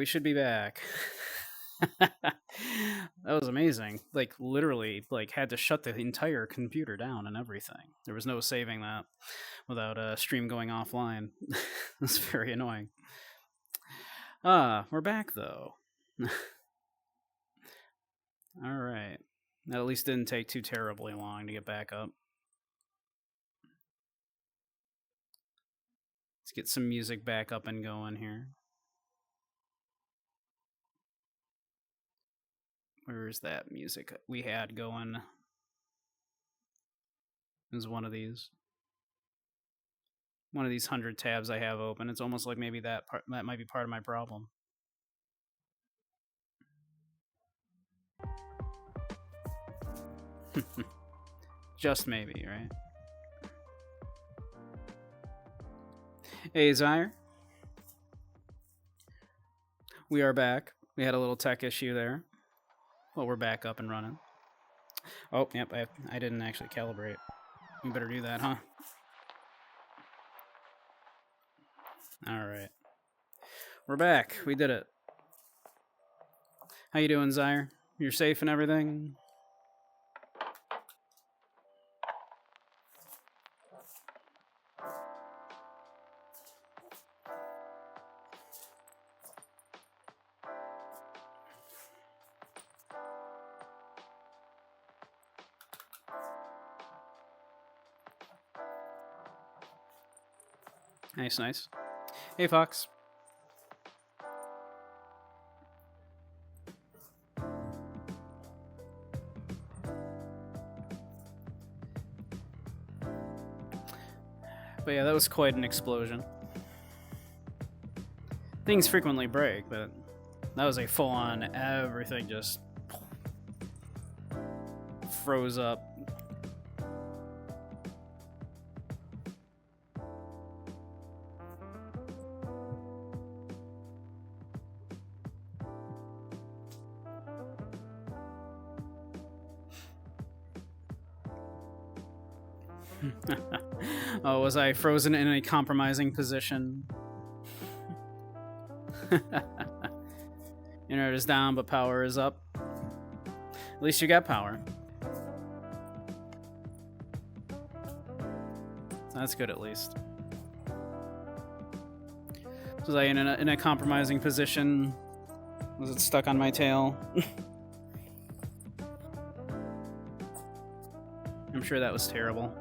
we should be back. That was amazing. Like, literally, like, had to shut the entire computer down and everything. There was no saving that without a stream going offline. That's very annoying. We're back, though. Alright. That at least didn't take too terribly long to get back up. Let's get some music back up and going here. Where's that music we had going? It was one of these 100 tabs I have open. It's almost like maybe that might be part of my problem. Just maybe, right? Hey, Zyre. We are back. We had a little tech issue there. Well, we're back up and running. Oh, yep, I didn't actually calibrate. We better do that, huh? Alright. We're back. We did it. How you doing, Zyre? You're safe and everything? Nice, nice. Hey, Fox. But yeah, that was quite an explosion. Things frequently break, but that was a full-on everything just froze up. Oh, was I frozen in a compromising position? Internet is down, but power is up. At least you got power. That's good, at least. Was I in a compromising position? Was it stuck on my tail? I'm sure that was terrible.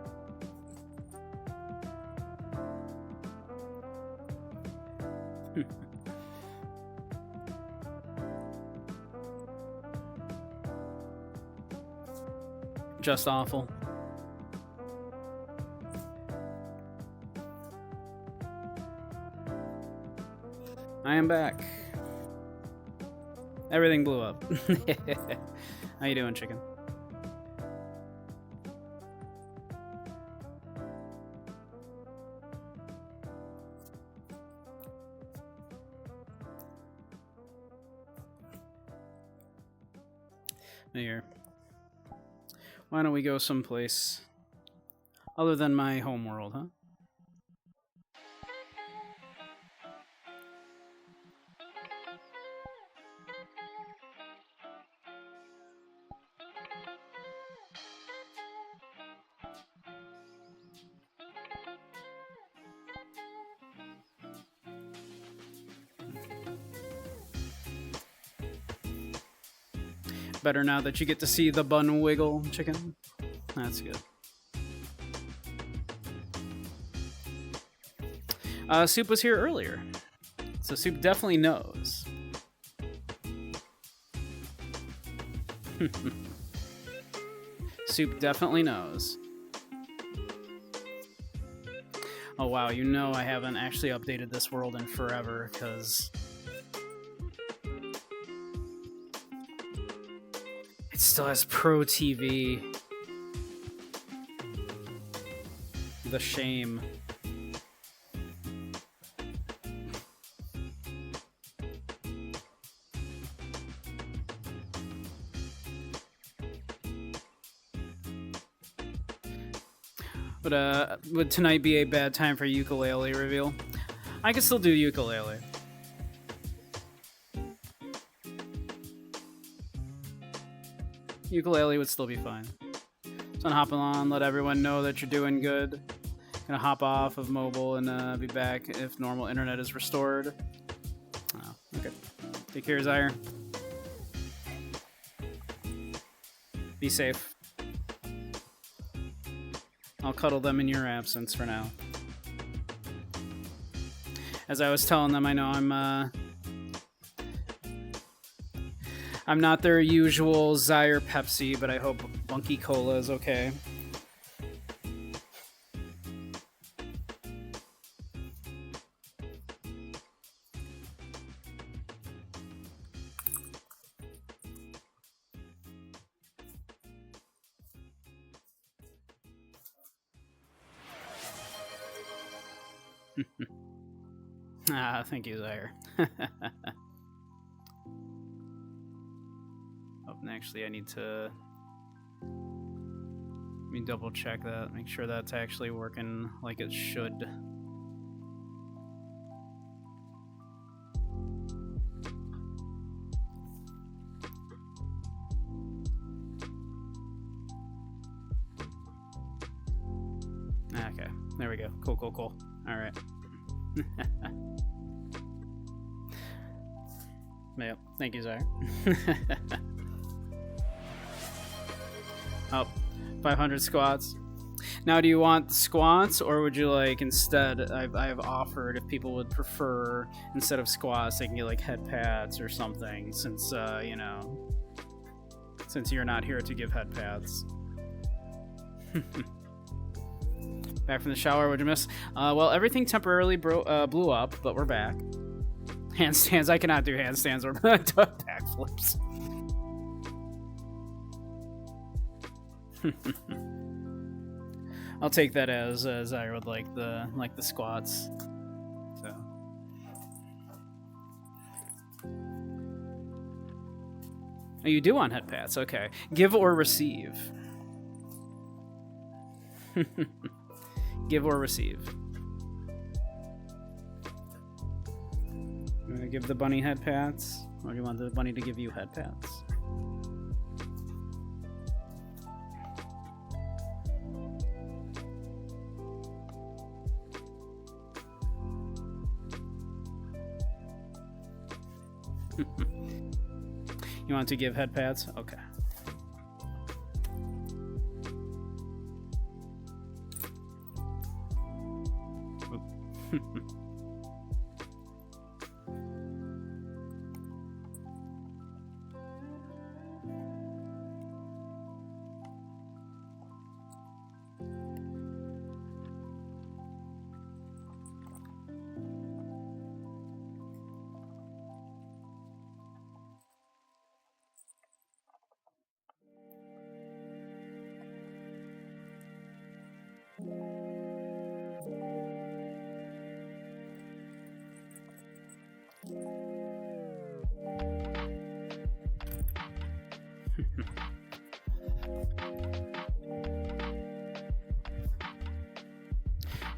Just awful. I am back. Everything blew up. How you doing, chicken? Here. Why don't we go someplace other than my home world, huh? Better now that you get to see the bun wiggle, chicken. That's good. Soup was here earlier, so Soup definitely knows. Soup definitely knows. Oh wow, you know I haven't actually updated this world in forever, because it still has Pro TV. The shame. But would tonight be a bad time for ukulele reveal? I could still do ukulele. Ukulele would still be fine. So I'm hopping on, let everyone know that you're doing good. Gonna hop off of mobile and be back if normal internet is restored. Oh, okay. Take care, Zaire. Be safe. I'll cuddle them in your absence for now. As I was telling them, I know I'm not their usual Zaire Pepsi, but I hope Bunky Cola is okay. Thank you, Zaire. Oh, and actually, I need to... Let me double check that, make sure that's actually working like it should. Okay, there we go. Cool, cool, cool. All right. Yep, thank you, Zaire. Oh, 500 squats. Now, do you want the squats, or would you like instead? I've offered if people would prefer instead of squats, they can get like head pads or something. Since you know, since you're not here to give head pads. Back from the shower, what'd you miss? Well, everything temporarily blew up, but we're back. Handstands, I cannot do handstands or backflips. I'll take that as I would like the squats. So. Oh, you do want head pats, okay. Give or receive. Give or receive. You want to give the bunny head pats, or do you want the bunny to give you head pats? You want to give head pats? Okay.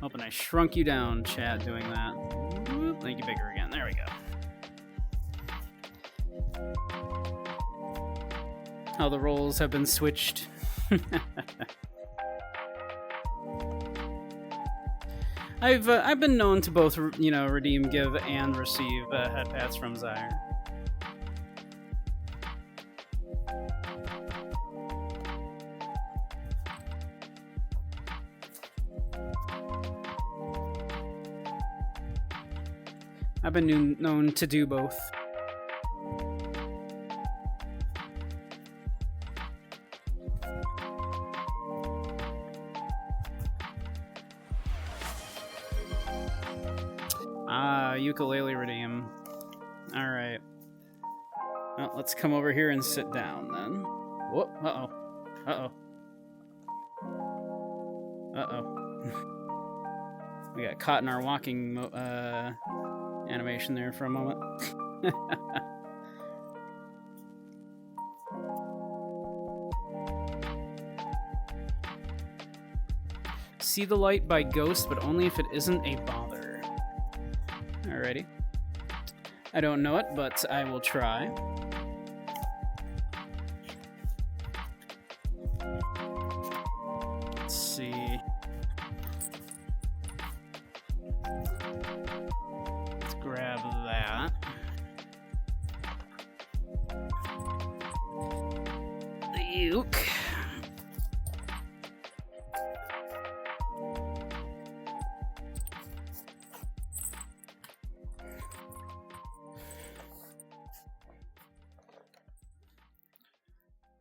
Hoping I shrunk you down, chat, doing that. Make you bigger again. There we go. How the roles have been switched. I've been known to both, you know, redeem, give, and receive head pats from Zaire. I've been known to do both. Ukulele redeem. Alright. Well, let's come over here and sit down then. Whoop. Uh-oh. Uh-oh. Uh-oh. We got caught in our walking animation there for a moment. See the Light by Ghost, but only if it isn't a bother. Alrighty. I don't know it, but I will try. Uke.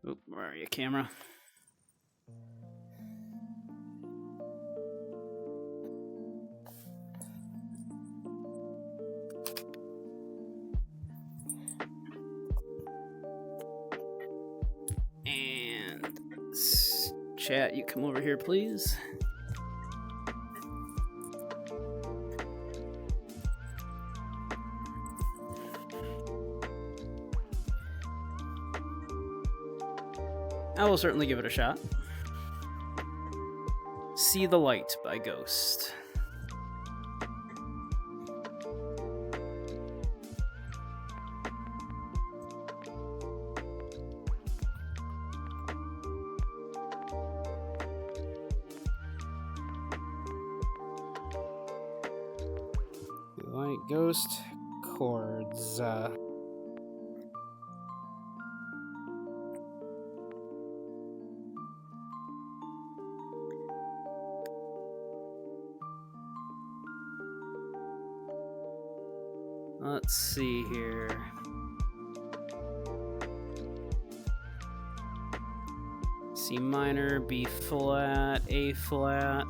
Oop, where are you, camera? And chat, you come over here, please. I will certainly give it a shot. See the Light by Ghost. Light, Ghost, chords. Let's see here. C minor, B flat, A flat.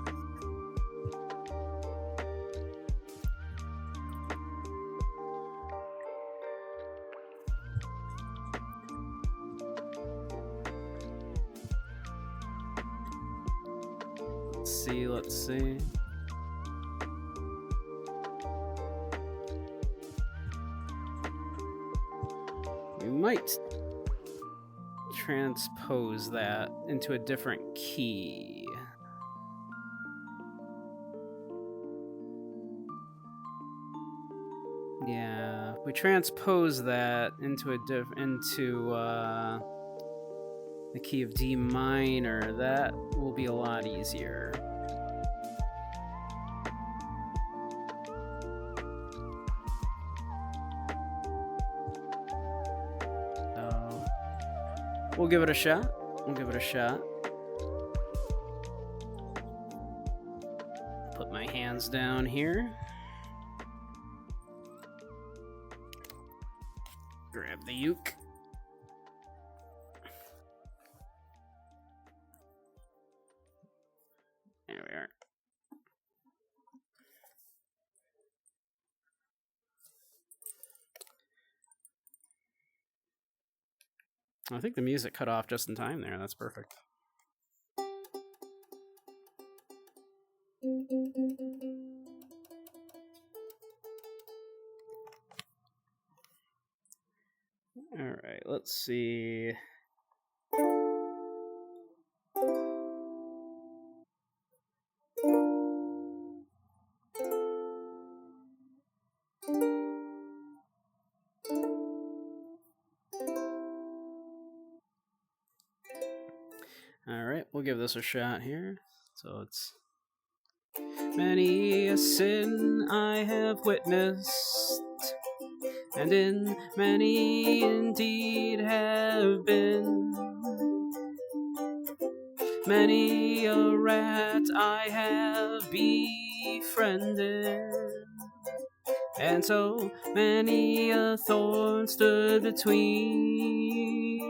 Let's see. We might transpose that into a different key. Yeah, if we transpose that into the key of D minor, that will be a lot easier. So we'll give it a shot. Put my hands down here. Grab the uke. There we are. I think the music cut off just in time there. That's perfect. All right, let's see. All right, we'll give this a shot here. So it's many a sin I have witnessed, and in many indeed have been. Many a rat I have befriended, and so many a thorn stood between.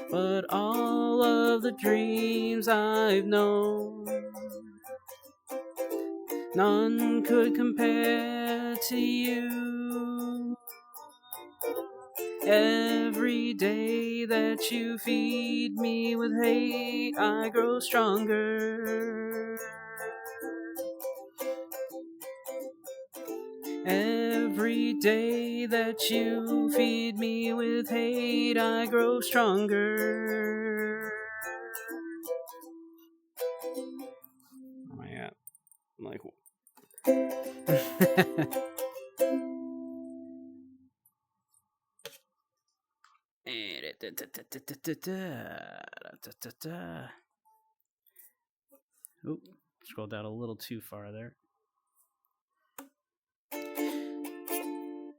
But all of the dreams I've known, none could compare to you. Every day that you feed me with hate, I grow stronger. Every day that you feed me with hate, I grow stronger. Oh my god. I'm like... Oop, scrolled down a little too far there.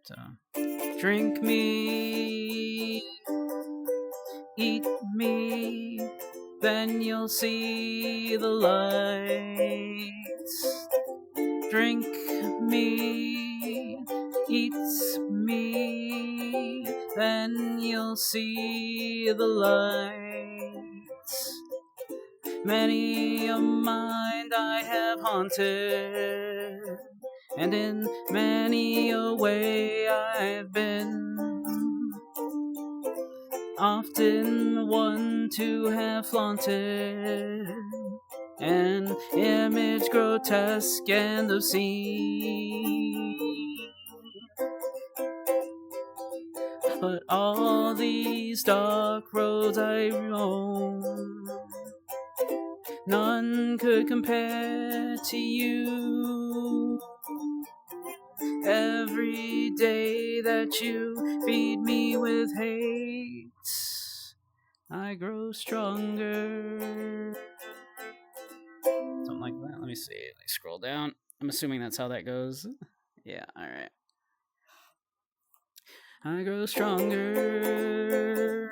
So, drink me eat me, then you'll see the lights. Drink me, eat me, then you'll see the lights. Many a mind I have haunted, and in many a way I've been. Often one to have flaunted an image grotesque and obscene. But all these dark roads I roam, none could compare to you. Every day that you feed me with hate, I grow stronger. Something like that. Let me see. Let me scroll down. I'm assuming that's how that goes. Yeah, alright. I grow stronger.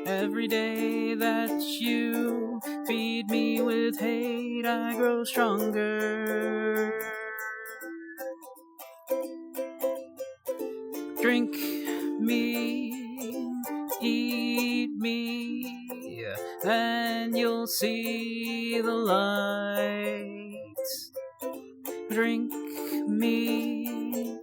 Every day that you feed me with hate, I grow stronger. Drink me, eat me, and you'll see the lights. Drink me,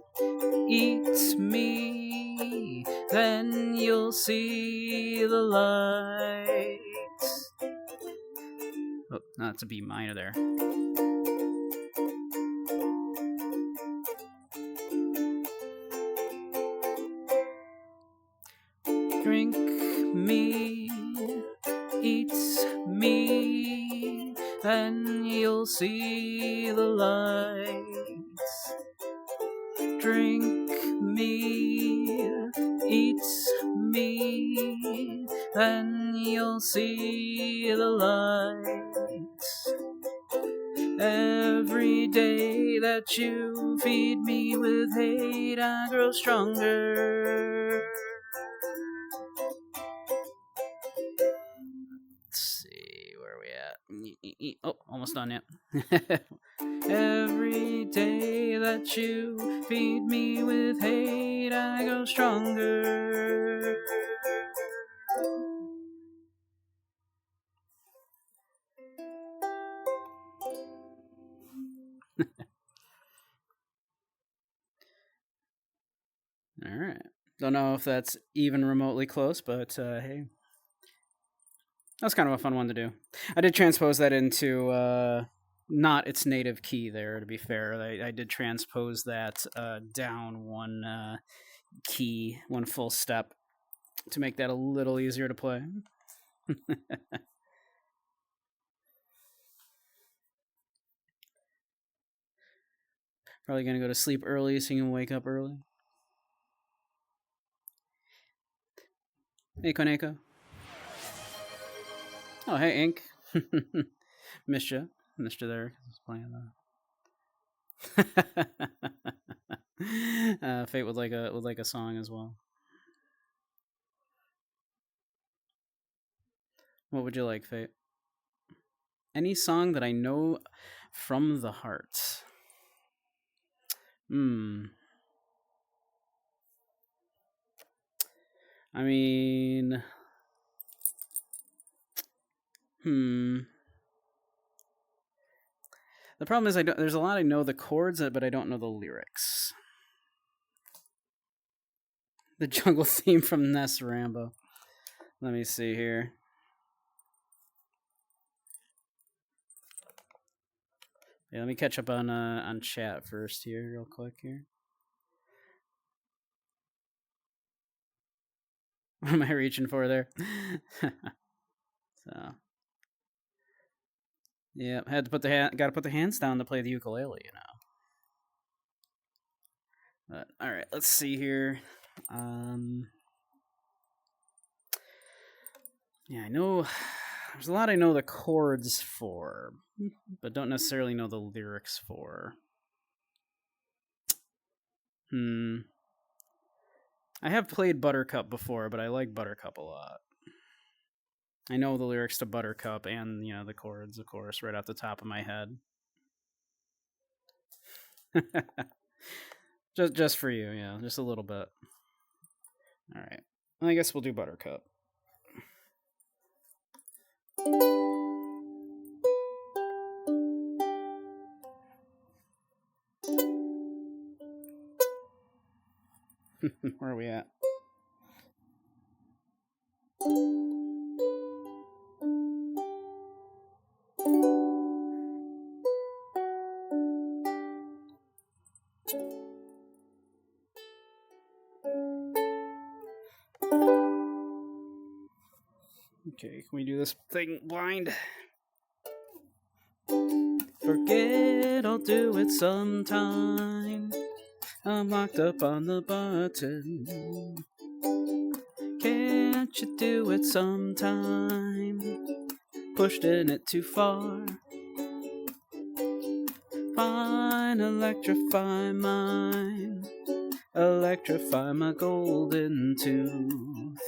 eat me, then you'll see the lights. Oh, no, it's a B minor there. Drink me, eat me, then you'll see the lights. Drink me, eat me, then you'll see the lights. Every day that you feed me with hate, I grow stronger. Let's see, where are we at? Oh, almost done yet. Every day that you feed me with hate, I grow stronger. All right. Don't know if that's even remotely close, but hey. That's kind of a fun one to do. I did transpose that into not its native key there, to be fair. I did transpose that down one key, one full step, to make that a little easier to play. Probably going to go to sleep early so you can wake up early. Hey, Koneko. Oh, hey, Ink. Missed you there. I was playing Fate would like a song as well. What would you like, Fate? Any song that I know from the heart. I mean, the problem is there's a lot I know the chords, but I don't know the lyrics. The jungle theme from Ness Rambo. Let me see here. Yeah, let me catch up on chat first here, real quick here. What am I reaching for there? So, yeah, had to put got to put the hands down to play the ukulele, you know. But all right, let's see here. Yeah, I know there's a lot I know the chords for, but don't necessarily know the lyrics for. I have played Buttercup before, but I like Buttercup a lot. I know the lyrics to Buttercup and, the chords, of course, right off the top of my head. just for you, yeah, just a little bit. All right. I guess we'll do Buttercup. Where are we at? Okay, can we do this thing blind? Forget I'll do it sometime. I'm locked up on the button. Can't you do it sometime? Pushed in it too far. Fine, electrify mine. Electrify my golden tooth.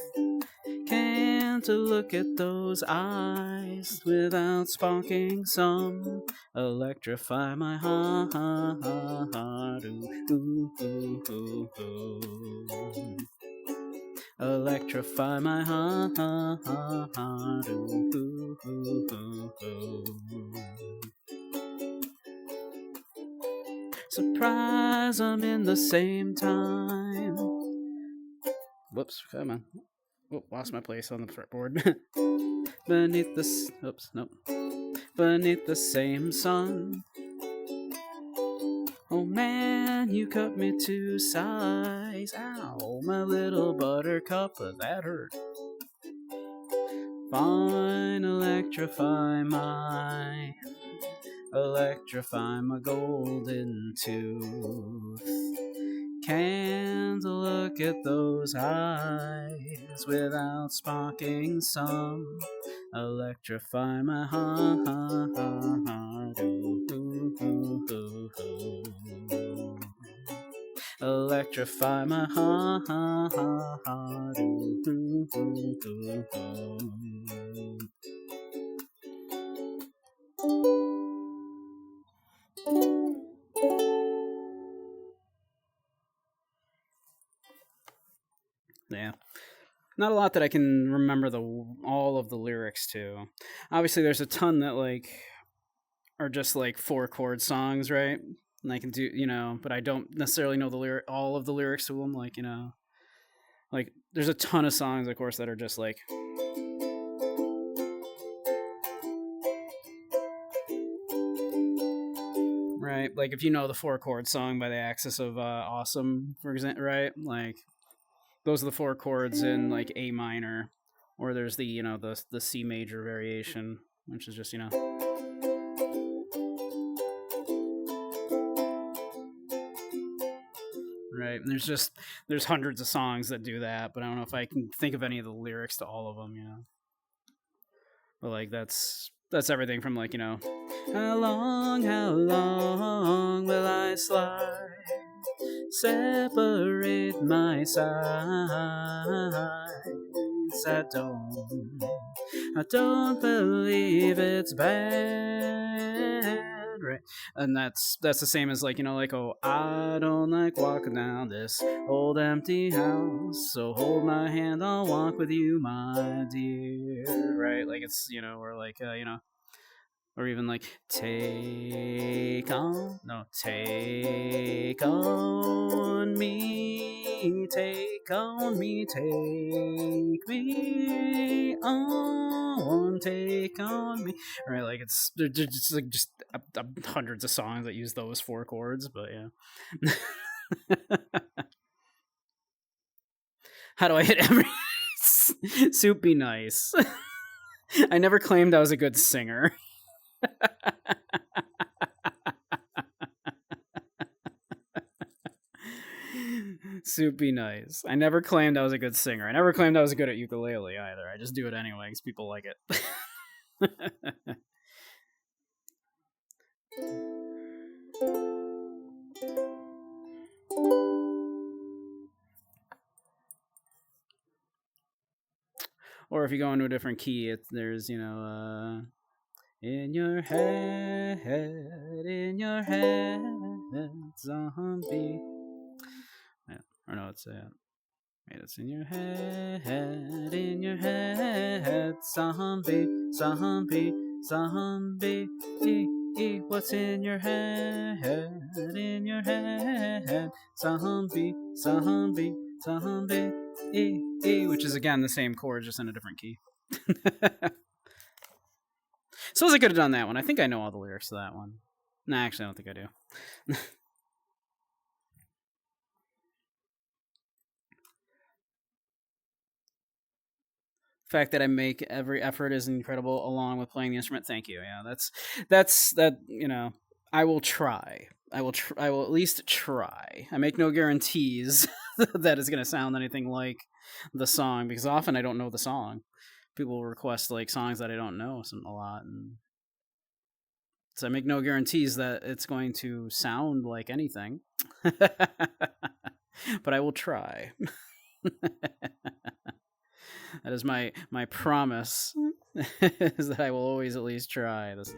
Can't look at those eyes without sparking some. Electrify my heart. Ooh, ooh, ooh, ooh, ooh. Electrify my heart. Ooh, ooh, ooh, ooh, ooh. Surprise, I'm in the same time. Whoops, come on. Oh, lost my place on the fretboard. Beneath the... Oops, nope. Beneath the same sun. Oh man, you cut me to size. Ow, my little buttercup, that hurt. Fine, electrify mine. Electrify my golden tooth. Can't look at those eyes without sparking some. Electrify my heart. Ooh, ooh, ooh, ooh, ooh. Electrify my heart. Ooh, ooh, ooh, ooh, ooh. Yeah. Not a lot that I can remember all of the lyrics to. Obviously, there's a ton that are just 4-chord songs, right? And I can do, but I don't necessarily know all of the lyrics to them. There's a ton of songs, of course, that are just right. Like if you know the 4-chord song by the Axis of Awesome, for example, right? Those are the 4 chords in A minor, or there's the the C major variation, which is just right. And there's hundreds of songs that do that, but I don't know if I can think of any of the lyrics to all of them, But that's everything from how long will I slide? Separate my sides. I don't believe it's bad, right? And that's the same as oh, I don't like walking down this old empty house, so hold my hand, I'll walk with you, my dear, right? It's or or even take on take on me, take on me, take me on, take on me, right? It's just hundreds of songs that use those 4 chords, but yeah. How do I hit every Soup be nice. I never claimed I was a good singer. Soup be nice. I never claimed I was a good singer. I never claimed I was good at ukulele either. I just do it anyway because people like it. Or if you go into a different key, there's, you know, in your head, zombie. Yeah. Or no, it's wait, it's in your head, zombie, zombie, zombie. What's in your head, zombie, zombie, zombie. Which is again the same chord, just in a different key. Suppose I could have done that one. I think I know all the lyrics to that one. Nah, actually, I don't think I do. The fact that I make every effort is incredible, along with playing the instrument. Thank you. Yeah, that's that. You know, I will try. I will at least try. I make no guarantees that it's going to sound anything like the song, because often I don't know the song. People request like songs that I don't know a lot, and so I make no guarantees that it's going to sound like anything. But I will try. That is my promise, is that I will always at least try this.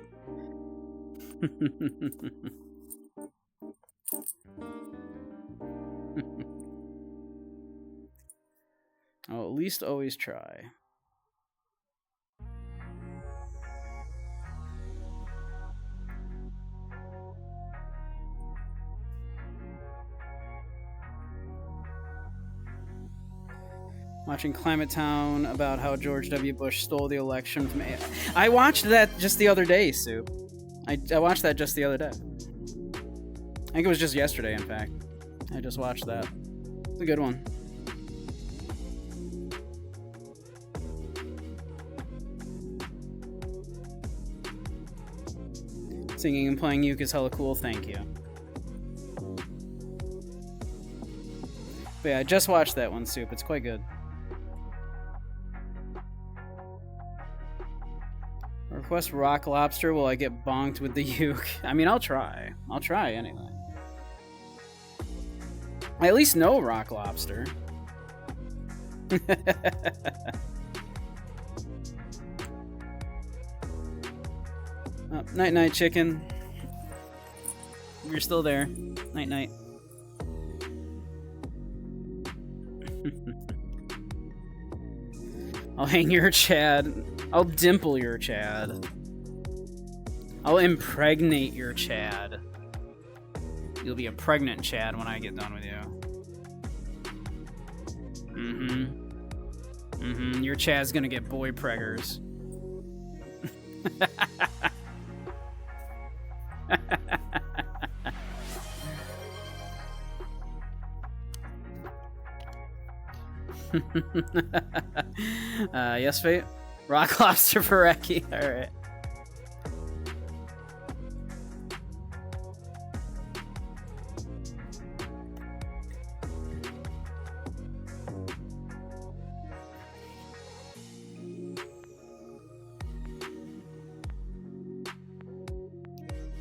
I'll at least always try. Watching Climate Town about how George W. Bush stole the election from I watched that just the other day, Soup. I watched that just the other day. I think it was just yesterday, in fact. I just watched that. It's a good one. Singing and playing uke is hella cool, thank you. But yeah, I just watched that one, Soup. It's quite good. Request Rock Lobster, will I get bonked with the uke? I mean, I'll try. I'll try anyway. I at least know Rock Lobster. Oh, night night, chicken. You're still there. Night night. I'll hang your Chad. I'll dimple your Chad. I'll impregnate your Chad. You'll be a pregnant Chad when I get done with you. Your Chad's gonna get boy preggers. Yes, Fate? Rock Lobster for Reki. Alright.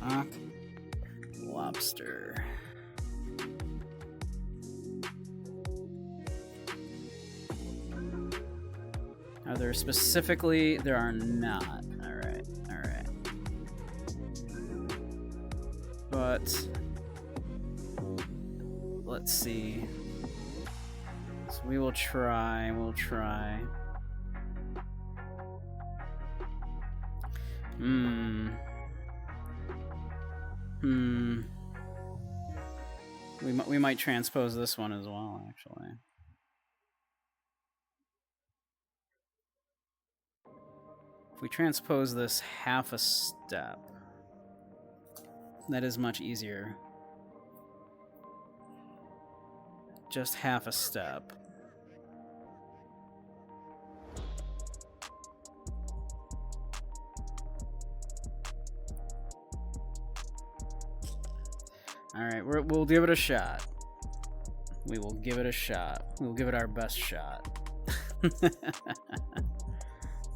Rock Lobster. Are there specifically? There are not. Alright, alright. But let's see. So we will try, we'll try. We might transpose this one as well, actually. If we transpose this half a step, that is much easier. Just half a step. Alright, we'll give it a shot. We will give it a shot. We'll give it our best shot.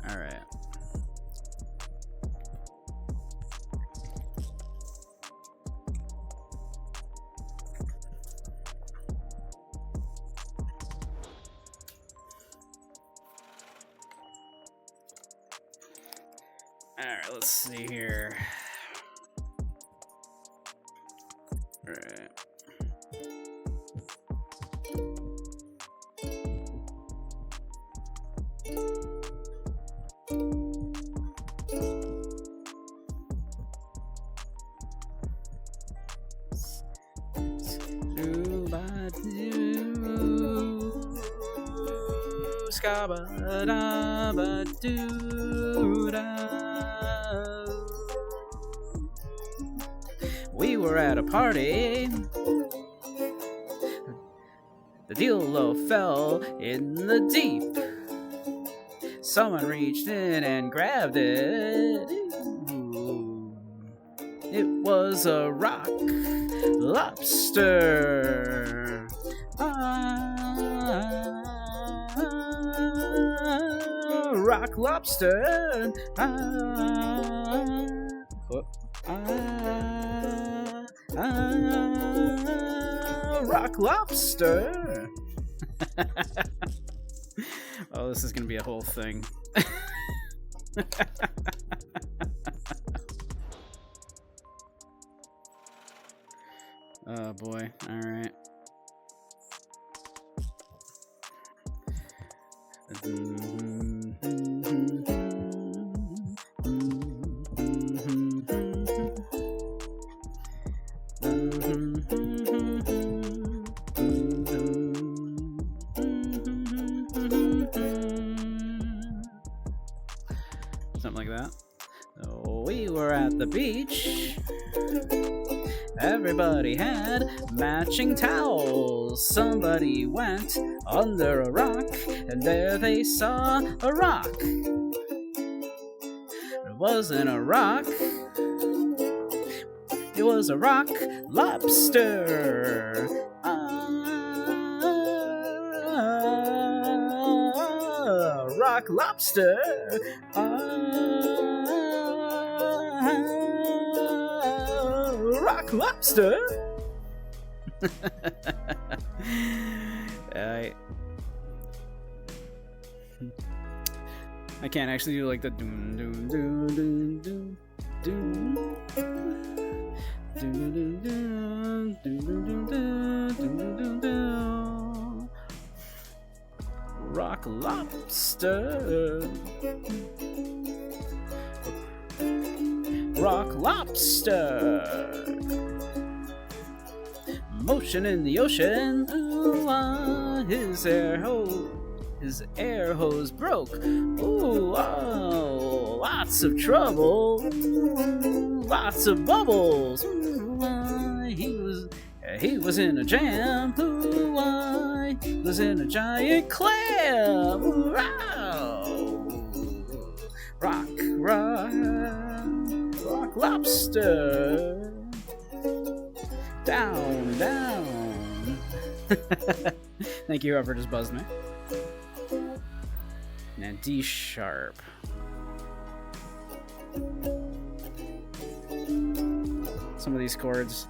Alright. Alright, let's see here. Alright. We were at a party. The dildo fell in the deep. Someone reached in and grabbed it. Ooh. It was a rock lobster. Rock lobster. Rock lobster. Oh, this is gonna be a whole thing. Oh boy, alright. Something like that. So we were at the beach. Everybody had matching towels. Somebody went under a rock, and there they saw a rock. It wasn't a rock. It was a rock lobster. Rock lobster. Rock lobster. I can't actually do like the doom doom doom doom doom doom doom doom doom doom. Rock lobster. Rock lobster. Motion in the ocean. Ooh, his air hose broke. Ooh, oh, lots of trouble. Ooh, lots of bubbles. Ooh, he was in a jam. Ooh, he was in a giant clam. Ooh, wow. Rock lobster. Down. Thank you, whoever just buzzed me. Now D sharp. Some of these chords.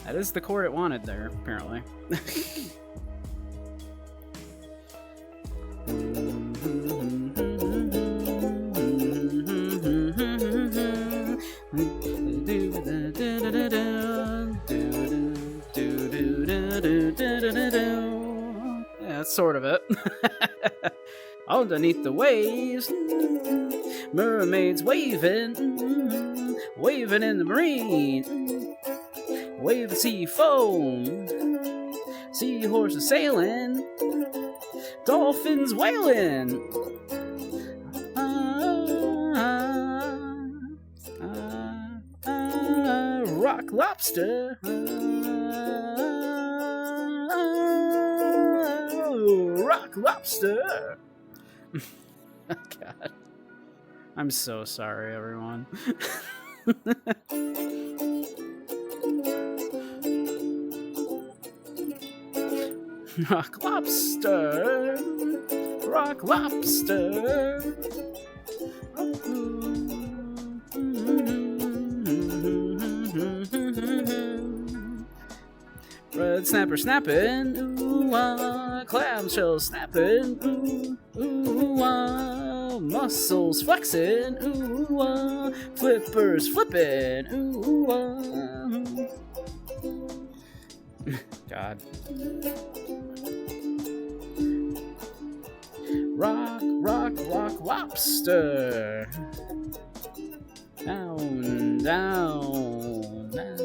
That is the chord it wanted there, apparently. Yeah, that's sort of it. Underneath the waves, mermaids waving in the marine. Wave the sea foam, seahorses sailing, dolphins wailing. Rock lobster. Rock lobster. God. I'm so sorry, everyone. Rock lobster. Rock lobster. snapper snapping, ooh clamshell snapping, ooh muscles flexing, ooh flippers flipping, ooh God. Rock, rock, rock, lobster. Down, down, down.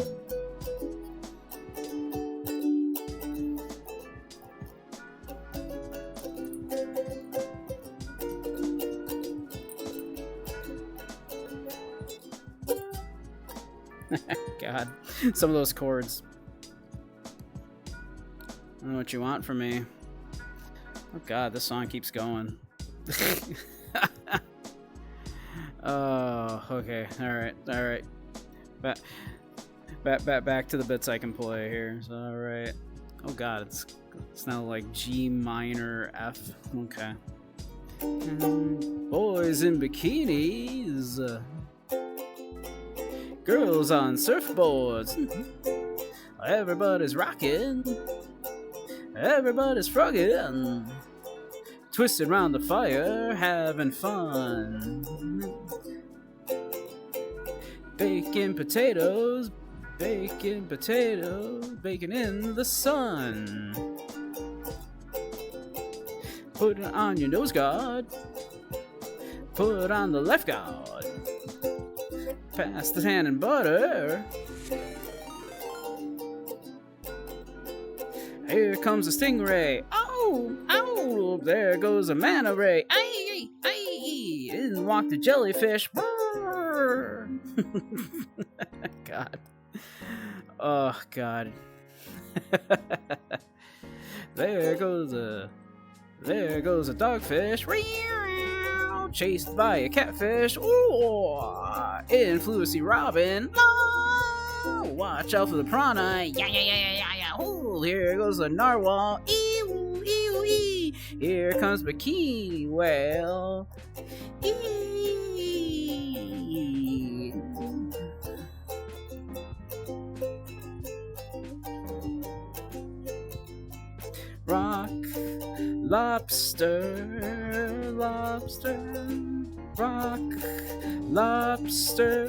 God, some of those chords. I don't know what you want from me. Oh God, this song keeps going. Oh, okay, all right. Back to the bits I can play here. So, all right. Oh God, it's now like G minor F. Okay. Boys in bikinis, girls on surfboards. Everybody's rocking. Everybody's frogging. Twisted round the fire, having fun. Baking potatoes, baking in the sun. Put it on your nose guard, put on the left guard. Pass the hand and butter. Here comes a stingray. Oh, ow! There goes a manta ray. Aye, aye! In walked the jellyfish. God. Oh God. There goes a dogfish. Chased by a catfish. Ooh, in Fluency Robin. Oh, watch out for the piranha. Yeah. Ooh, here goes the narwhal. Ew. Here comes bikini whale. Rock, lobster, rock, lobster.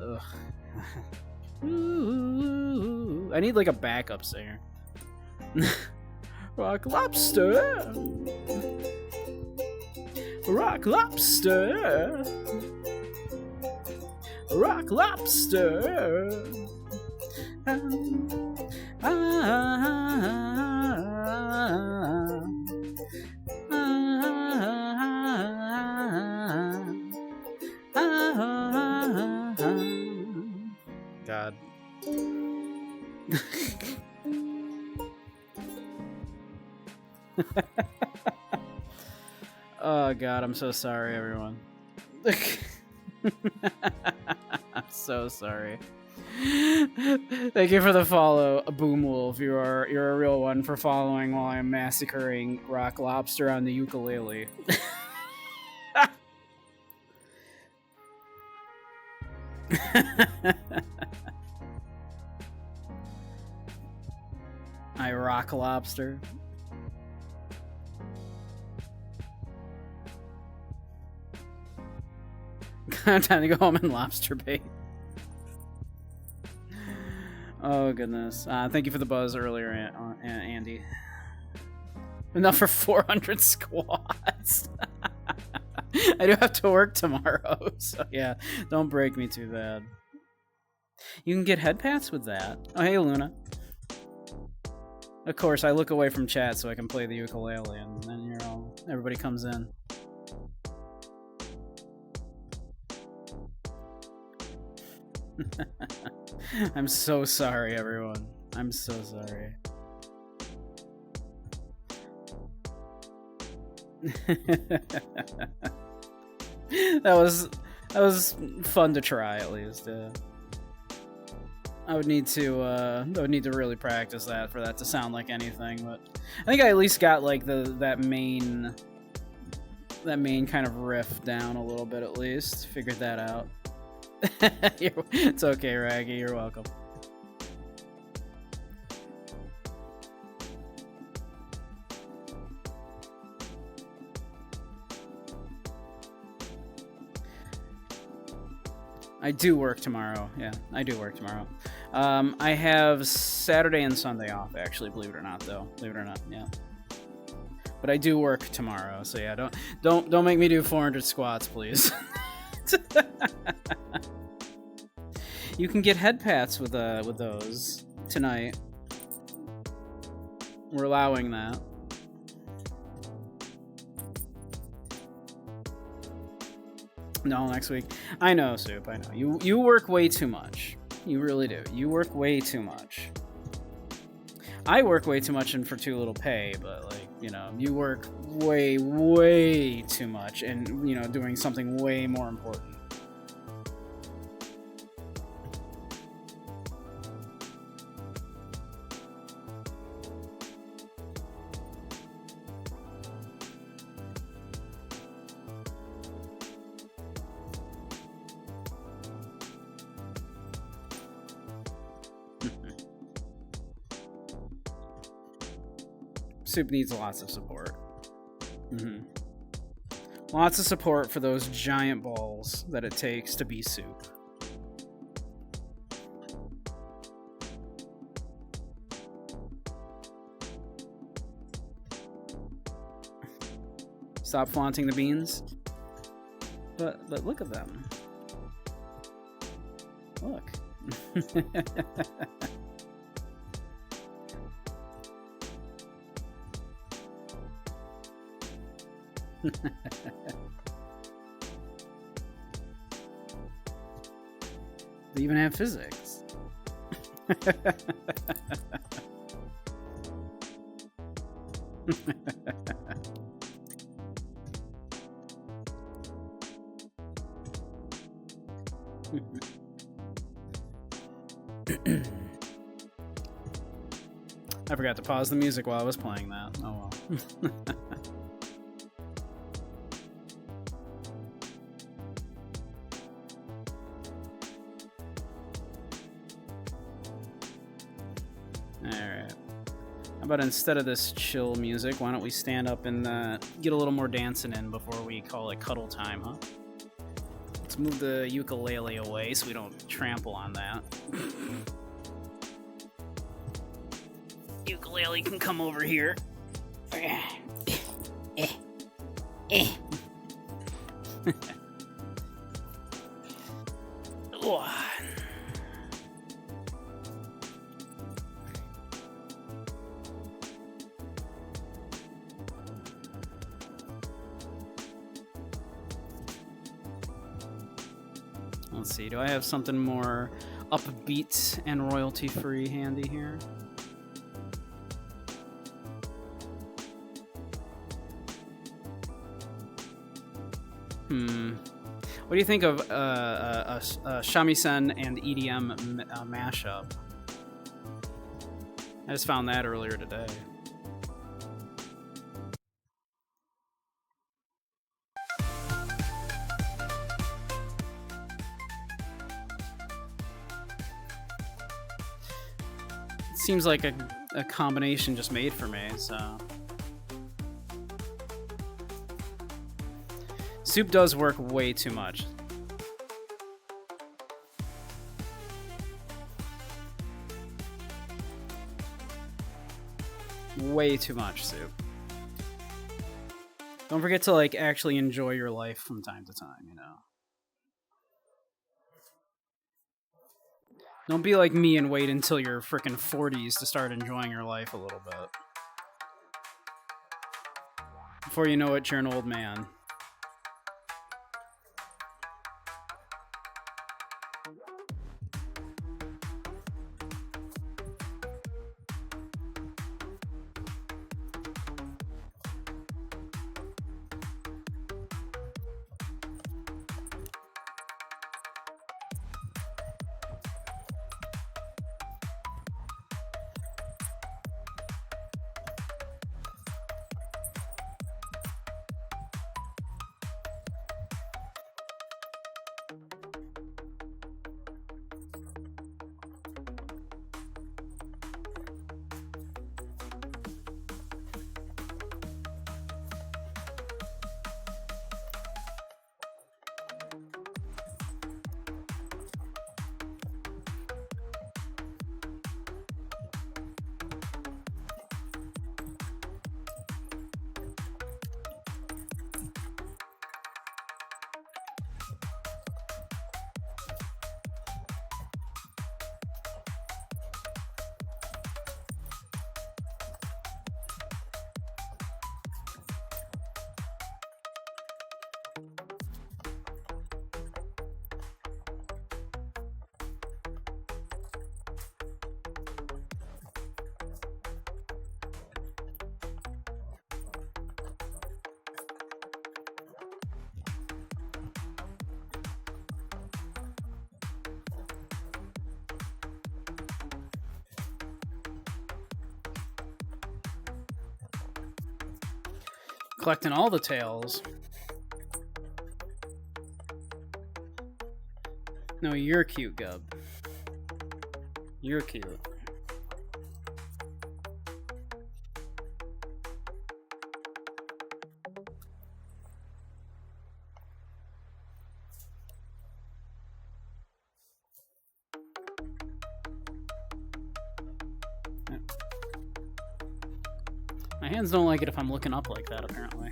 Ugh. Ooh, I need like a backup singer. Rock, lobster, rock, lobster, rock, lobster. God. Oh God, I'm so sorry, everyone. I'm so sorry. Thank you for the follow, Boom Wolf. You're a real one for following while I'm massacring Rock Lobster on the ukulele. I rock lobster. Time to go home and lobster bait. Oh goodness. Thank you for the buzz earlier, Andy. Enough for 400 squats. I do have to work tomorrow, so yeah, don't break me too bad. You can get head pats with that. Oh, hey, Luna. Of course, I look away from chat so I can play the ukulele, and then everybody comes in. I'm so sorry, everyone. I'm so sorry. That was fun to try, at least. I would need to really practice that for that to sound like anything, but I think I at least got like that main kind of riff down a little bit, at least. Figured that out. It's okay, Raggy. You're welcome. I do work tomorrow. Yeah, I do work tomorrow. I have Saturday and Sunday off, actually. Believe it or not, though. Believe it or not, yeah. But I do work tomorrow, so yeah. Don't make me do 400 squats, please. You can get head pats with those tonight. We're allowing that. No, next week. I know, Soup. I know. You work way too much. You really do. You work way too much. I work way too much and for too little pay, but like, you know, you work way too much and, you know, doing something way more important. Soup needs lots of support. Lots of support for those giant balls that it takes to be Soup. Stop flaunting the beans. But look at them. Look. They even have physics. I forgot to pause the music while I was playing that. Oh well. Alright. How about instead of this chill music, why don't we stand up and get a little more dancing in before we call it cuddle time, huh? Let's move the ukulele away so we don't trample on that. Ukulele can come over here. Let's see, do I have something more upbeat and royalty-free handy here? What do you think of a shamisen and EDM mashup? I just found that earlier today. It seems like a combination just made for me, so... Soup does work way too much. Way too much, Soup. Don't forget to, like, actually enjoy your life from time to time, you know? Don't be like me and wait until your frickin' 40s to start enjoying your life a little bit. Before you know it, you're an old man. Collecting all the tails. No, you're cute, Gub. You're cute. My hands don't like it if I'm looking up like that, apparently.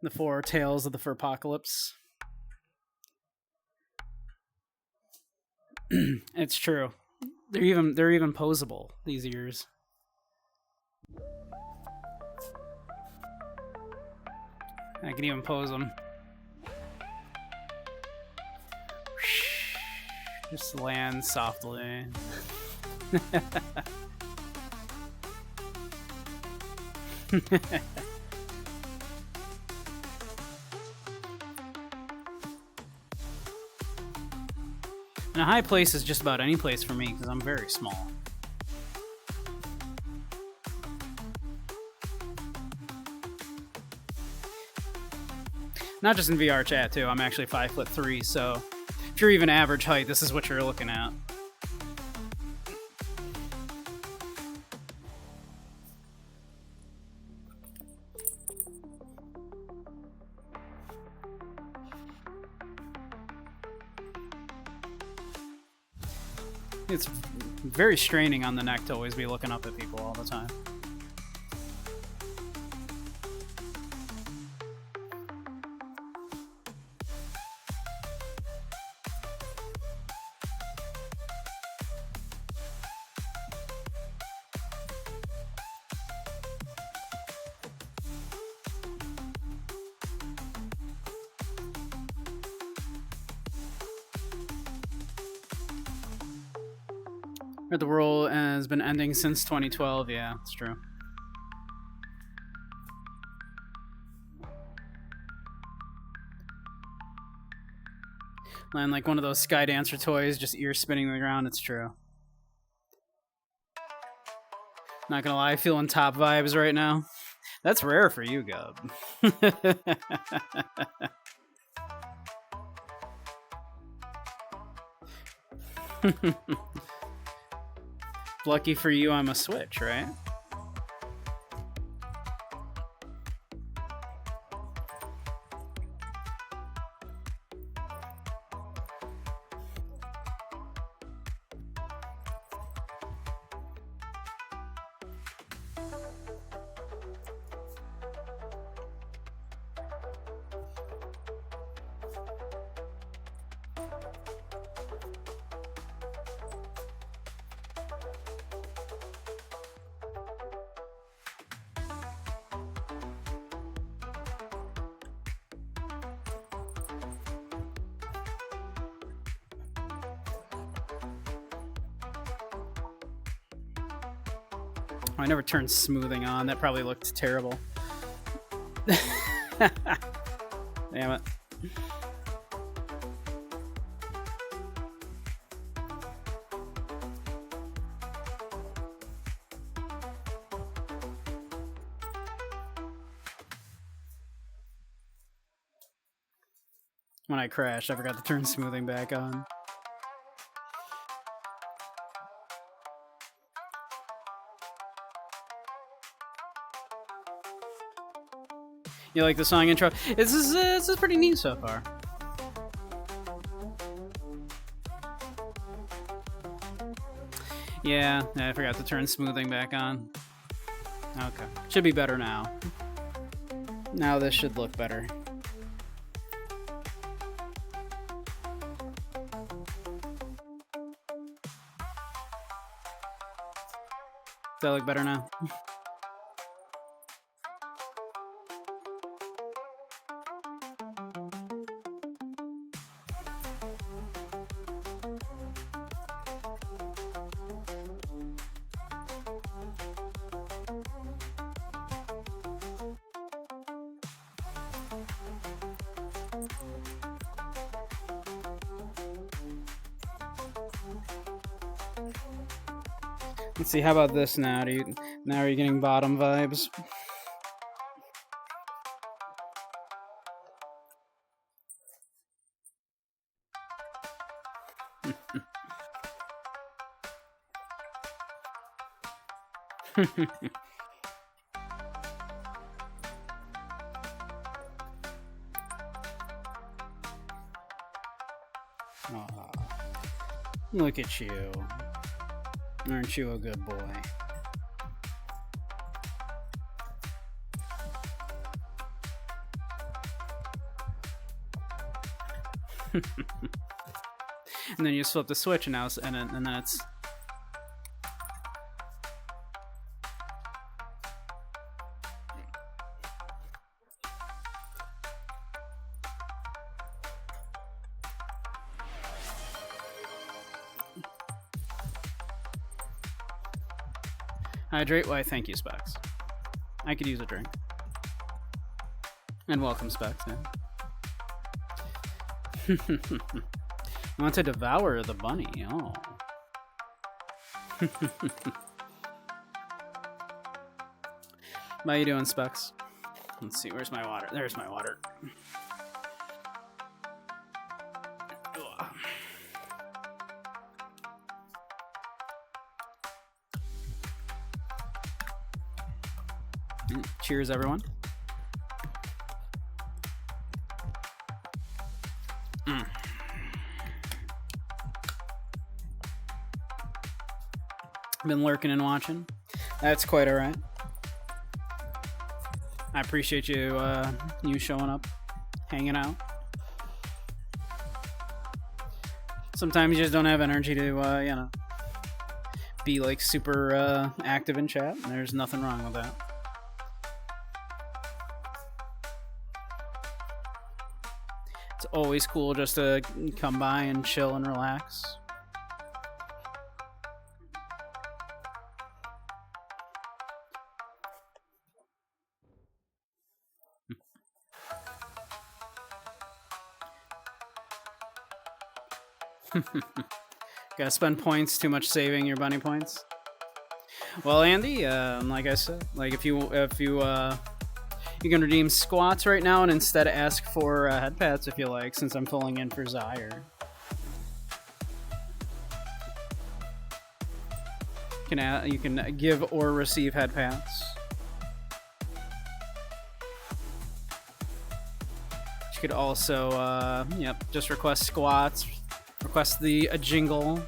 The 4 tails of the Furpocalypse. It's true. They're even posable, these ears. I can even pose them. Just land softly. And a high place is just about any place for me because I'm very small. Not just in VR chat too. I'm actually 5'3", so if you're even average height, this is what you're looking at. It's very straining on the neck to always be looking up at people all the time. The world has been ending since 2012. Yeah, it's true. Land like one of those Sky Dancer toys, just ears spinning on the ground. It's true. Not gonna lie, feeling top vibes right now. That's rare for you, Gub. Lucky for you, I'm a Switch, right? I never turned smoothing on. That probably looked terrible. Damn it. When I crashed, I forgot to turn smoothing back on. You like the song intro? This is pretty neat so far. Yeah, I forgot to turn smoothing back on. Okay, should be better now. Now this should look better. Does that look better now? Let's see, how about this now? Now are you getting bottom vibes? Aw, look at you. Aren't you a good boy? And then you just flip the switch, and then it's. Hydrate? Why, thank you, Specs. I could use a drink. And welcome, Specs. Yeah. I want to devour the bunny. Oh. How you doing, Specs? Let's see. Where's my water? There's my water. Cheers, everyone. Been lurking and watching. That's quite all right. I appreciate you you showing up, hanging out. Sometimes you just don't have energy to you know, be like super active in chat, and there's nothing wrong with that. It's always cool just to come by and chill and relax. Gotta spend points, too much saving your bunny points. Well, Andy, like I said, like if you you can redeem squats right now and instead ask for head pats if you like, since I'm filling in for Zaire. You can give or receive head pats. You could also, yep, just request squats, request a jingle,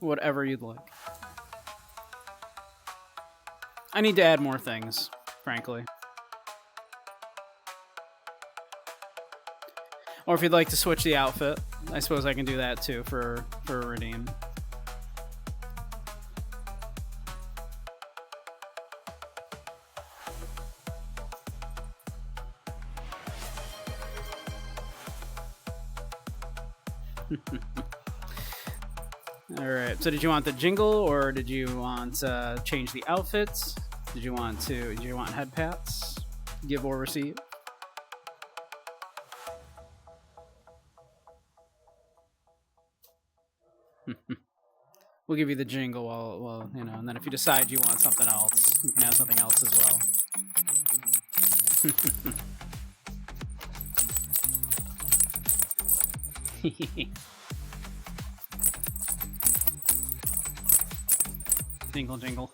whatever you'd like. I need to add more things, frankly. Or if you'd like to switch the outfit, I suppose I can do that too for a redeem. Alright, so did you want the jingle or did you want change the outfits? Did you want head pats? Give or receive? We'll give you the jingle while you know, and then if you decide you want something else, you can have something else as well. Jingle, jingle.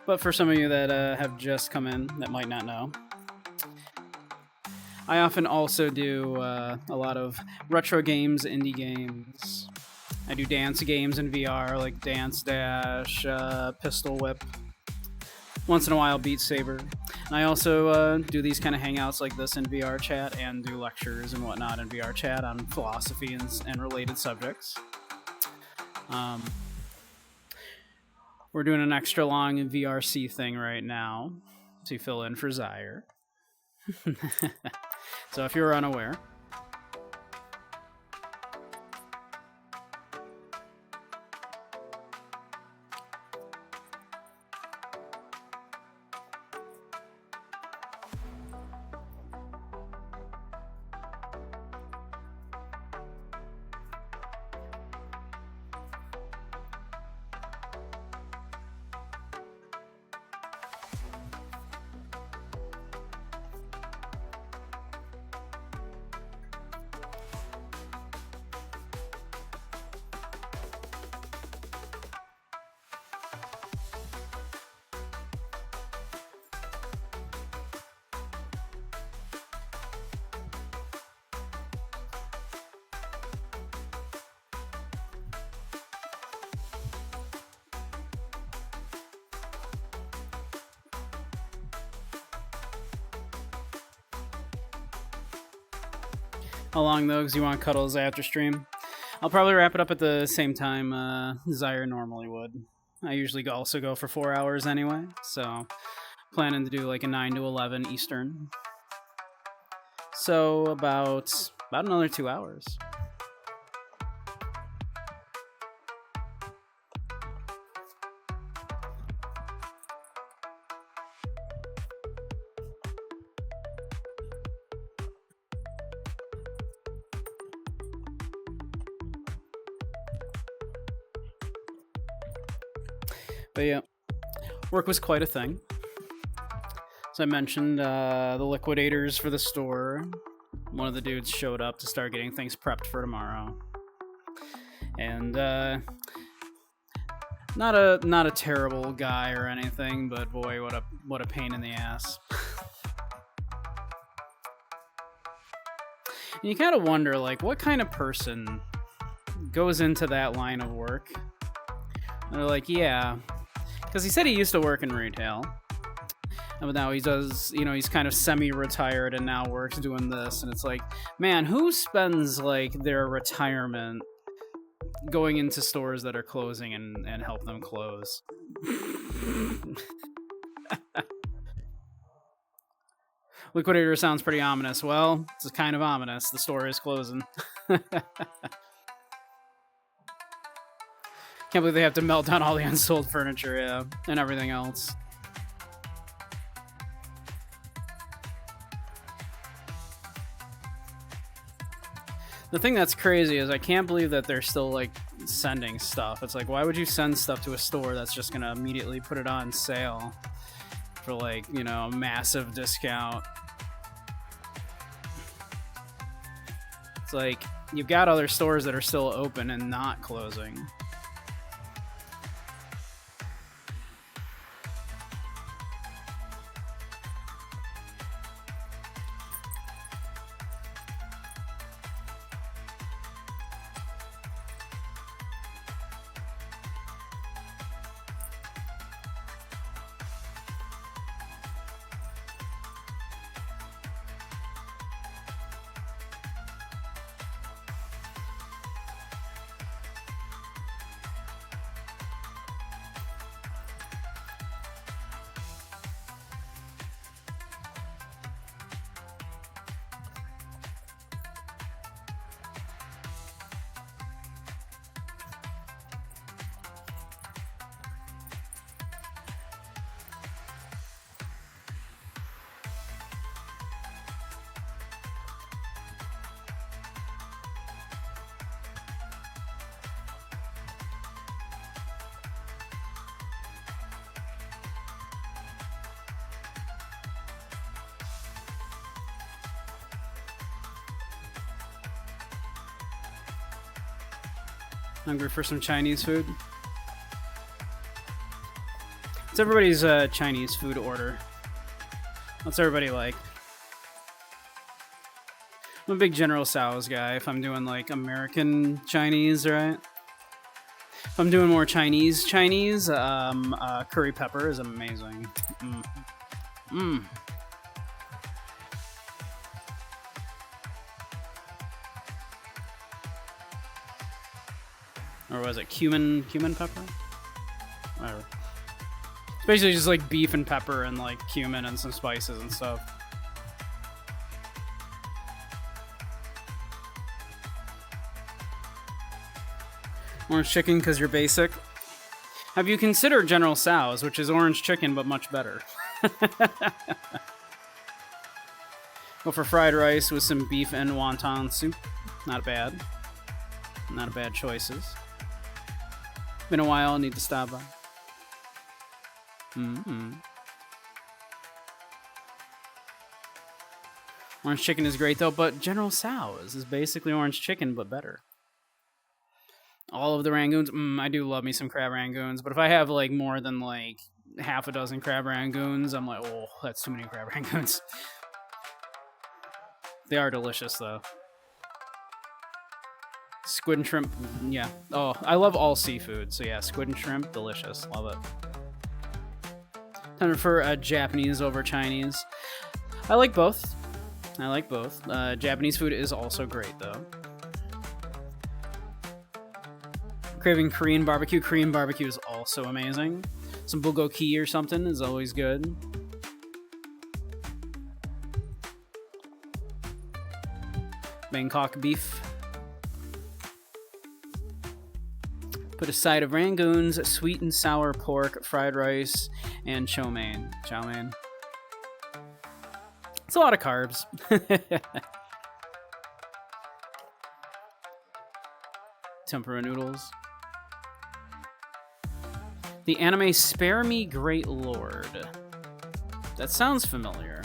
But for some of you that have just come in that might not know, I often also do a lot of retro games, indie games. I do dance games in VR like Dance Dash, Pistol Whip. Once in a while, Beat Saber. And I also do these kind of hangouts like this in VRChat and do lectures and whatnot in VRChat on philosophy and related subjects. We're doing an extra long VRC thing right now to fill in for Zyre. So if you're unaware, how long though? Because you want cuddles after stream? I'll probably wrap it up at the same time Zyre normally would. I usually also go for 4 hours anyway, so planning to do like a 9 to 11 Eastern. So about another 2 hours. But yeah, work was quite a thing. As I mentioned, the liquidators for the store, one of the dudes showed up to start getting things prepped for tomorrow. And not a terrible guy or anything, but boy, what a pain in the ass. And you kind of wonder, like, what kind of person goes into that line of work? And they're like, yeah, because he said he used to work in retail, but now he does, he's kind of semi-retired and now works doing this. And it's like, man, who spends like their retirement going into stores that are closing and help them close? Liquidator sounds pretty ominous. Well, it's kind of ominous. The store is closing. Can't believe they have to melt down all the unsold furniture, yeah, and everything else. The thing that's crazy is I can't believe that they're still like sending stuff. It's like, why would you send stuff to a store that's just gonna immediately put it on sale for like, a massive discount? It's like, you've got other stores that are still open and not closing. Hungry for some Chinese food? What's everybody's Chinese food order? What's everybody like? I'm a big General Tso's guy if I'm doing like American Chinese, right? If I'm doing more Chinese, curry pepper is amazing. Or was it cumin pepper? Whatever. It's basically just like beef and pepper and like cumin and some spices and stuff. Orange chicken because you're basic. Have you considered General Tso's, which is orange chicken but much better? Go for fried rice with some beef and wonton soup. Not bad. Not a bad choices. Been a while, need to stop by. Orange chicken is great though, but General Tso's is basically orange chicken but better. All of the rangoons, I do love me some crab rangoons, but if I have like more than like half a dozen crab rangoons, I'm like, oh, that's too many crab rangoons. They are delicious though. Squid and shrimp, yeah. Oh, I love all seafood, so yeah, squid and shrimp, delicious. Love it. Time for Japanese over Chinese. I like both. Japanese food is also great though. Craving Korean barbecue. Korean barbecue is also amazing. Some bulgogi or something is always good. Bangkok beef. Put a side of rangoons, sweet and sour pork, fried rice, and chow mein. Chow mein. It's a lot of carbs. Tempura noodles. The anime Spare Me Great Lord. That sounds familiar.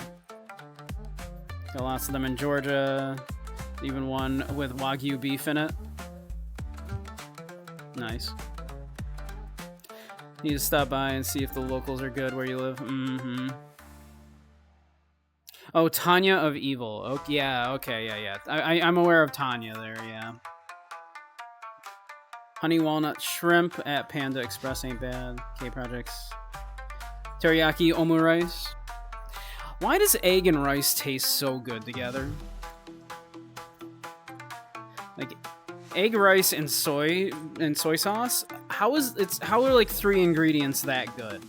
Got lots of them in Georgia. Even one with Wagyu beef in it. Nice. Need to stop by and see if the locals are good where you live. Oh, Tanya of Evil. Oh, yeah, okay, yeah. I'm aware of Tanya there, yeah. Honey walnut shrimp at Panda Express ain't bad. K-Projects. Teriyaki omu rice. Why does egg and rice taste so good together? Like egg, rice, and soy sauce. How are like 3 ingredients that good?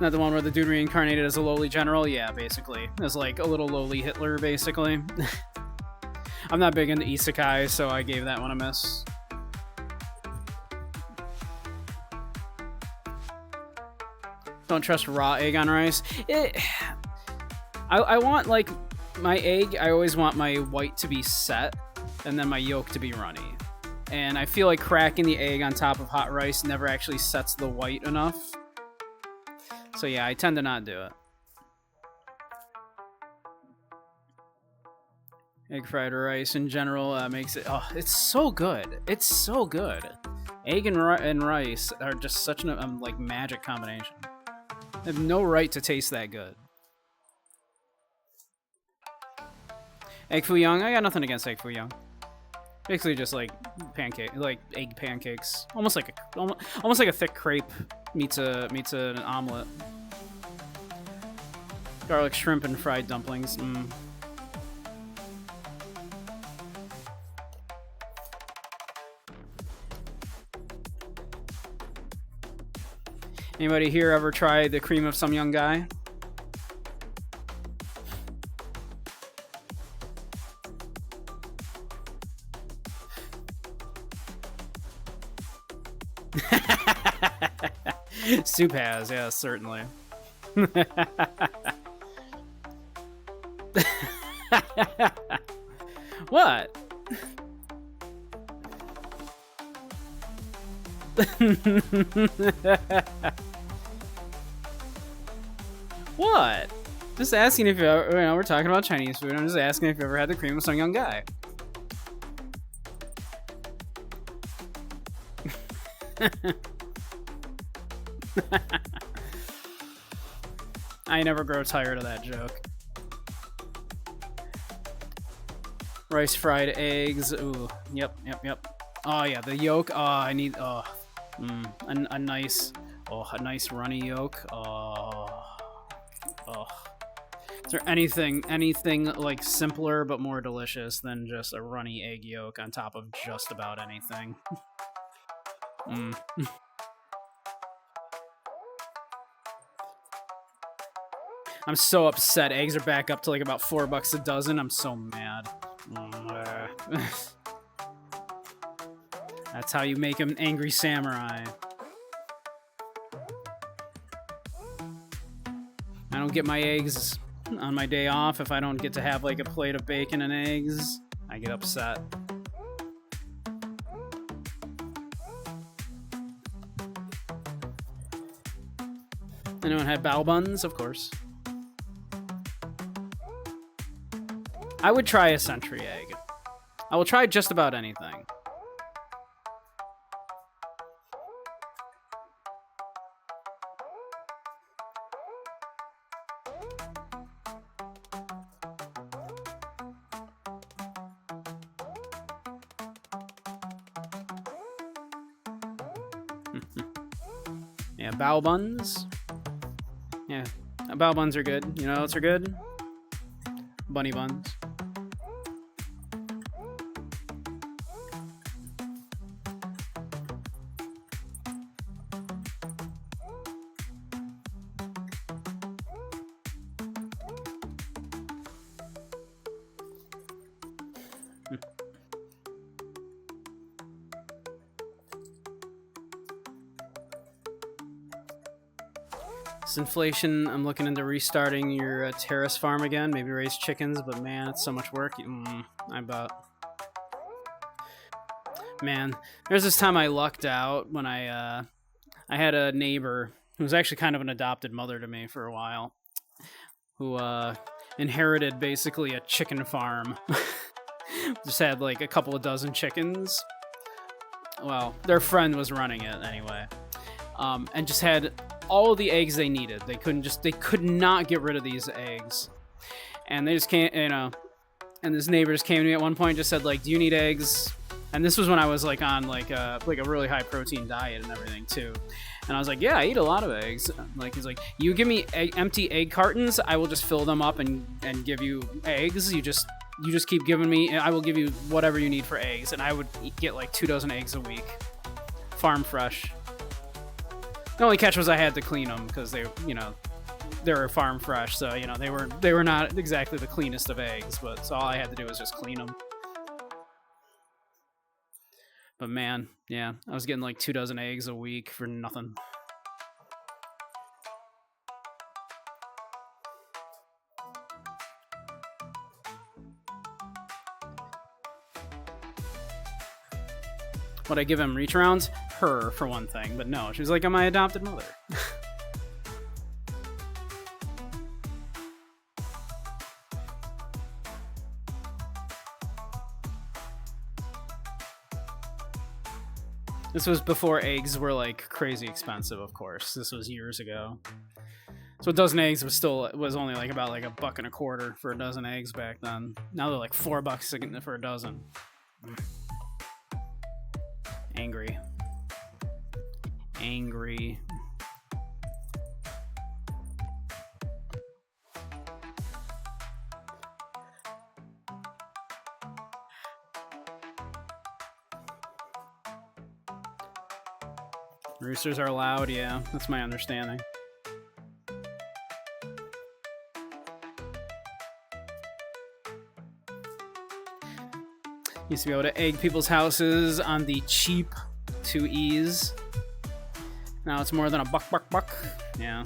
Not the one where the dude reincarnated as a lowly general? Yeah, basically. As like a little lowly Hitler, basically. I'm not big into isekai, so I gave that one a miss. Don't trust raw egg on rice. I want, like, my egg, I always want my white to be set, and then my yolk to be runny. And I feel like cracking the egg on top of hot rice never actually sets the white enough. So yeah, I tend to not do it. Egg fried rice in general makes it... Oh, it's so good. It's so good. Egg and rice are just such a like magic combination. I have no right to taste that good. Egg foo young? I got nothing against egg foo young. Basically just like egg pancakes. Almost like a thick crepe meets an omelet. Garlic shrimp and fried dumplings. Anybody here ever try the cream of some young guy? Soup has, yeah, certainly. What? What? Just asking if you ever, you know, we're talking about Chinese food. I'm just asking if you ever had the cream of some young guy. I never grow tired of that joke. Rice fried eggs. Ooh, yep. Oh yeah, the yolk. Oh, I need. Oh, a nice runny yolk. Oh. Is there anything like simpler but more delicious than just a runny egg yolk on top of just about anything? I'm so upset. Eggs are back up to like about $4 a dozen. I'm so mad. That's how you make an angry samurai. I don't get my eggs on my day off. If I don't get to have like a plate of bacon and eggs, I get upset. Anyone had bao buns? Of course. I would try a century egg. I will try just about anything. Yeah, bao buns. Yeah, bao buns are good. You know what else are good? Bunny buns. This inflation, I'm looking into restarting your terrace farm again. Maybe raise chickens, but man, it's so much work. I bet. Man, there's this time I lucked out when I had a neighbor who was actually kind of an adopted mother to me for a while, who inherited basically a chicken farm. Just had like a couple of dozen chickens. Well, their friend was running it anyway, and just had all the eggs they needed. They could not get rid of these eggs, and they just can't, you know. And this neighbor just came to me at one point, and just said like, "Do you need eggs?" And this was when I was like on like a really high protein diet and everything too. And I was like, "Yeah, I eat a lot of eggs." Like he's like, "You give me empty egg cartons, I will just fill them up and give you eggs. You just keep giving me. I will give you whatever you need for eggs." And I would get like 2 dozen eggs a week, farm fresh. The only catch was I had to clean them because they were farm fresh, so you know they were not exactly the cleanest of eggs. But so all I had to do was just clean them. But man, yeah, I was getting like 2 dozen eggs a week for nothing. Would I give him reach arounds? Her, for one thing, but no, she was like, I'm my adopted mother. This was before eggs were like crazy expensive, of course. This was years ago. So a dozen eggs was only like about like $1.25 for a dozen eggs back then. Now they're like $4 for a dozen. Angry. Roosters are loud, yeah. That's my understanding. Used to be able to egg people's houses on the cheap 2Es. Now it's more than a buck. Yeah.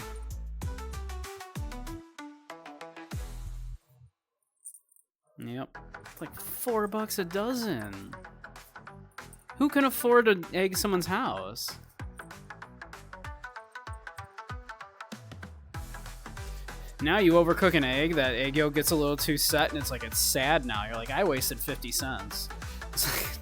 Yep. It's like $4 a dozen. Who can afford to egg someone's house? Now you overcook an egg, that egg yolk gets a little too set, and it's like, it's sad now. You're like, I wasted 50 cents. It's like,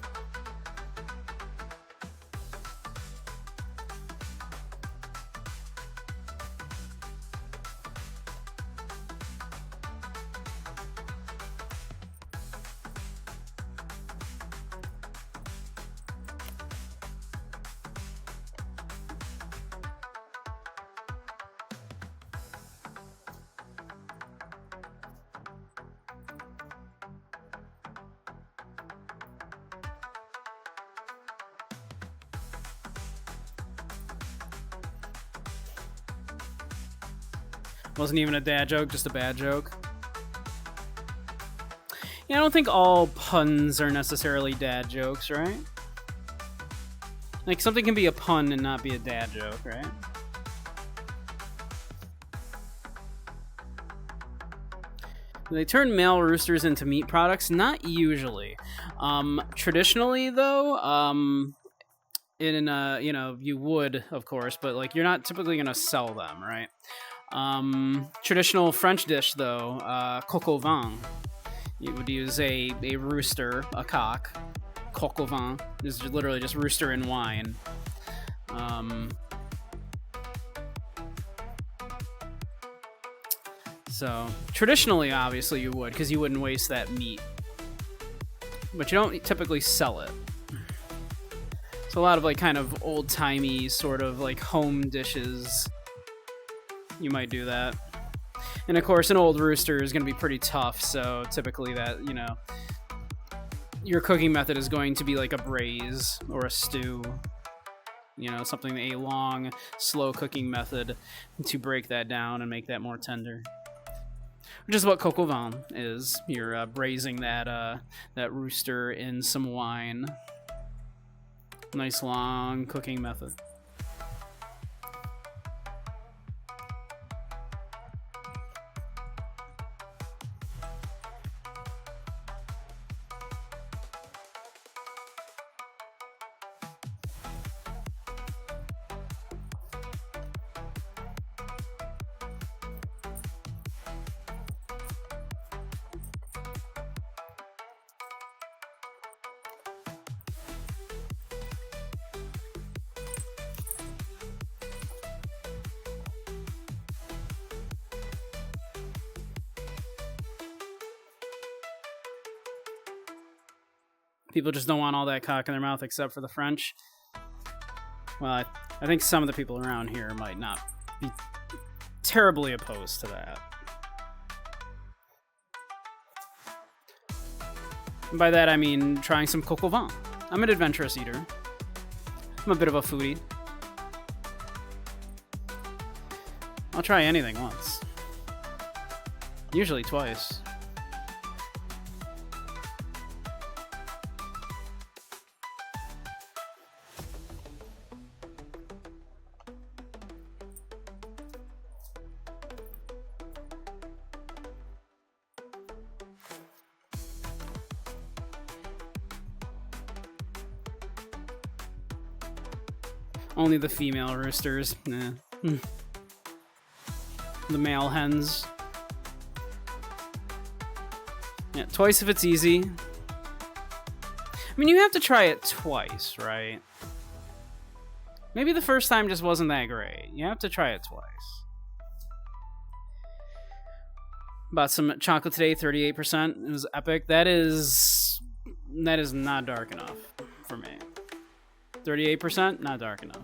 wasn't even a dad joke, just a bad joke. Yeah, I don't think all puns are necessarily dad jokes, right? Like, something can be a pun and not be a dad joke, right? Do they turn male roosters into meat products? Not usually. Traditionally, though, you would, of course, but like, you're not typically gonna sell them, right? Traditional French dish, though, coq au vin. You would use a rooster, a cock. Coq au vin is literally just rooster in wine. So traditionally, obviously, you would, because you wouldn't waste that meat. But you don't typically sell it. So a lot of like kind of old-timey sort of like home dishes, you might do that. And of course, an old rooster is going to be pretty tough, so typically that, you know, your cooking method is going to be like a braise or a stew. You know, something, a long, slow cooking method to break that down and make that more tender. Which is what coq au vin is. You're braising that rooster in some wine. Nice long cooking method. People just don't want all that cock in their mouth, except for the French. Well, I think some of the people around here might not be terribly opposed to that. And by that, I mean trying some coq au vin. I'm an adventurous eater. I'm a bit of a foodie. I'll try anything once. Usually twice. Only the female roosters. Nah. The male hens. Yeah, twice if it's easy. I mean, you have to try it twice, right? Maybe the first time just wasn't that great. You have to try it twice. Bought some chocolate today, 38%. It was epic. That is not dark enough for me. 38%, not dark enough.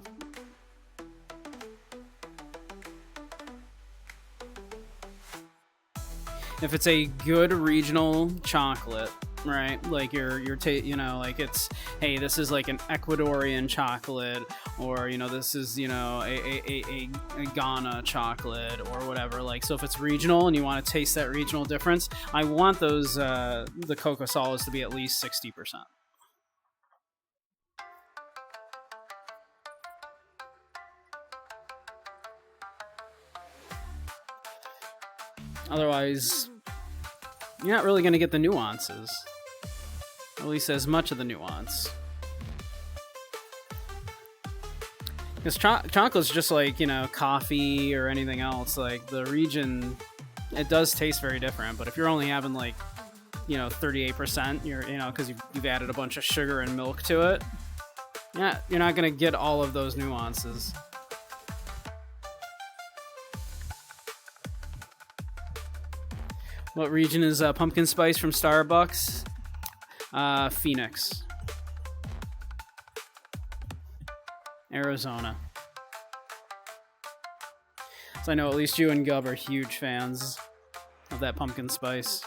If it's a good regional chocolate, right? Like you know, like it's, hey, this is like an Ecuadorian chocolate, or you know, this is, you know, a Ghana chocolate or whatever. Like, so if it's regional and you want to taste that regional difference, I want those the cocoa solids to be at least 60%. Otherwise, you're not really going to get the nuances. At least as much of the nuance. Because chocolate's just like, you know, coffee or anything else. Like, the region It does taste very different, but if you're only having like, 38%, because you've added a bunch of sugar and milk to it, yeah, you're not gonna get all of those nuances. What region is pumpkin spice from Starbucks? Phoenix, Arizona. So I know at least you and Gub are huge fans of that pumpkin spice.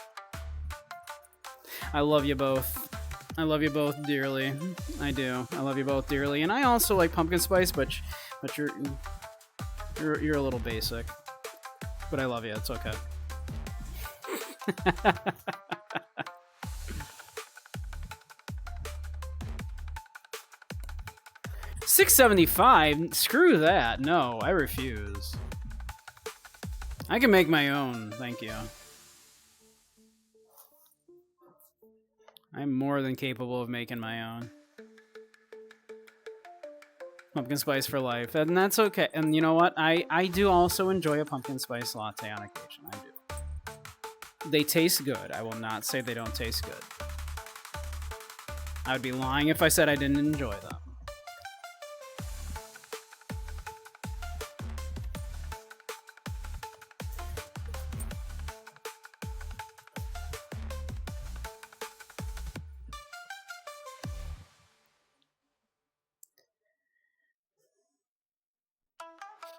I love you both. I love you both dearly. I do. I love you both dearly, and I also like pumpkin spice, but you're a little basic. But I love you. It's okay. 675? Screw that. No, I refuse. I can make my own, thank you. I'm more than capable of making my own. Pumpkin spice for life, and that's okay. And you know what? I do also enjoy a pumpkin spice latte on occasion. I do. They taste good. I will not say they don't taste good. I would be lying if I said I didn't enjoy them.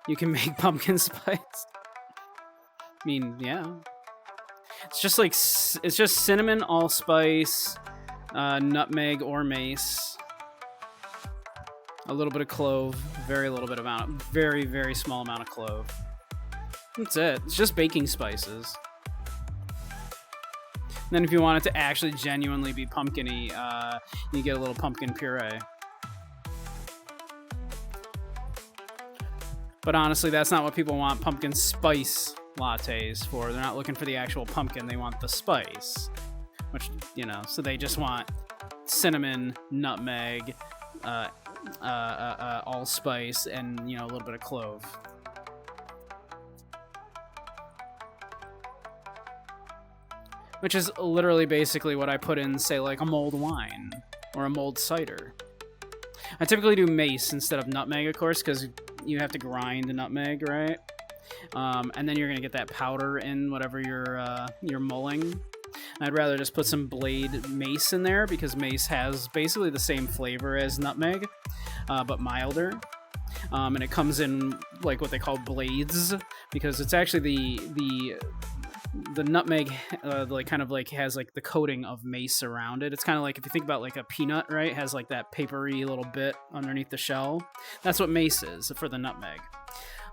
You can make pumpkin spice. I mean, yeah. It's just cinnamon, allspice, nutmeg or mace, a little bit of clove, very very small amount of clove. That's it. It's just baking spices. And then if you want it to actually genuinely be pumpkin-y, you get a little pumpkin puree. But honestly, that's not what people want pumpkin spice lattes for. They're not looking for the actual pumpkin. They want the spice. Which, so they just want cinnamon, nutmeg, allspice, and, a little bit of clove. Which is literally basically what I put in, say, like a mulled wine or a mulled cider. I typically do mace instead of nutmeg, of course, because you have to grind the nutmeg, right? And then you're gonna get that powder in whatever you're mulling. I'd rather just put some blade mace in there because mace has basically the same flavor as nutmeg, but milder. And it comes in like what they call blades because it's actually the nutmeg has like the coating of mace around it. It's kind of like if you think about like a peanut, right? It has like that papery little bit underneath the shell. That's what mace is for the nutmeg.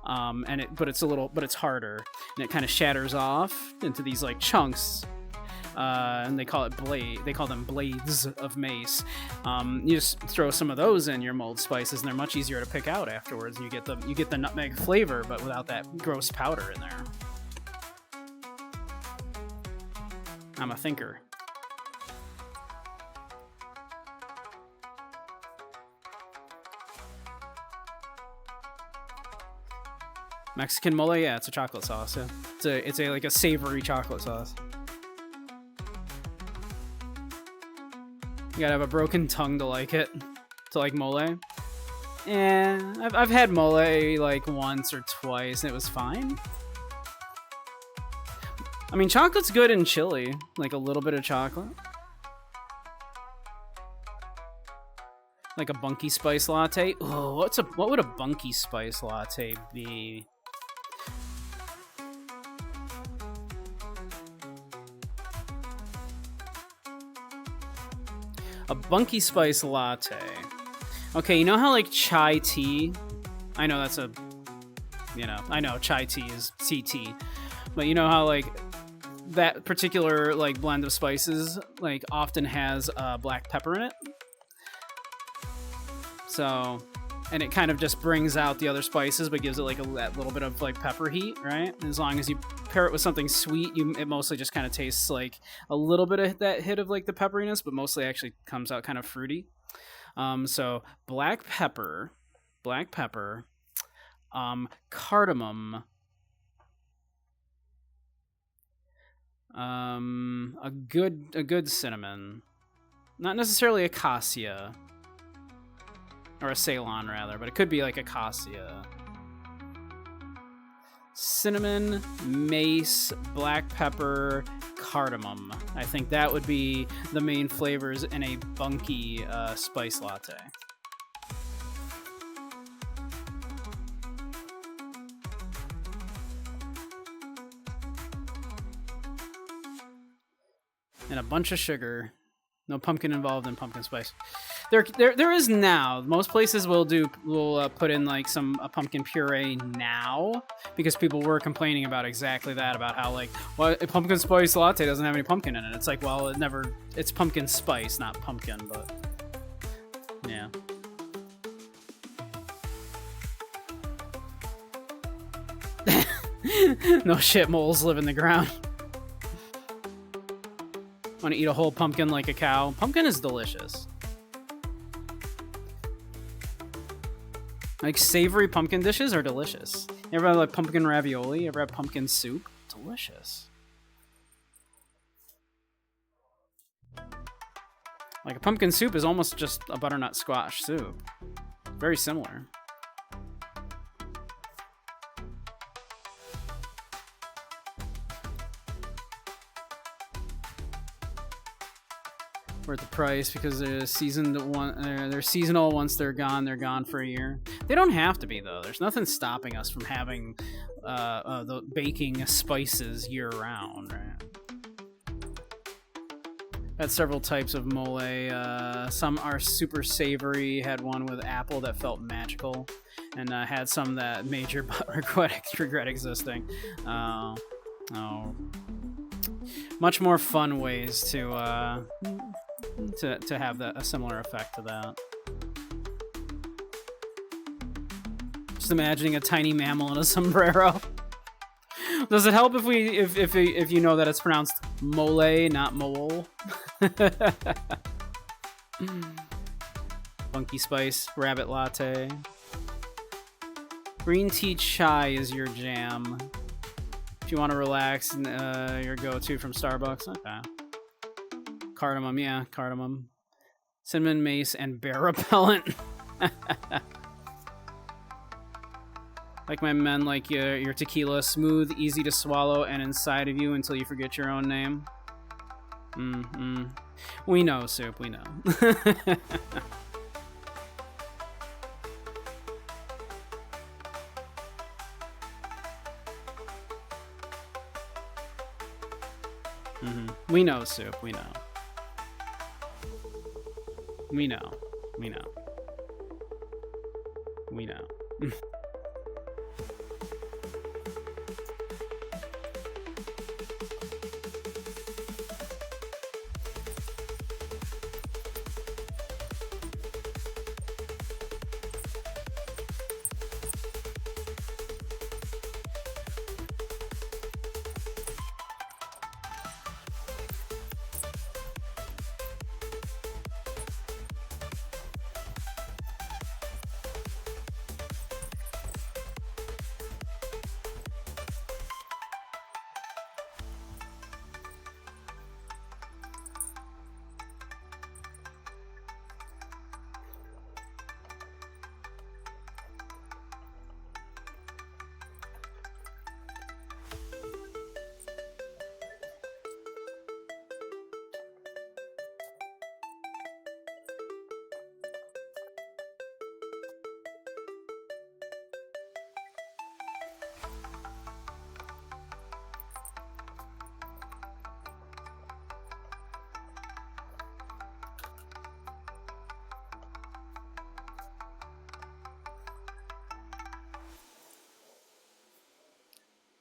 But it's harder, and it kind of shatters off into these like chunks. And they call them blades of mace. You just throw some of those in your mulled spices, and they're much easier to pick out afterwards. You get the nutmeg flavor, but without that gross powder in there. I'm a thinker. Mexican mole, yeah, it's a chocolate sauce. Yeah. It's like a savory chocolate sauce. You gotta have a broken tongue to like it, to like mole. Yeah, I've had mole like once or twice, and it was fine. I mean, chocolate's good in chili, like a little bit of chocolate. Like a bunky spice latte. Oh, what would a bunky spice latte be? A bunky spice latte. Okay, you know how like chai tea? I know that's I know chai tea is CT. But you know how like that particular like blend of spices like often has black pepper in it? So, and it kind of just brings out the other spices, but gives it like that little bit of like pepper heat, right? As long as you pair it with something sweet, it mostly just kind of tastes like a little bit of that hit of like the pepperiness, but mostly actually comes out kind of fruity. So black pepper, cardamom, A good cinnamon. Not necessarily a cassia. Or a Ceylon, rather, but it could be like a cassia. Cinnamon, mace, black pepper, cardamom. I think that would be the main flavors in a bunky spice latte. And a bunch of sugar. No pumpkin involved in pumpkin spice. There is now. Most places will put in like a pumpkin puree now, because people were complaining about exactly that, about how like, well, a pumpkin spice latte doesn't have any pumpkin in it. It's like, well, it's pumpkin spice, not pumpkin, but yeah. No shit, moles live in the ground. Want to eat a whole pumpkin like a cow? Pumpkin is delicious. Like, savory pumpkin dishes are delicious. You ever had like pumpkin ravioli? You ever had pumpkin soup? Delicious. Like, a pumpkin soup is almost just a butternut squash soup. Very similar. Worth the price, because they're seasonal. Once they're gone for a year. They don't have to be, though. There's nothing stopping us from having the baking spices year round, right? Had several types of mole. Some are super savory. Had one with apple that felt magical, and had some that made your butt regret existing. Much more fun ways to have a similar effect to that. Just imagining a tiny mammal in a sombrero. Does it help if you know that it's pronounced mole, not mole? Funky spice rabbit latte. Green tea chai is your jam. If you want to relax, your go-to from Starbucks. Okay. Cardamom, yeah, cardamom. Cinnamon, mace, and bear repellent. Like my men, like your tequila, smooth, easy to swallow, and inside of you until you forget your own name. We know, Soup, we know. We know, Soup, we know. We know. We know. We know.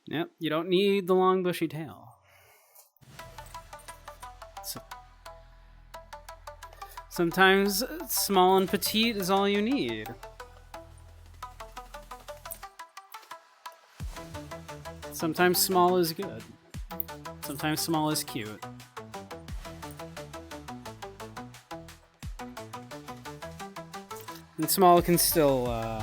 Yep, you don't need the long bushy tail. Sometimes small and petite is all you need. Sometimes small is good. Sometimes small is cute. And small can still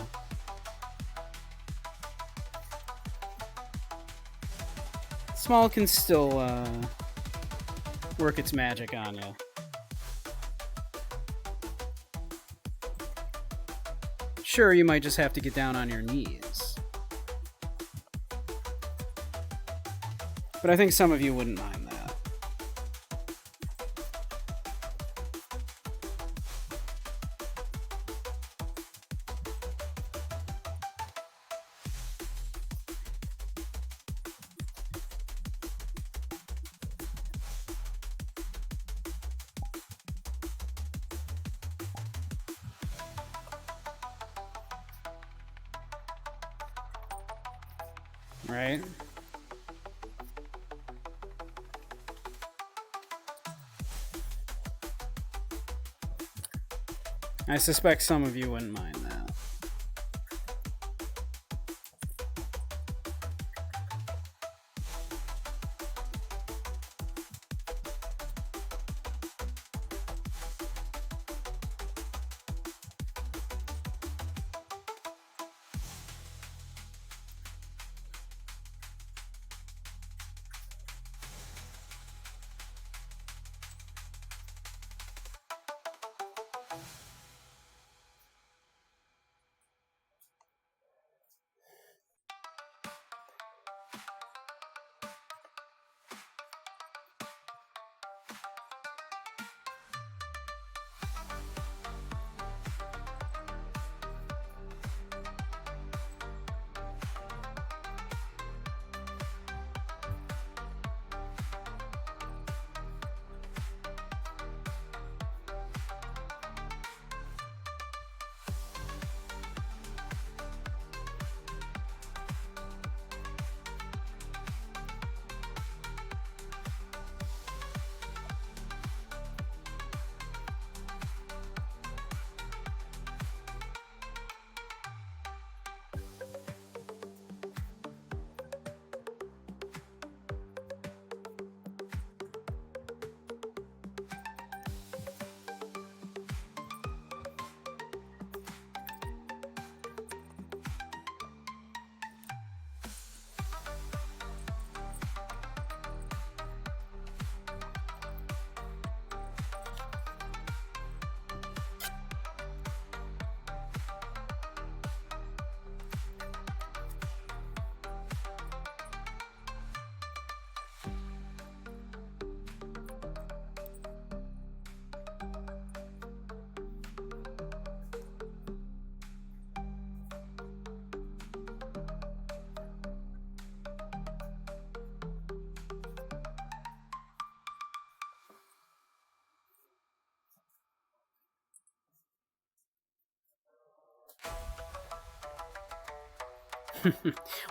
Small can still work its magic on you. Sure, you might just have to get down on your knees. But I think some of you wouldn't mind that. Right? I suspect some of you wouldn't mind that.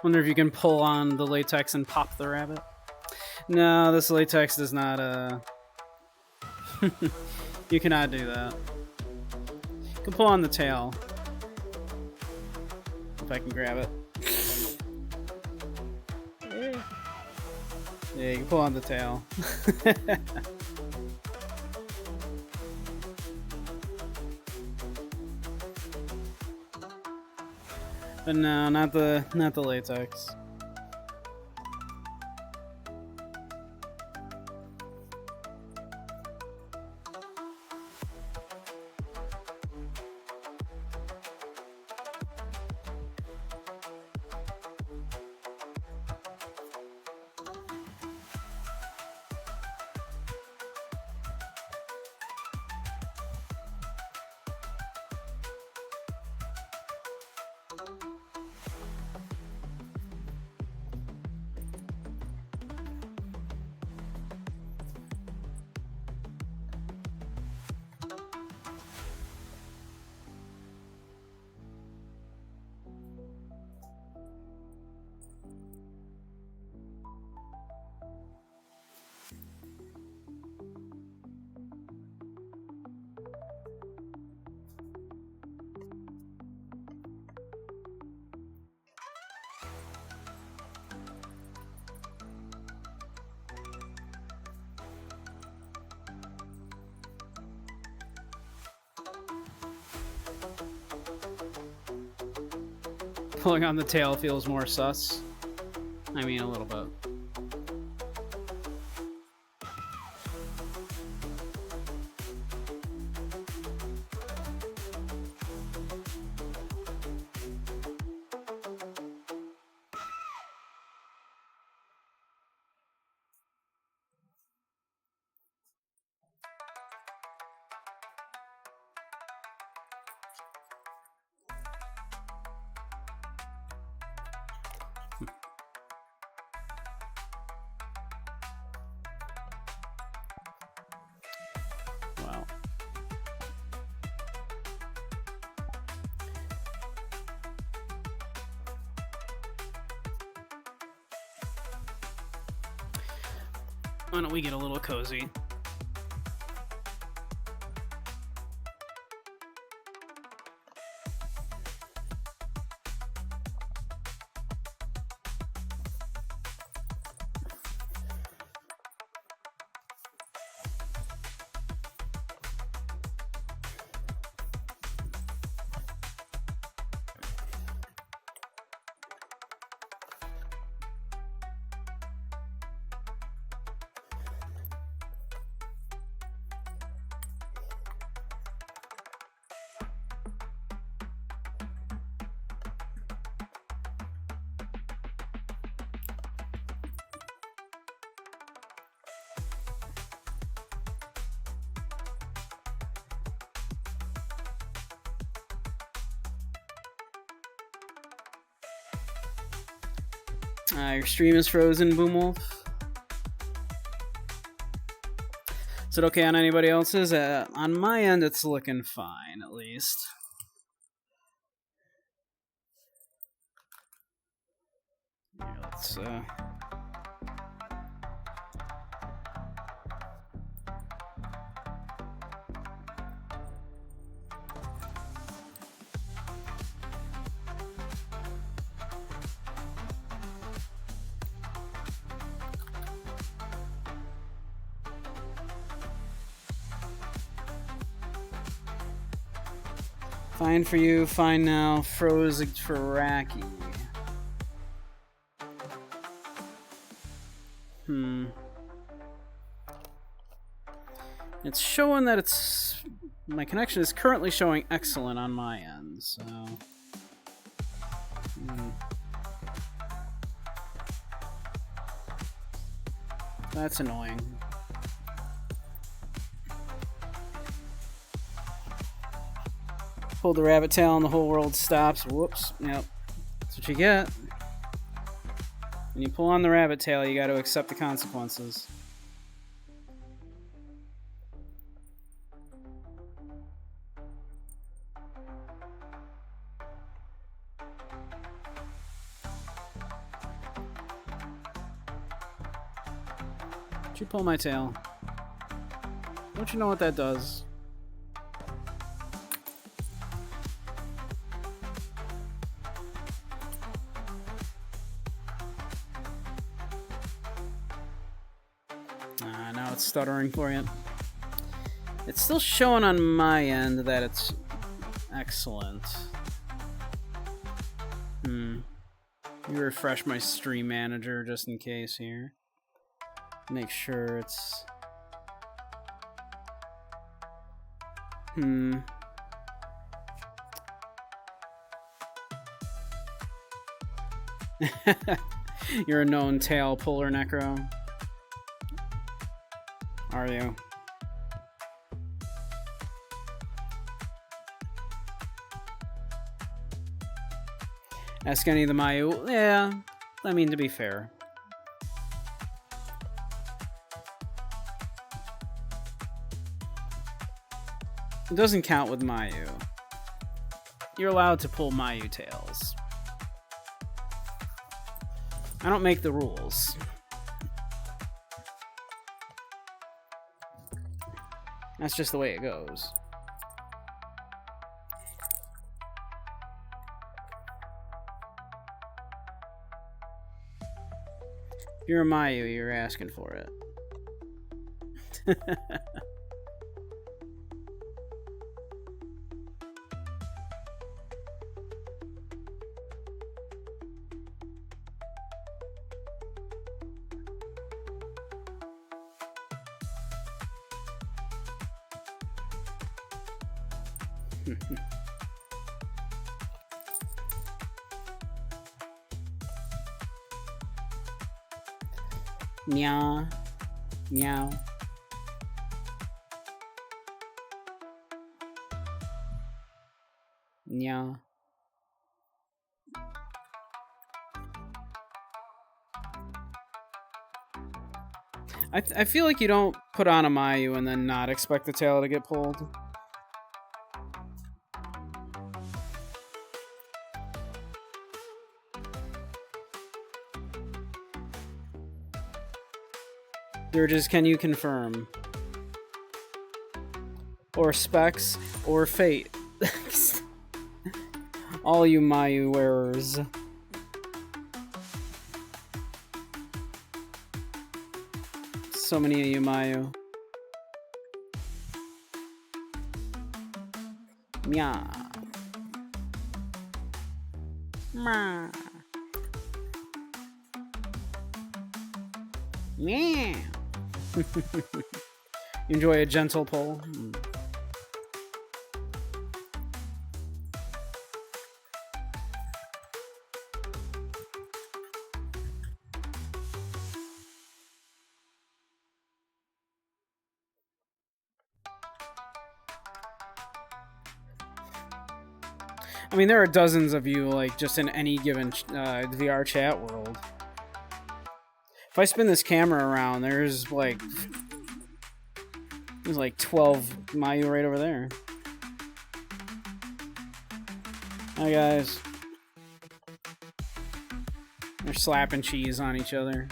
Wonder if you can pull on the latex and pop the rabbit. No, this latex does not, you cannot do that. You can pull on the tail. If I can grab it. Yeah, you can pull on the tail. But no, not the latex. Pulling on the tail feels more sus. I mean, a little bit. Why don't we get a little cozy? Your stream is frozen, Boomwolf. Is it okay on anybody else's? On my end, it's looking fine, at least. Here, let's fine for you, fine now. Froze for Racky. It's showing that it's... My connection is currently showing excellent on my end, so... That's annoying. Pull the rabbit tail and the whole world stops. Whoops. Yep. That's what you get. When you pull on the rabbit tail, you got to accept the consequences. Did you pull my tail? Don't you know what that does? Now it's stuttering for you. It's still showing on my end that it's excellent. Let me refresh my stream manager just in case here. Make sure it's... You're a known tail puller, Necro. Are you? Ask any of the Mayu. Yeah, I mean, to be fair. It doesn't count with Mayu. You're allowed to pull Mayu tails. I don't make the rules. That's just the way it goes. If you're a Mayu, you're asking for it. Meow. Meow. Meow. I feel like you don't put on a Mayu and then not expect the tail to get pulled. Dirges, can you confirm? Or Specs, or Fate. All you Mayu wearers. So many of you Mayu. Meow. Meow. Meow. Enjoy a gentle pull. I mean, there are dozens of you, like, just in any given VR chat world. If I spin this camera around, there's like 12 Mayu right over there. Hi, guys. They're slapping cheese on each other.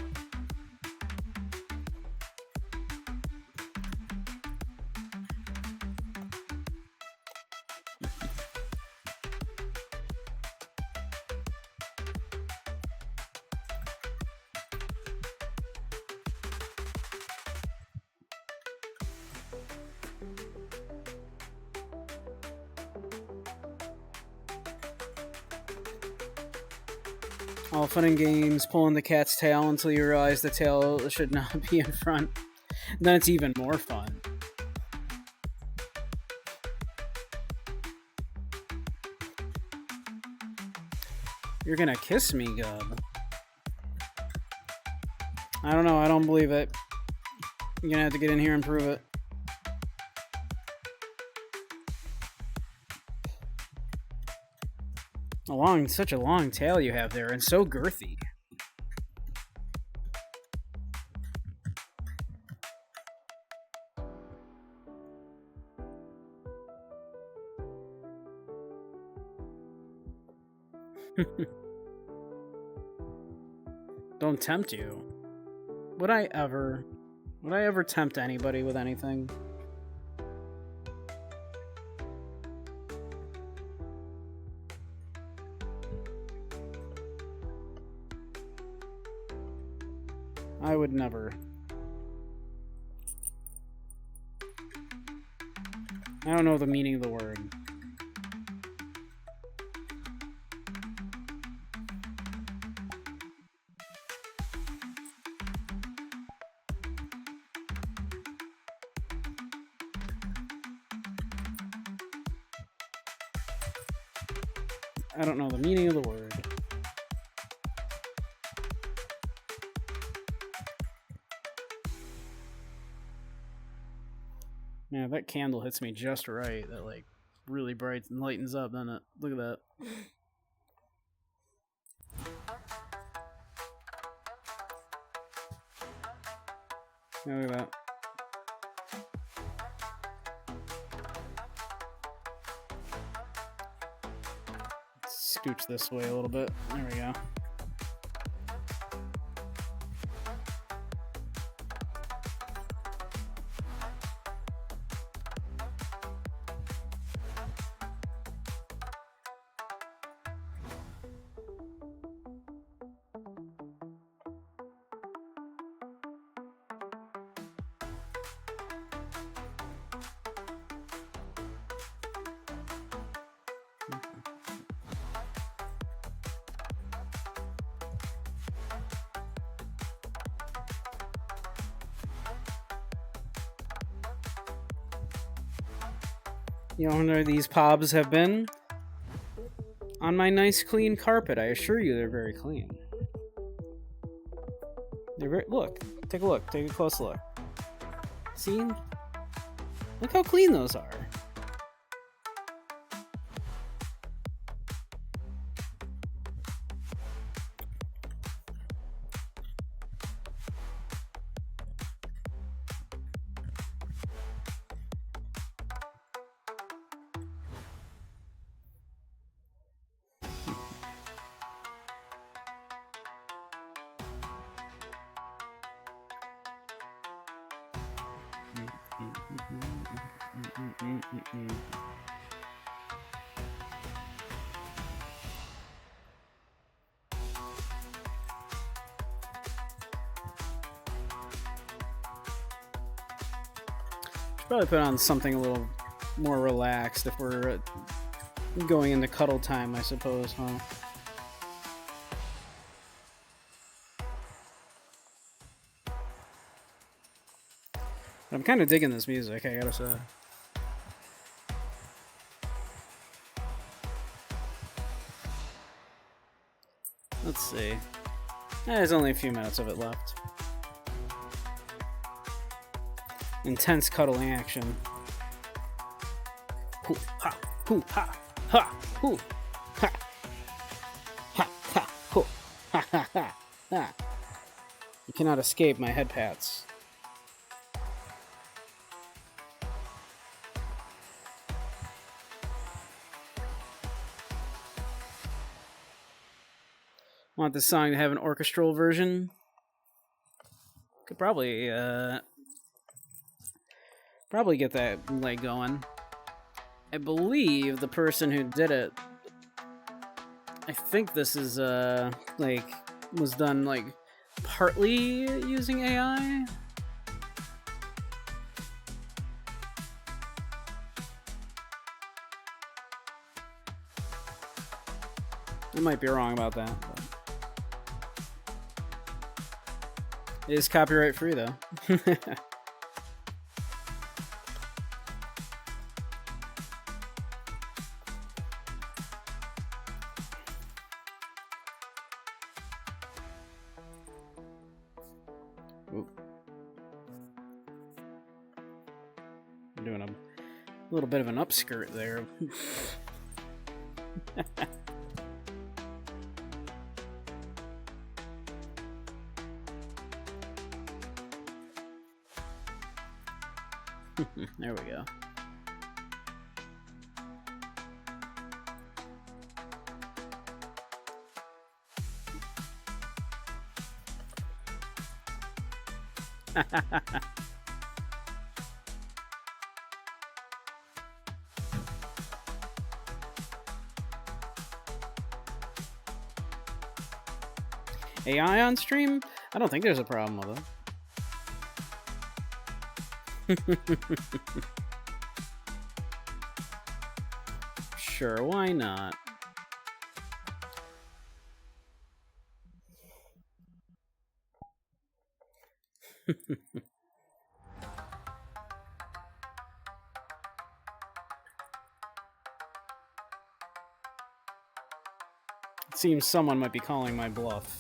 All fun and games, pulling the cat's tail until you realize the tail should not be in front. And then it's even more fun. You're gonna kiss me, Gub. I don't know, I don't believe it. You're gonna have to get in here and prove it. Such a long tail you have there, and so girthy. Don't tempt you. Would I ever tempt anybody with anything? I would never. I don't know the meaning of the word. I don't know the meaning of the word. Yeah, that candle hits me just right. That, like, really bright and lightens up, doesn't it? Look at that. Yeah, look at that. Scooch this way a little bit. There we go. You know where these pobs have been? On my nice clean carpet. I assure you they're very clean. They're very... Look. Take a look. Take a close look. See? Look how clean those are. Probably put on something a little more relaxed if we're going into cuddle time, I suppose, huh? I'm kind of digging this music, I gotta say. Let's see. There's only a few minutes of it left. Intense cuddling action. Hoo ha, hoo ha, ha, hoo ha, ha ha, hoo ha ha ha ha. You cannot escape my head pats. Want this song to have an orchestral version? Could probably get that leg going. I believe the person who did it, I think this is was done like partly using AI. I might be wrong about that. But it is copyright free though. I'm doing a little bit of an upskirt there. There we go. AI on stream? I don't think there's a problem with it. Sure, why not? It seems someone might be calling my bluff.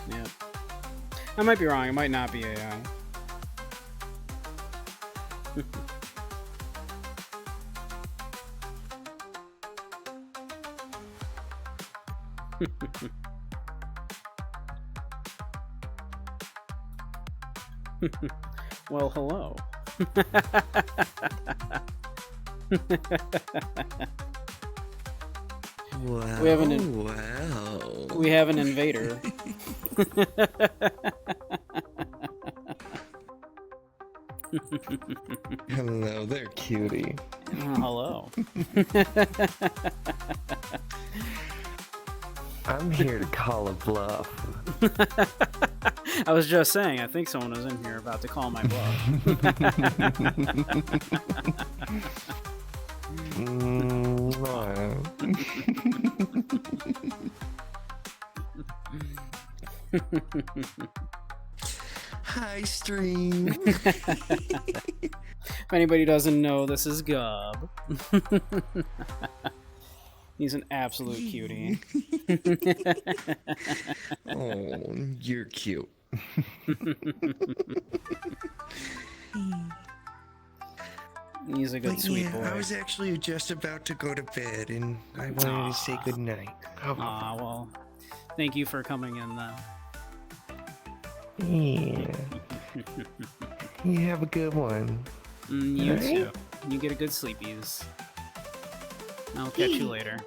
Yep. I might be wrong. It might not be AI. Well, hello. Wow. We have an invader. Hello there, cutie. Hello. I'm here to call a bluff. I was just saying, I think someone was in here about to call my bluff. Hi, stream. If anybody doesn't know, this is Gub. He's an absolute cutie. Oh, you're cute. He's a good sweet boy. I was actually just about to go to bed, and I wanted to say goodnight. Aw, well, thank you for coming in, then. Yeah. You have a good one. You All right? too. You get a good sleepies. I'll catch you later.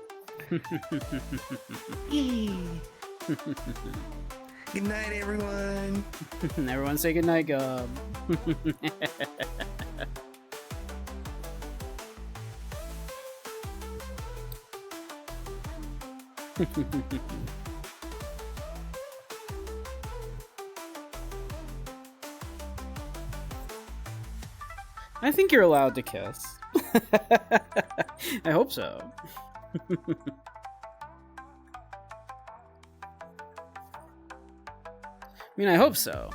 Good night, everyone. Everyone say good night, Gub. I think you're allowed to kiss. I hope so. I mean, I hope so.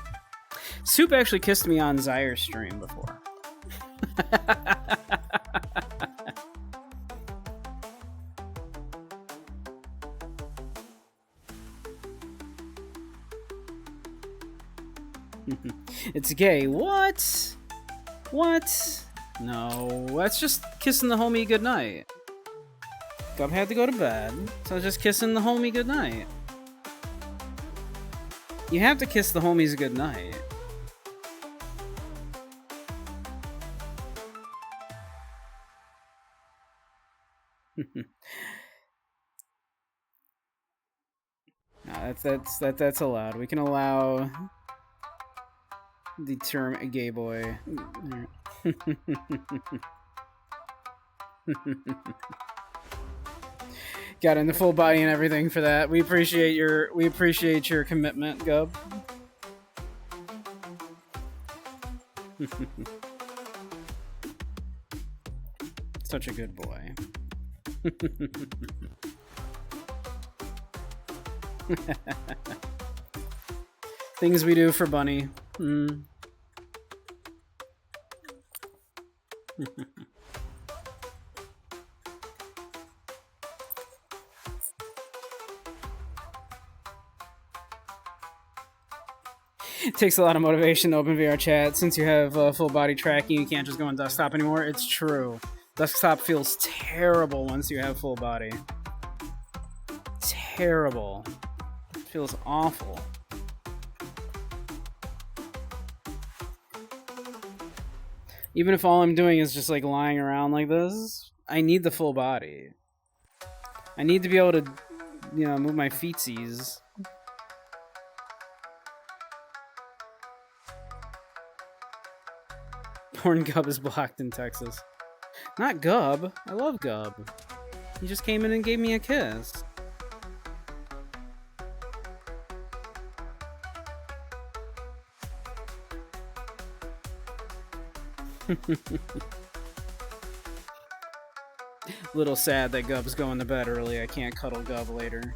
Soup actually kissed me on Zaire's stream before. It's gay. What? What? No, that's just kissing the homie goodnight. Gub had to go to bed, so just kissing the homie goodnight. You have to kiss the homies goodnight. No, that's allowed. We can allow the term a gay boy. Got in the full body and everything for that. We appreciate your commitment, Gub. Such a good boy. Things we do for Bunny. It takes a lot of motivation to open VRChat. Since you have full body tracking, you can't just go on desktop anymore. It's true. Desktop feels terrible once you have full body. Terrible. It feels awful. Even if all I'm doing is just like lying around like this, I need the full body. I need to be able to, you know, move my feetsies. Porn Gub is blocked in Texas. Not Gub. I love Gub. He just came in and gave me a kiss. Little sad that Gub's going to bed early. I can't cuddle Gub later.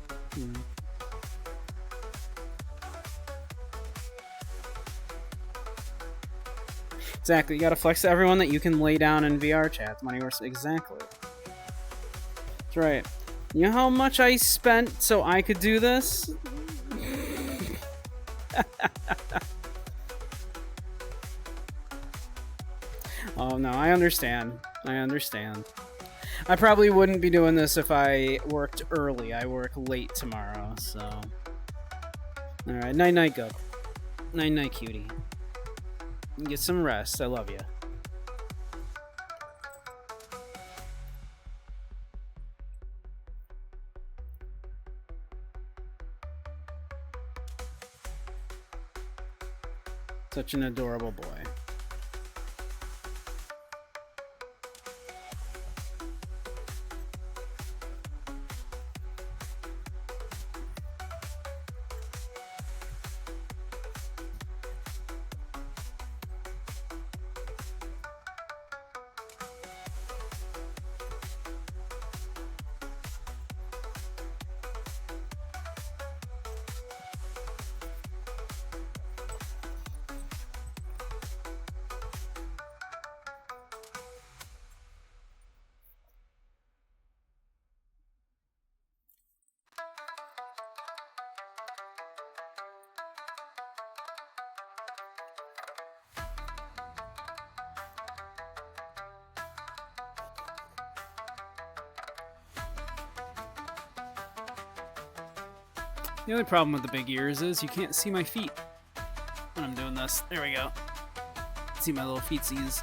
Exactly. You gotta flex to everyone that you can lay down in VR chat. Money worth. Exactly. That's right. You know how much I spent so I could do this? Oh no, I understand. I understand. I probably wouldn't be doing this if I worked early. I work late tomorrow, so. Alright, night night, Gub. Night night, cutie. Get some rest. I love you. Such an adorable boy. The only problem with the big ears is you can't see my feet when I'm doing this. There we go. See my little feetsies.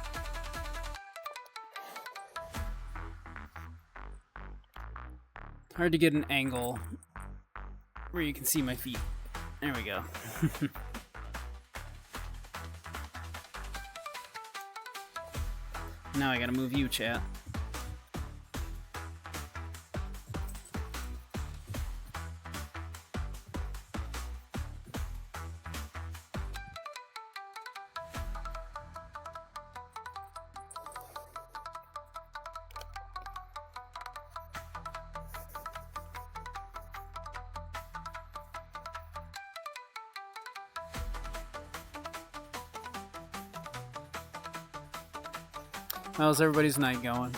Hard to get an angle where you can see my feet. There we go. Now I gotta move you, chat. How's everybody's night going?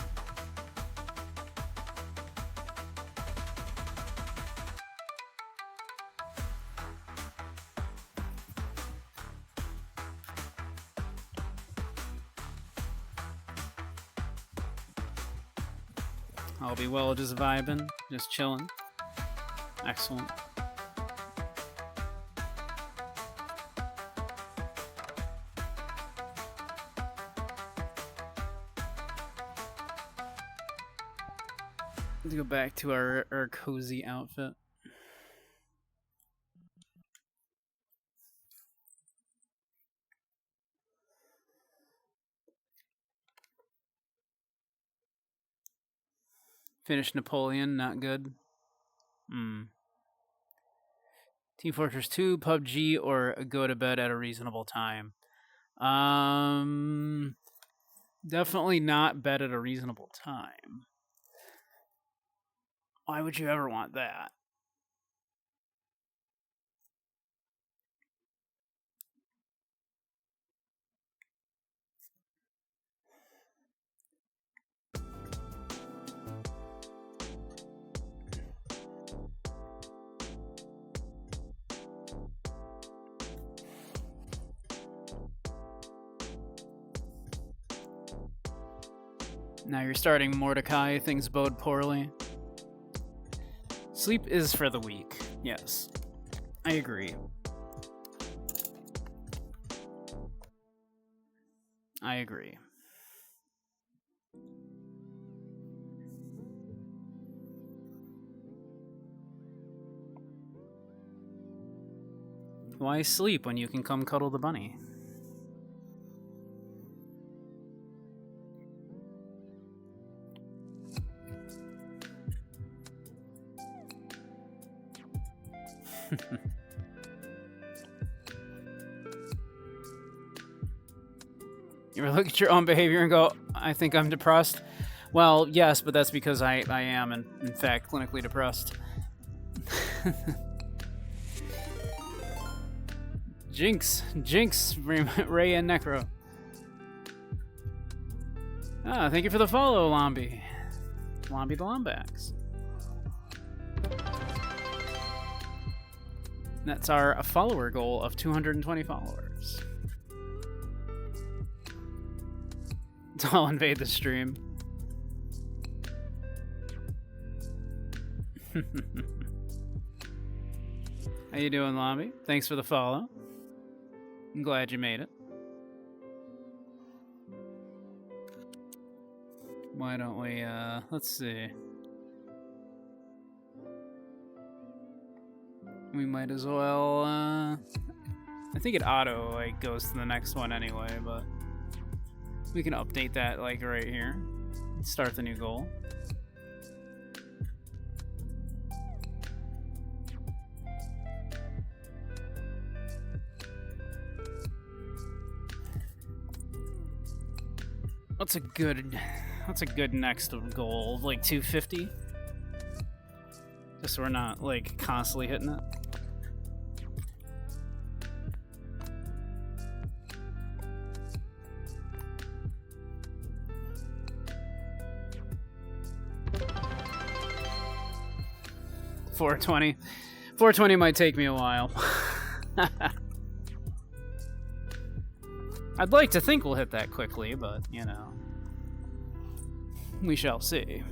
I'll be well, just vibing, just chilling. Excellent. Let's go back to our cozy outfit. Finish Napoleon, not good. Team Fortress 2, PUBG, or go to bed at a reasonable time. Definitely not bed at a reasonable time. Why would you ever want that? Now you're starting Mordecai, things bode poorly. Sleep is for the weak, yes. I agree. I agree. Why sleep when you can come cuddle the bunny? You ever look at your own behavior and go, I think I'm depressed? Well, yes, but that's because I am, in fact, clinically depressed. Jinx, Ray and Necro. Ah, thank you for the follow, Lombi. Lombi the Lombax. That's our follower goal of 220 followers. I'll invade the stream. How you doing, Lombi? Thanks for the follow. I'm glad you made it. Why don't we, let's see. We might as well, I think it auto, like, goes to the next one anyway, but we can update that, like, right here. Start the new goal. What's a good next goal? Like 250? Just so we're not, like, constantly hitting it. $420. $420 might take me a while. I'd like to think we'll hit that quickly, but, you know, we shall see.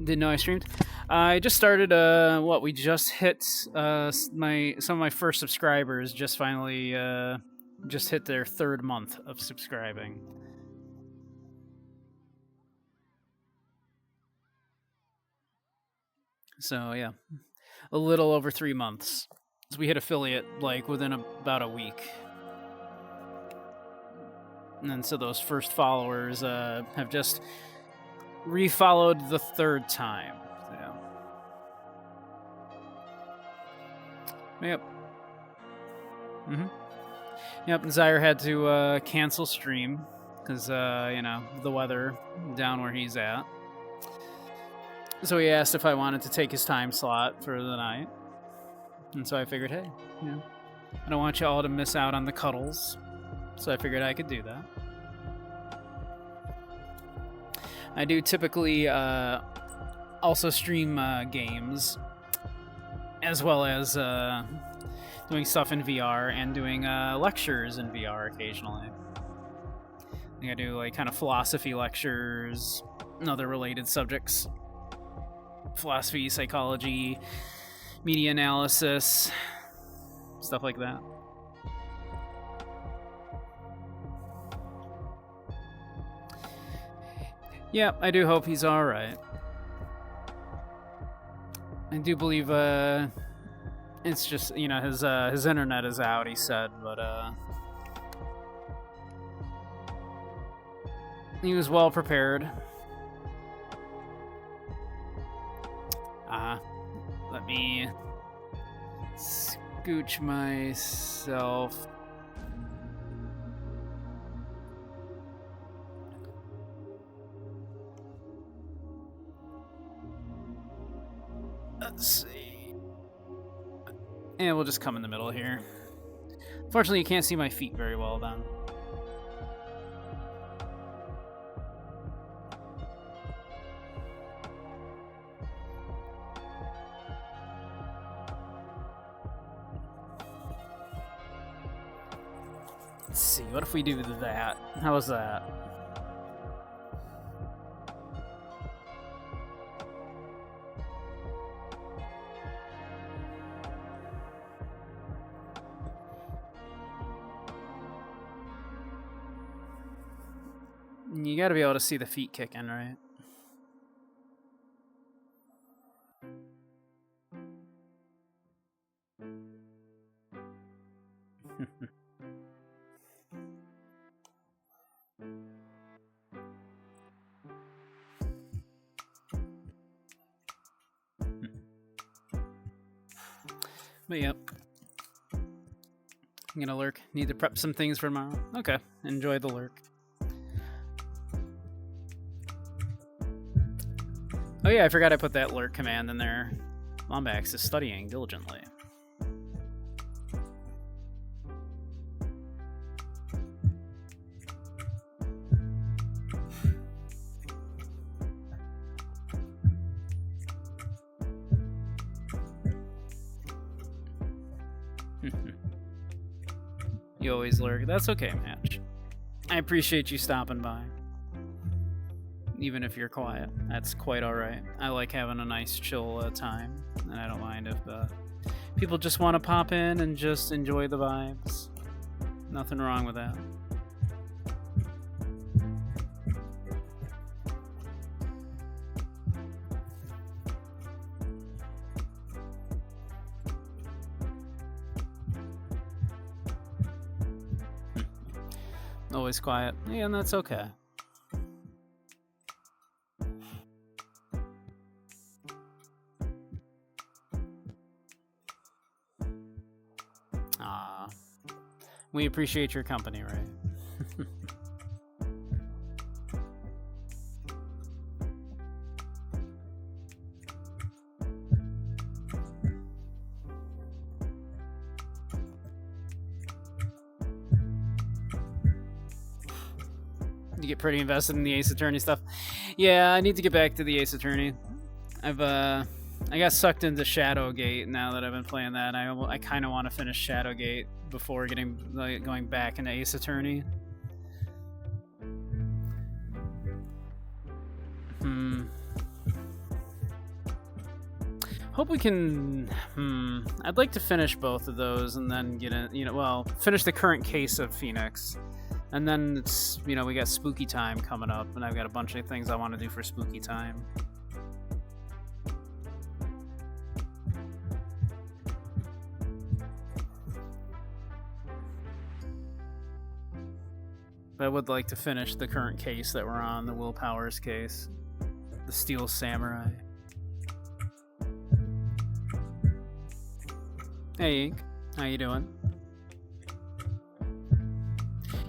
Didn't know I streamed. I just started, we just hit, some of my first subscribers just finally, just hit their 3rd month of subscribing. So yeah, a little over 3 months. So we hit affiliate like within about a week. And then so those first followers have just refollowed the third time. So, yeah. Yep. Yep, and Zyre had to cancel stream because, the weather down where he's at. So he asked if I wanted to take his time slot for the night. And so I figured, hey, I don't want you all to miss out on the cuddles. So I figured I could do that. I do typically also stream games, as well as doing stuff in VR and doing lectures in VR occasionally. I think I do like kind of philosophy lectures and other related subjects. Philosophy, psychology, media analysis, stuff like that. Yeah, I do hope he's alright. I do believe it's just, his internet is out, he said, but he was well prepared. Let me scooch myself. Let's see. And we'll just come in the middle here. Fortunately, you can't see my feet very well then. Let's see, what if we do that? How was that? You gotta be able to see the feet kicking, right? But yep. I'm gonna lurk. Need to prep some things for tomorrow. Okay. Enjoy the lurk. Oh yeah, I forgot I put that lurk command in there. Lombax is studying diligently. You always lurk. That's okay, Match. I appreciate you stopping by. Even if you're quiet, that's quite alright. I like having a nice chill time, and I don't mind if people just want to pop in and just enjoy the vibes. Nothing wrong with that. Always quiet. Yeah, and that's okay. We appreciate your company, right? You get pretty invested in the Ace Attorney stuff. Yeah, I need to get back to the Ace Attorney. I got sucked into Shadowgate now that I've been playing that. I kind of want to finish Shadowgate before going back into Ace Attorney. Hope we can. I'd like to finish both of those and then get in. Finish the current case of Phoenix, and then it's we got Spooky Time coming up, and I've got a bunch of things I want to do for Spooky Time. I would like to finish the current case that we're on, the Will Powers case. The Steel Samurai. Hey, Ink. How you doing?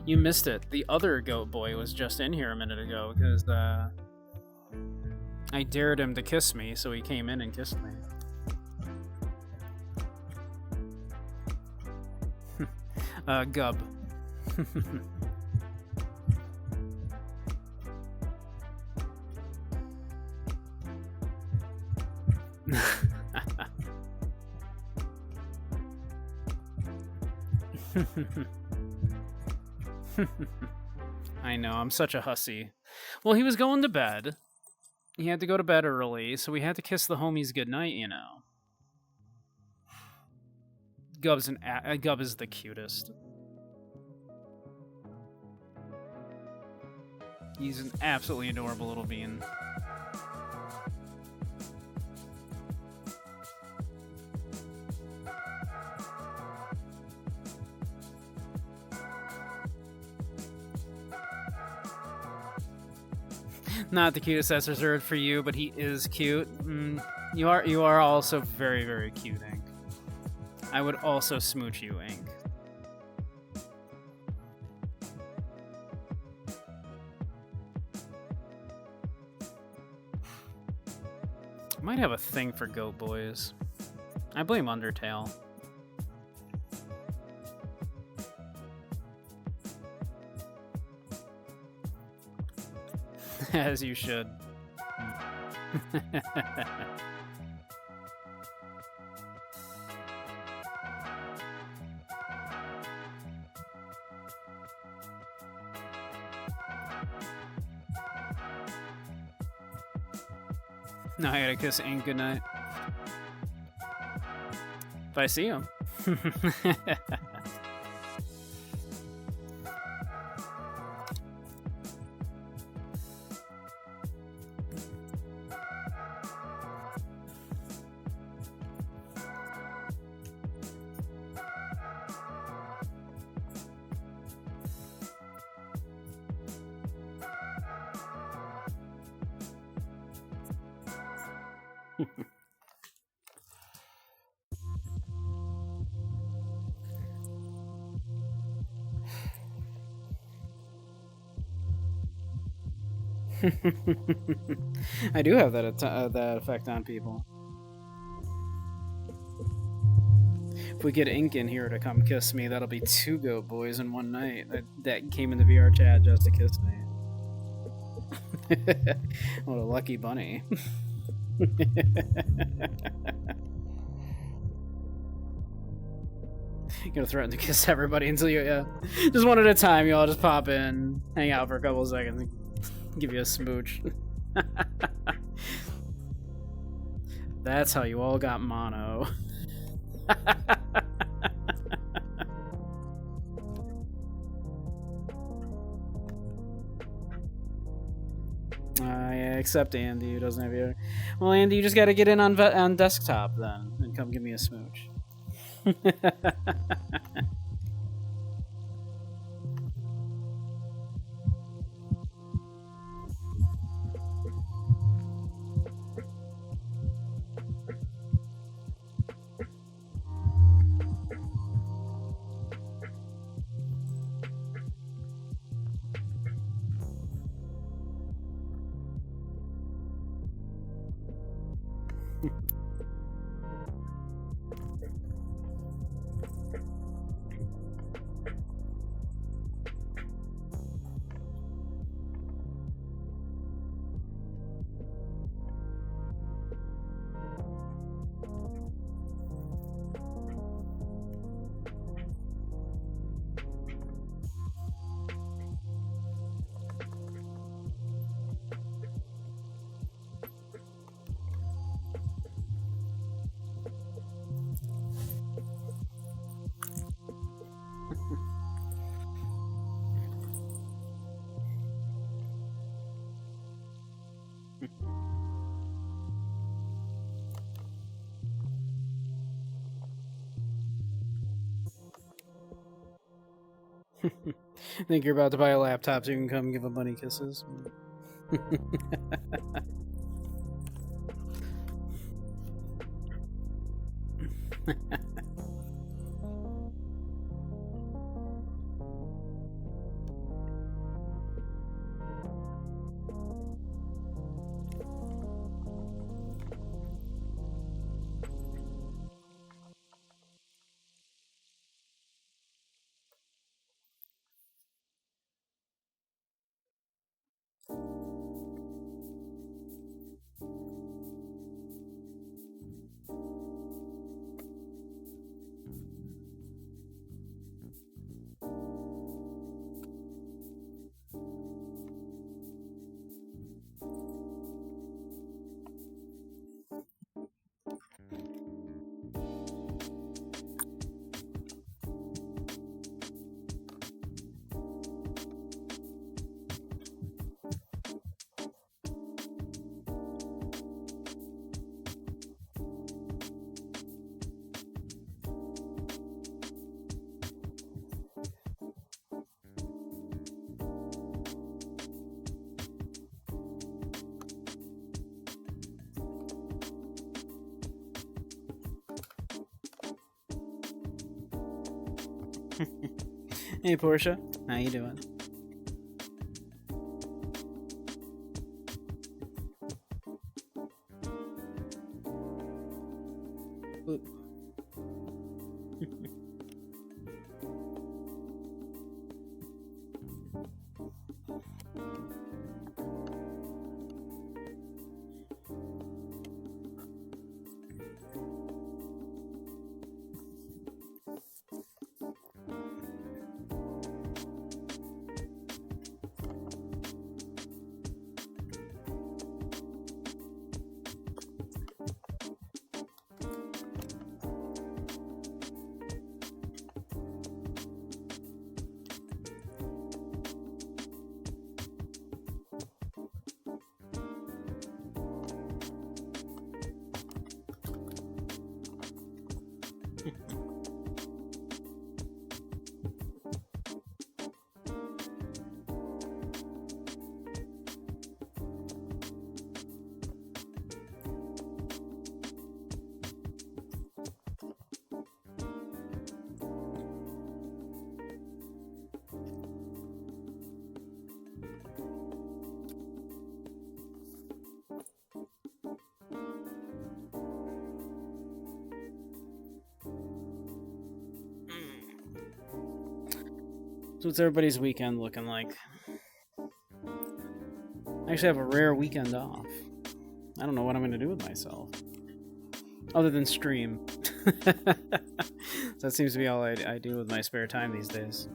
You missed it. The other goat boy was just in here a minute ago because I dared him to kiss me, so he came in and kissed me. Gub. I know, I'm such a hussy. Well, he was going to bed. He had to go to bed early, so we had to kiss the homies goodnight, you know. Gub is the cutest. He's an absolutely adorable little bean. Not the cutest that's reserved for you, but he is cute. You are also very, very cute, Ink. I would also smooch you, Ink. I might have a thing for goat boys. I blame Undertale. As you should. Now I gotta kiss Ink goodnight. If I see him. I do have that that effect on people. If we get Ink in here to come kiss me, that'll be 2 goat boys in one night that came in the VR chat just to kiss me. What a lucky bunny. Gonna threaten to kiss everybody until you, just one at a time. You all just pop in, hang out for a couple of seconds, and give you a smooch. That's how you all got mono. Yeah, except Andy, who doesn't have your. Well, Andy, you just got to get in on desktop then, and come give me a smooch. Think you're about to buy a laptop so you can come give a bunny kisses? Hey Portia, how you doing? Oop. So what's everybody's weekend looking like? I actually have a rare weekend off. I don't know what I'm going to do with myself. Other than stream. That seems to be all I do with my spare time these days.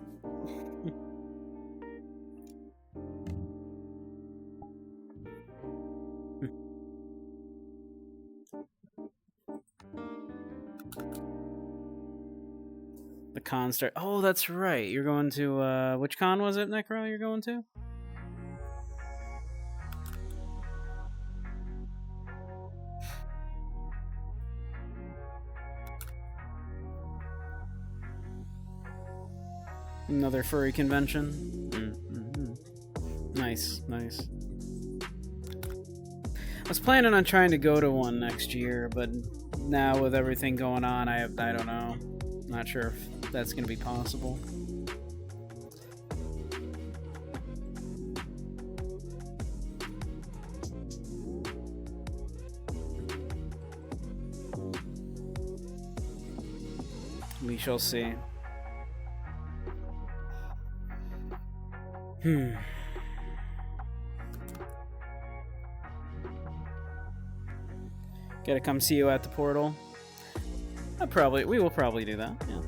The con start. Oh, that's right. You're going to, which con was it, Necro, you're going to? Another furry convention. Nice, nice. I was planning on trying to go to one next year, but now with everything going on, I don't know. Not sure if that's going to be possible. We shall see. Gotta come see you at the portal. We will probably do that, yeah.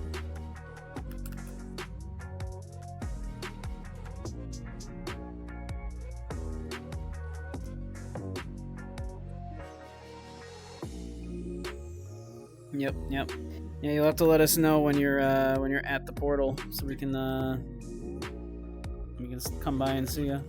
Yep. Yeah, you'll have to let us know when you're at the portal so we can come by and see you.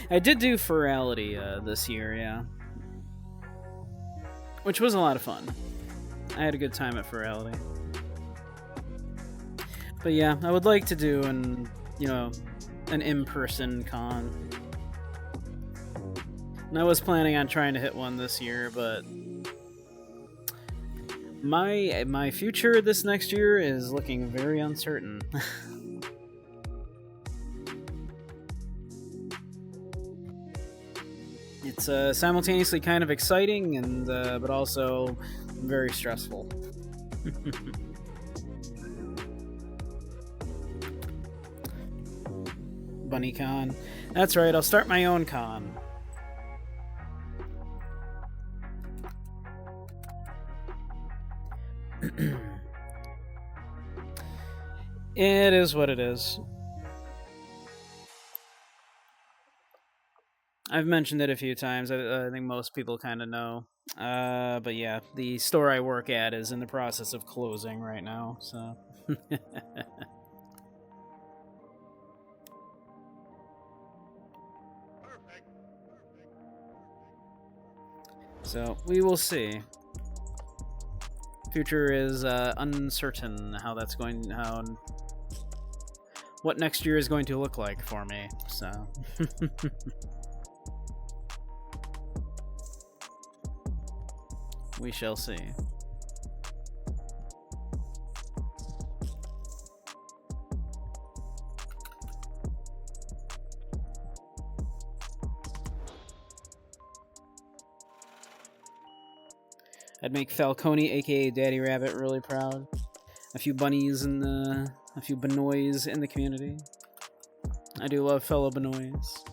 I did do Ferality this year, yeah. Which was a lot of fun. I had a good time at Ferality. But yeah, I would like to do an in-person con. And I was planning on trying to hit one this year, but my future this next year is looking very uncertain. It's simultaneously kind of exciting and but also very stressful. Bunny Con. That's right, I'll start my own con. It is what it is. I've mentioned it a few times. I think most people kind of know. But yeah, the store I work at is in the process of closing right now, so... So, we will see. Future is uncertain how that's going... what next year is going to look like for me, so... We shall see. I'd make Falcone, aka Daddy Rabbit, really proud. A few bunnies and a few Benoys in the community. I do love fellow Benoys.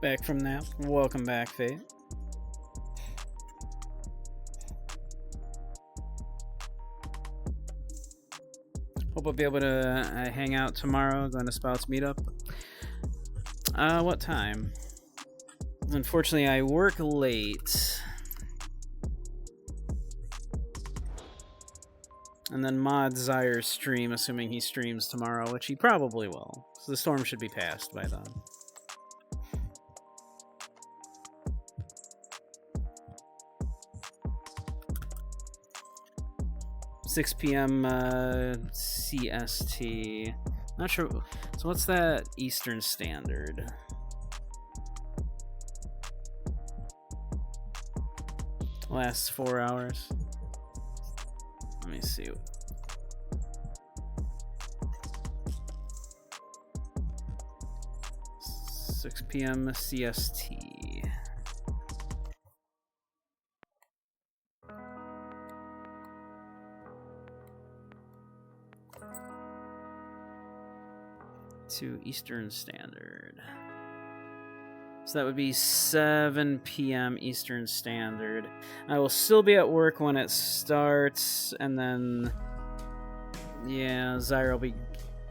Back from that. Welcome back, Fate. Hope I'll be able to hang out tomorrow, going to Spouts Meetup. What time? Unfortunately, I work late. And then Mod Zyre's stream, assuming he streams tomorrow, which he probably will. So the storm should be passed by then. 6 p.m. CST. Not sure. So what's that Eastern Standard? Lasts 4 hours. Let me see. Six p.m. CST. To Eastern Standard. So that would be 7 p.m. Eastern Standard. I will still be at work when it starts, and then yeah, Zyre will be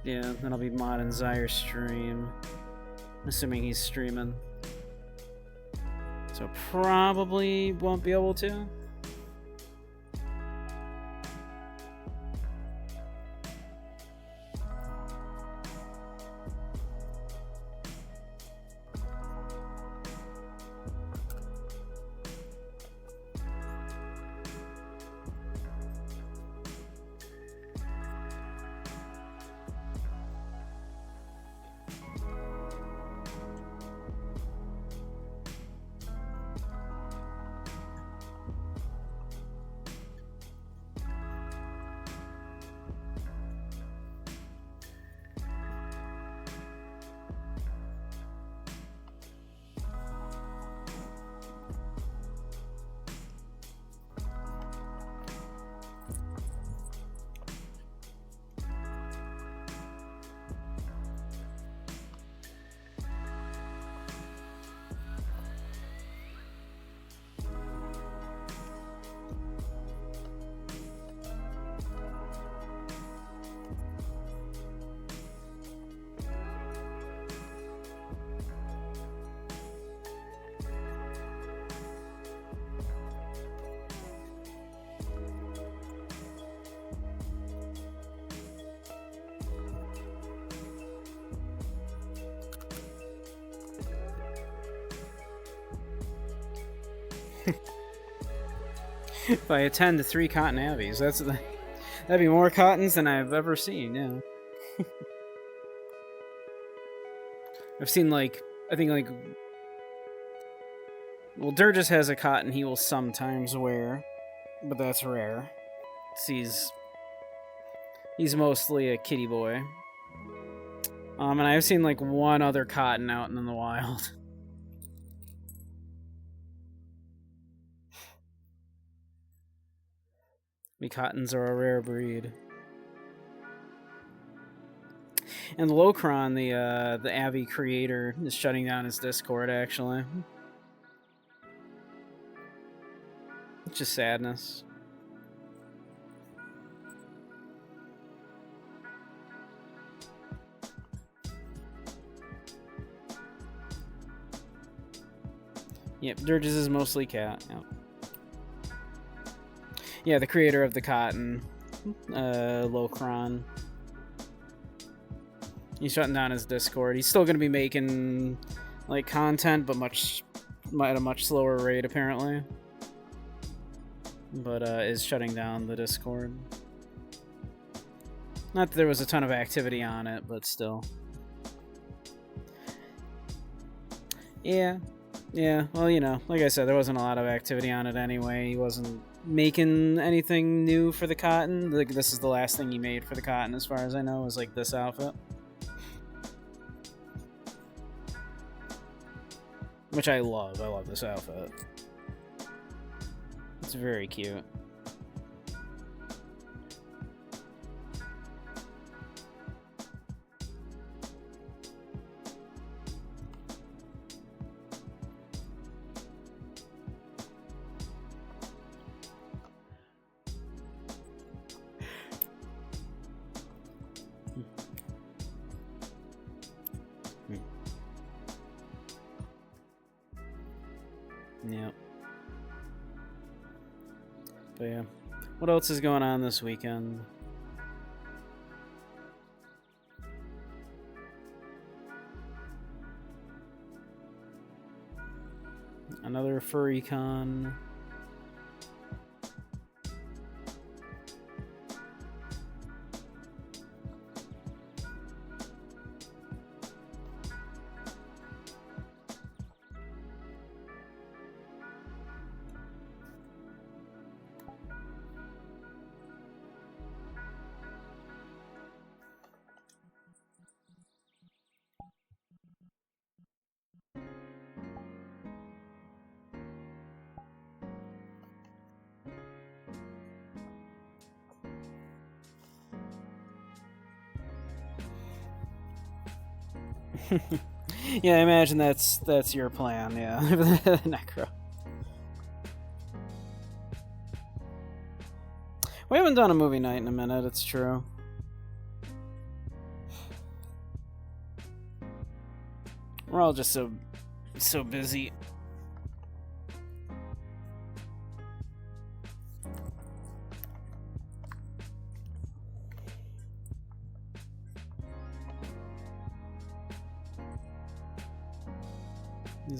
then I'll be modding Zyre's stream. Assuming he's streaming. So probably won't be able to. If I attend to 3 cotton abbeys, that'd be more cottons than I've ever seen. Yeah, I've seen well, Durgis has a cotton he will sometimes wear, but that's rare. He's mostly a kitty boy. And I've seen like 1 other cotton out in the wild. Cottons are a rare breed. And Locron, the Avi creator, is shutting down his Discord, actually. It's just sadness. Yep, Durgis is mostly cat. Yep. Yeah, the creator of the cotton, Locron. He's shutting down his Discord. He's still going to be making like content, but at a much slower rate, apparently. But is shutting down the Discord. Not that there was a ton of activity on it, but still. Yeah. Well, like I said, there wasn't a lot of activity on it anyway. He wasn't making anything new for the cotton. Like, this is the last thing he made for the cotton, as far as I know, was like this outfit. Which I love. I love this outfit. It's very cute. Yep. But yeah. What else is going on this weekend? Another furry con. Yeah, I imagine that's your plan, yeah. Necro. We haven't done a movie night in a minute, it's true. We're all just so busy.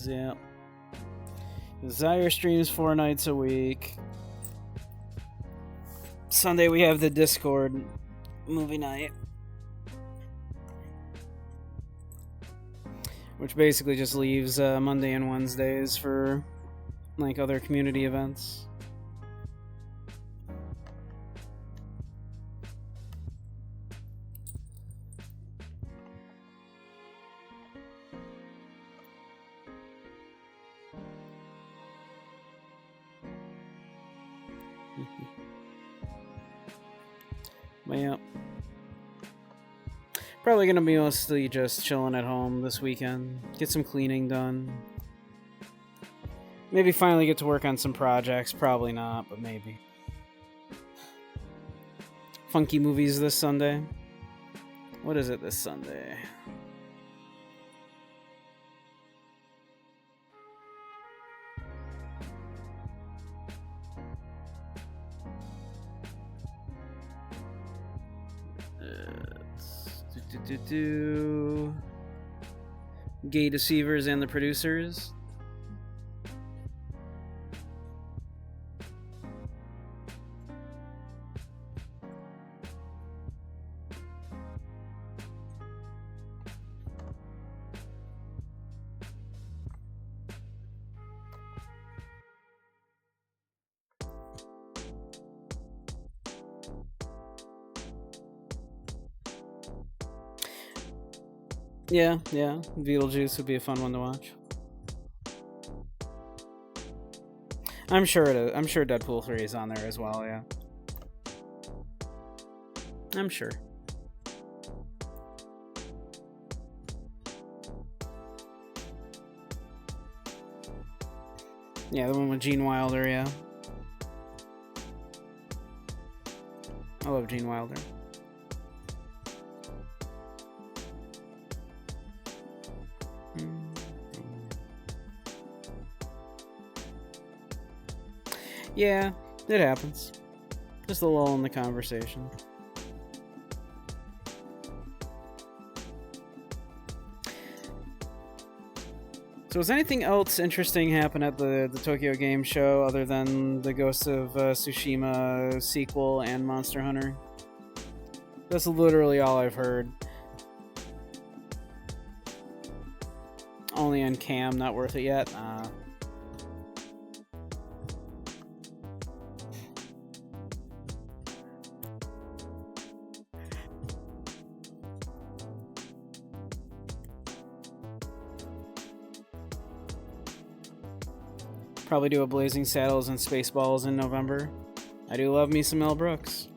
Yeah. Desire streams 4 nights a week. Sunday we have the Discord movie night, which basically just leaves Monday and Wednesdays for like other community events. But yeah, probably gonna be mostly just chilling at home this weekend. Get some cleaning done. Maybe finally get to work on some projects. Probably not, but maybe. Funky movies this Sunday. What is it this Sunday? Gay Deceivers and the Producers. Yeah, Beetlejuice would be a fun one to watch. I'm sure Deadpool 3 is on there as well, yeah. I'm sure. Yeah, the one with Gene Wilder, yeah. I love Gene Wilder. Yeah, it happens. Just a lull in the conversation. So has anything else interesting happen at the Tokyo Game Show other than the Ghost of Tsushima sequel and Monster Hunter? That's literally all I've heard. Only on cam, not worth it yet. Probably do a Blazing Saddles and Spaceballs in November. I do love me some Mel Brooks.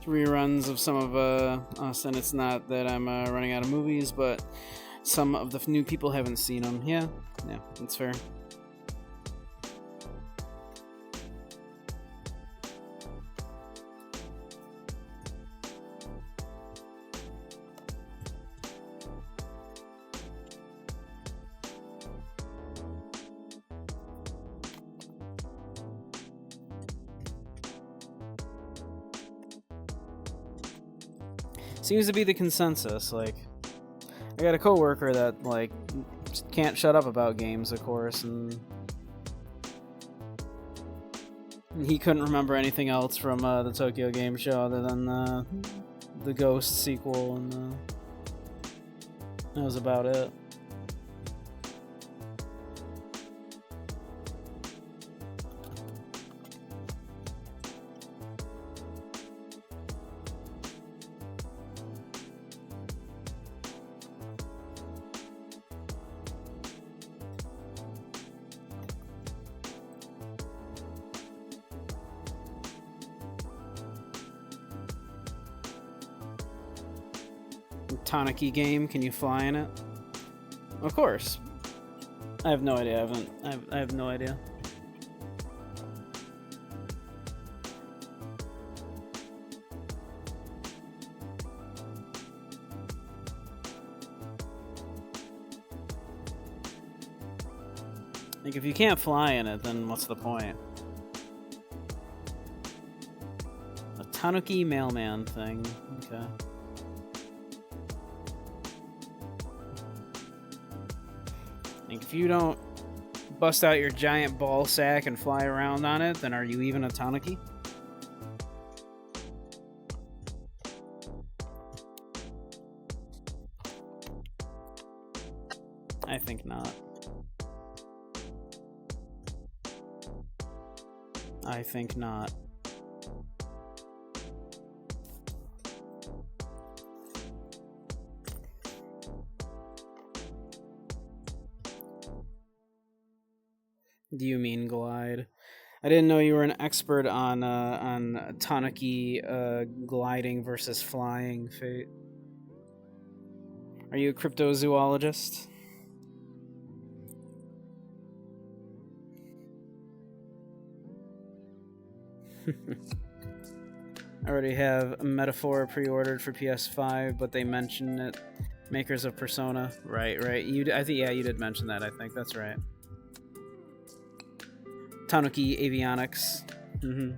Reruns of some of us, and it's not that I'm running out of movies, but some of the new people haven't seen them. Yeah, that's fair. Seems to be the consensus. Like, I got a coworker that like just can't shut up about games, of course, and he couldn't remember anything else from the Tokyo Game Show other than the Ghost sequel, and that was about it. Tanuki game, can you fly in it? Of course. I have no idea. I have no idea. Like, if you can't fly in it, then what's the point? A Tanuki mailman thing. Okay. Like, if you don't bust out your giant ball sack and fly around on it, then are you even a Tanuki? I think not. I think not. Do you mean glide? I didn't know you were an expert on Tanuki gliding versus flying, Fate. Are you a cryptozoologist? I already have a Metaphor pre-ordered for PS5, but they mentioned it. Makers of Persona. Right. I think, yeah, you did mention that, I think. That's right. Tanuki Avionics. Mm-hmm.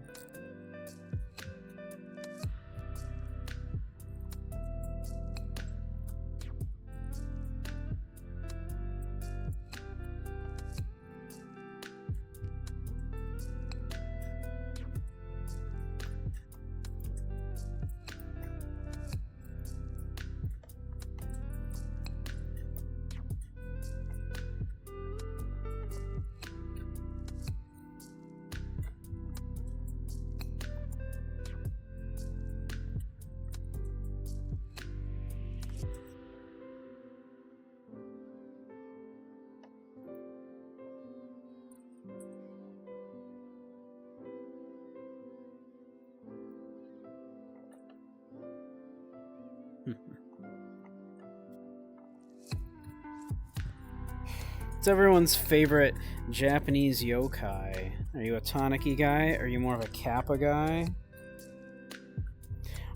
It's everyone's favorite Japanese yokai. Are you a Tanuki guy? Are you more of a Kappa guy?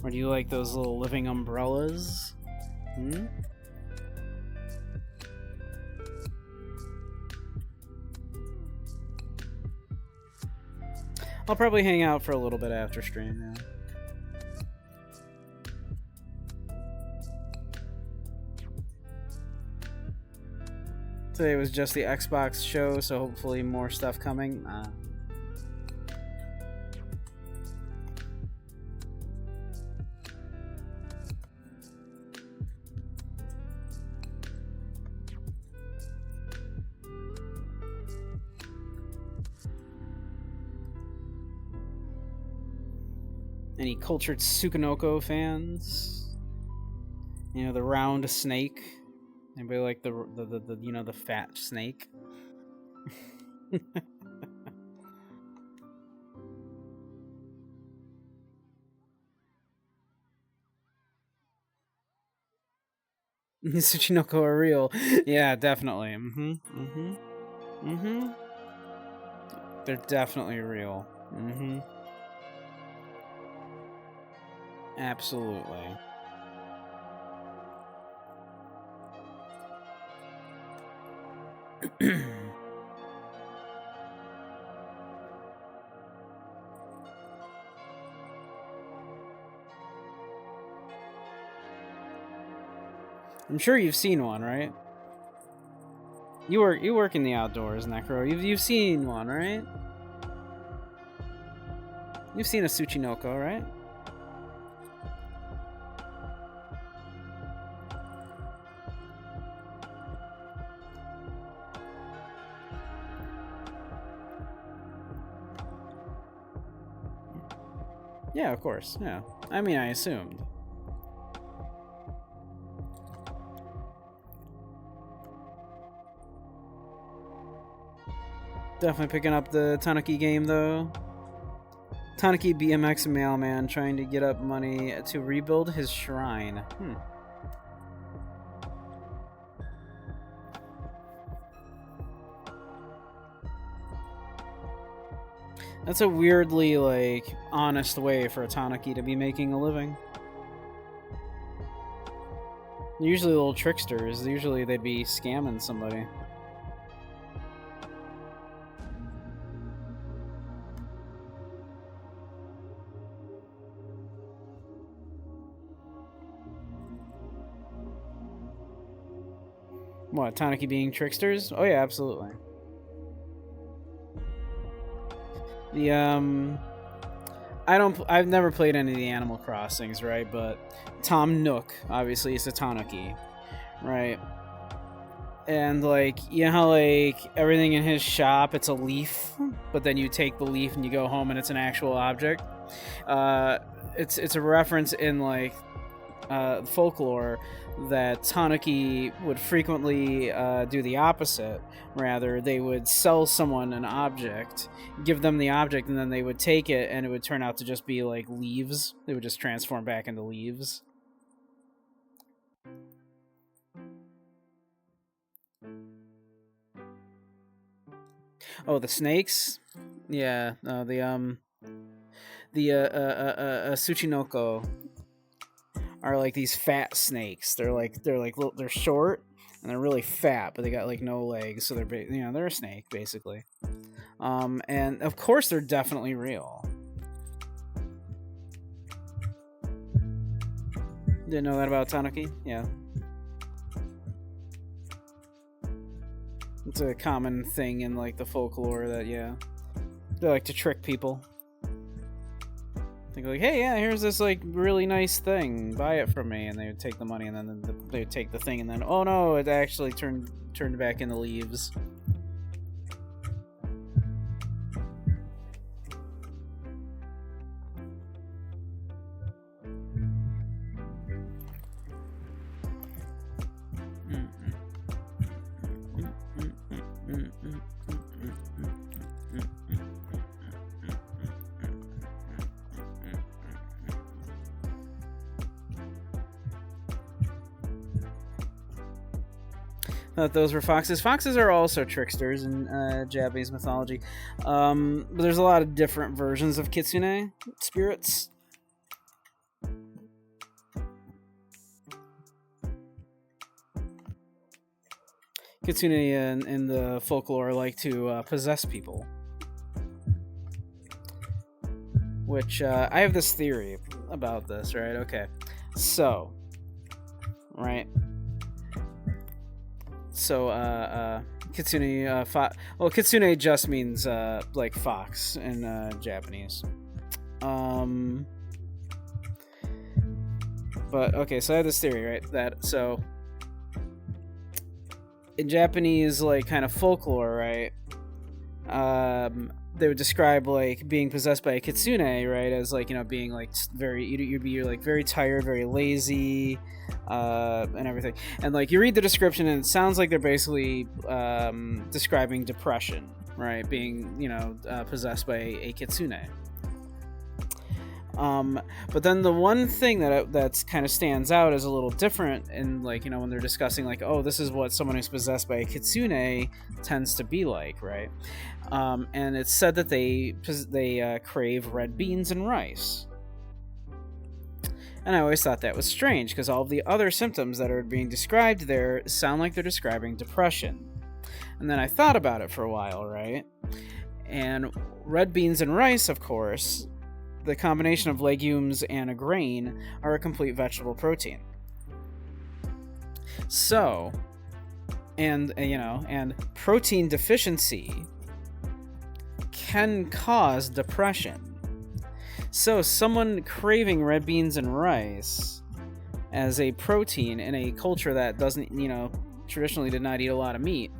Or do you like those little living umbrellas? Hmm? I'll probably hang out for a little bit after stream, yeah. Today was just the Xbox show, so hopefully more stuff coming. Any cultured Tsukunoko fans? You know, the round snake. Anybody like the you know, the fat snake? Tsuchinoko are real. Yeah, definitely. They're definitely real. Absolutely. I'm sure you've seen one, right? You work in the outdoors, Necro. You've seen one, right? You've seen a Tsuchinoko, right? Yeah, of course. Yeah. I mean, I assumed. Definitely picking up the Tanuki game, though. Tanuki BMX mailman trying to get up money to rebuild his shrine. That's a weirdly, like, honest way for a Tanuki to be making a living. Usually little tricksters. Usually they'd be scamming somebody. What, Tanuki being tricksters? Oh yeah, absolutely. I've never played any of the Animal Crossings, right? But Tom Nook, obviously, is a Tanuki, right? And, like, you know how, like, everything in his shop, it's a leaf, but then you take the leaf and you go home and it's an actual object? It's a reference in, like, folklore that Tanuki would frequently do the opposite. Rather, they would sell someone an object, give them the object, and then they would take it, and it would turn out to just be like leaves. They would just transform back into leaves. Oh, the snakes? Yeah, The Tsuchinoko are like these fat snakes. They're short and they're really fat, but they got like no legs, so they're a snake basically. And of course they're definitely real. Didn't know that about Tanuki? Yeah. It's a common thing in like the folklore that they like to trick people. They go like, hey, yeah, here's this like really nice thing, buy it from me, and they would take the money, and then they would take the thing, and then oh no, it actually turned back into leaves. Thought those were foxes. Foxes are also tricksters in Japanese mythology. But there's a lot of different versions of kitsune spirits. Kitsune in the folklore like to possess people. Which, I have this theory about this, right? Okay. So, right. So, kitsune, well, kitsune just means, like, fox in, Japanese. But, okay, so I have this theory, right, that, so, in Japanese, like, kind of folklore, right, they would describe, like, being possessed by a kitsune, right, as, like, you know, being, like, you'd be, like, very tired, very lazy, and everything. And, like, you read the description, and it sounds like they're basically, describing depression, right, being, you know, possessed by a kitsune. But then the one thing that's kind of stands out as a little different in, like, you know, when they're discussing, like, oh, this is what someone who's possessed by a kitsune tends to be like, right? And it's said that they crave red beans and rice. And I always thought that was strange, because all of the other symptoms that are being described there sound like they're describing depression. And then I thought about it for a while, right? And red beans and rice, of course, the combination of legumes and a grain, are a complete vegetable protein. So, and protein deficiency can cause depression. So someone craving red beans and rice as a protein in a culture that doesn't, traditionally did not eat a lot of meat,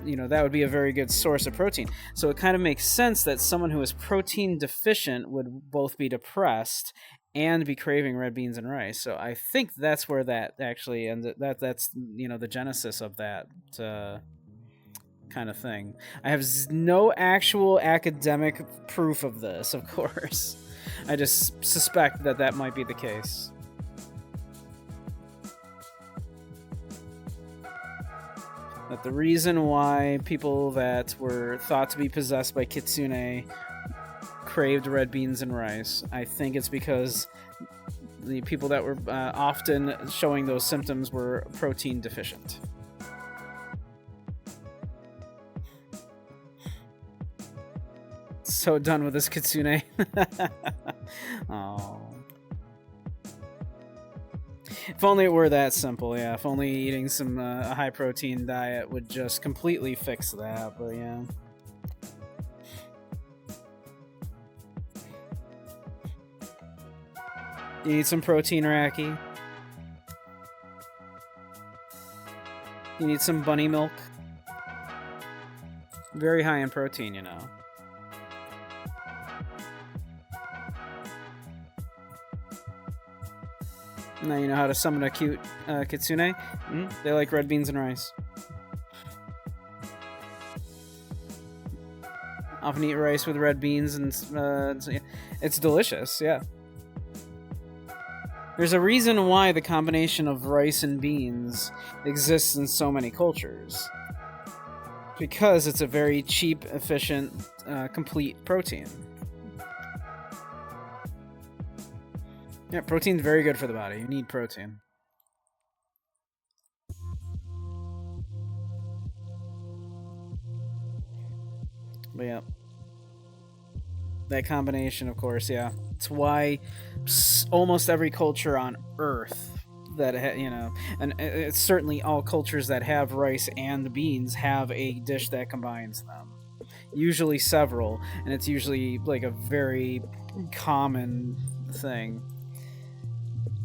that would be a very good source of protein. So it kind of makes sense that someone who is protein deficient would both be depressed and be craving red beans and rice. So I think that's where that actually ends. That's the genesis of that kind of thing. I have no actual academic proof of this, of course. I just suspect that might be the case. That the reason why people that were thought to be possessed by kitsune craved red beans and rice, I think it's because the people that were often showing those symptoms were protein deficient. So done with this kitsune. Oh. If only it were that simple, yeah. If only eating some a high-protein diet would just completely fix that, but yeah. You need some protein, Raki? You need some bunny milk? Very high in protein, you know. Now you know how to summon a cute kitsune? They like red beans and rice. Often eat rice with red beans, and it's delicious, yeah. There's a reason why the combination of rice and beans exists in so many cultures. Because it's a very cheap, efficient, complete protein. Yeah, protein's very good for the body. You need protein. But yeah, that combination, of course, yeah. It's why almost every culture on Earth that and it's certainly all cultures that have rice and beans have a dish that combines them. Usually several, and it's usually like a very common thing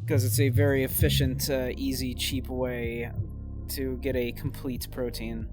because it's a very efficient, easy, cheap way to get a complete protein.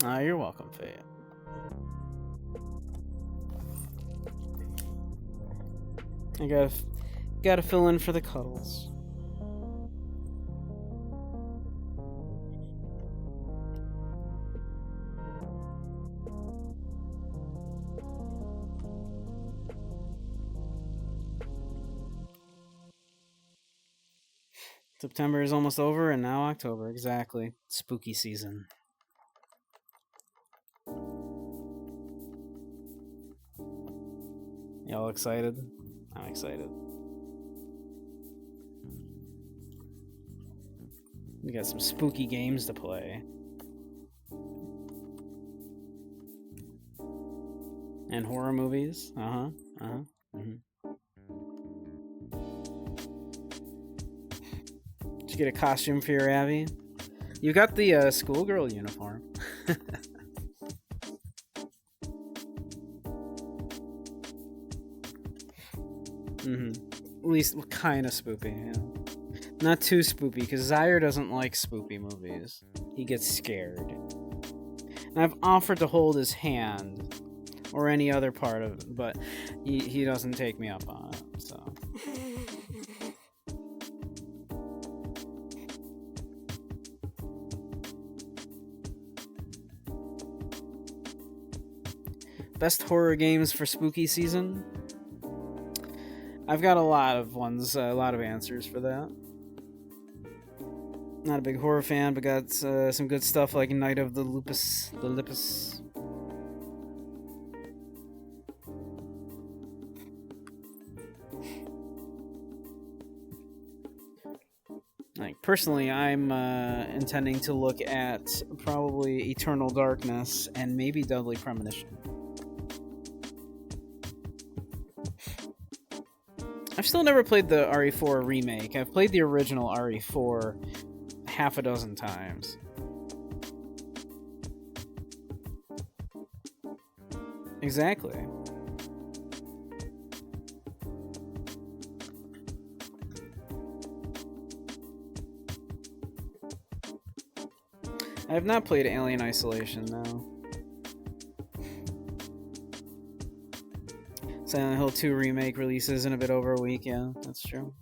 You're welcome, Faye. I gotta fill in for the cuddles. September is almost over, and now October. Exactly. Spooky season. Y'all excited? I'm excited. We got some spooky games to play. And horror movies. Mm-hmm. Did you get a costume for your Abby? You got the schoolgirl uniform. Mm-hmm. At least kind of spoopy, yeah. Not too spoopy, because Zaire doesn't like spoopy movies. He gets scared. And I've offered to hold his hand, or any other part of it, but he doesn't take me up on it, so... Best horror games for spooky season? I've got a lot of ones, a lot of answers for that. Not a big horror fan, but got some good stuff like Night of the Lupus. Like, personally, I'm intending to look at probably Eternal Darkness and maybe Deadly Premonition. I've still never played the RE4 remake. I've played the original RE4 half a dozen times. Exactly. I have not played Alien Isolation, though. Silent Hill 2 remake releases in a bit over a week. Yeah, that's true.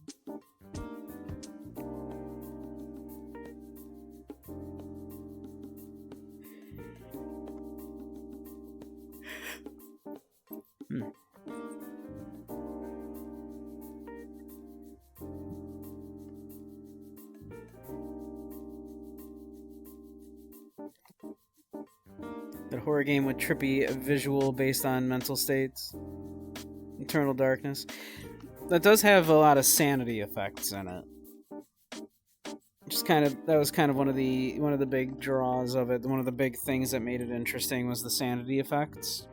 That horror game with trippy visual based on mental states. Eternal Darkness. That does have a lot of sanity effects in it. That was kind of one of the big draws of it. One of the big things that made it interesting was the sanity effects.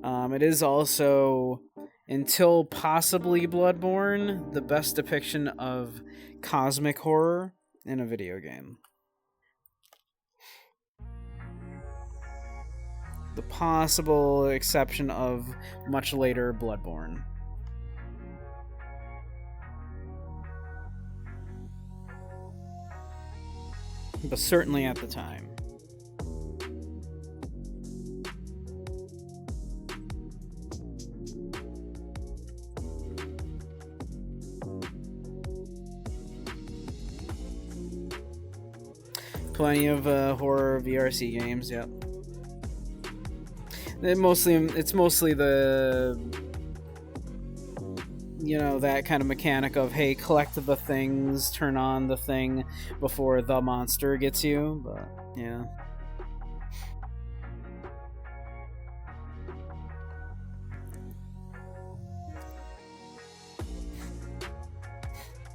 It is also, until possibly Bloodborne, the best depiction of cosmic horror in a video game. The possible exception of much later Bloodborne. But certainly at the time. Plenty of horror VRC games, yep. It's mostly the, you know, that kind of mechanic of, hey, collect the things, turn on the thing before the monster gets you, but yeah.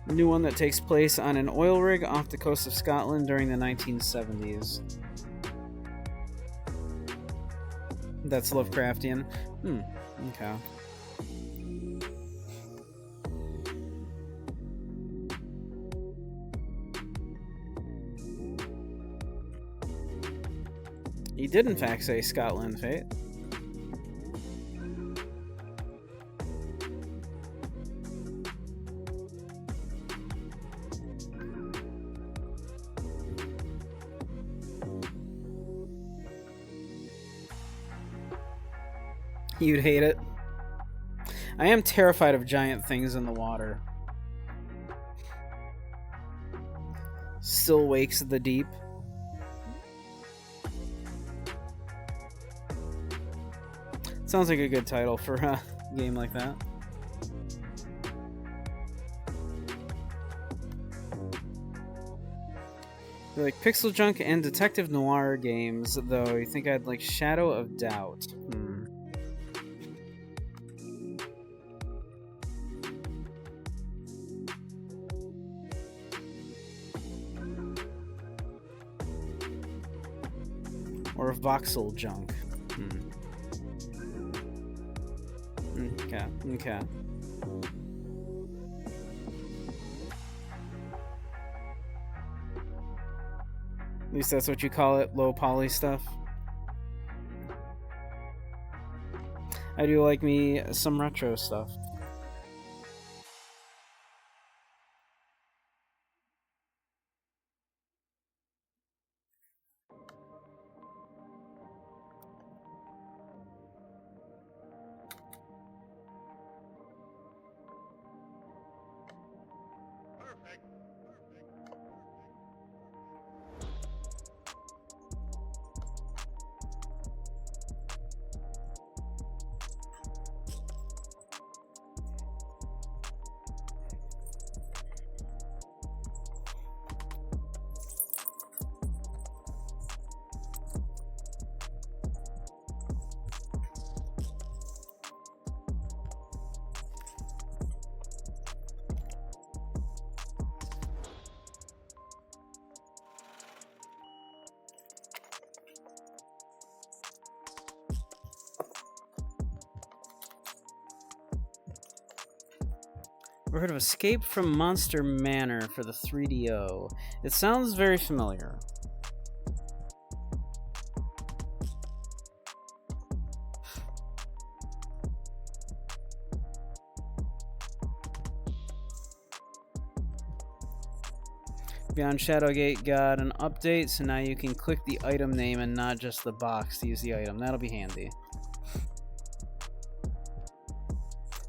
A new one that takes place on an oil rig off the coast of Scotland during the 1970s. That's Lovecraftian. Okay. He did in fact say Scotland, Fate. You'd hate it. I am terrified of giant things in the water. Still Wakes of the Deep. Sounds like a good title for a game like that. They're like Pixel Junk and Detective Noir games, though. You think I'd like Shadow of Doubt? Or Voxel Junk. Okay. At least that's what you call it, low poly stuff. I do like me some retro stuff. Ever heard of Escape from Monster Manor for the 3DO? It sounds very familiar. Beyond Shadowgate got an update, so now you can click the item name and not just the box to use the item. That'll be handy.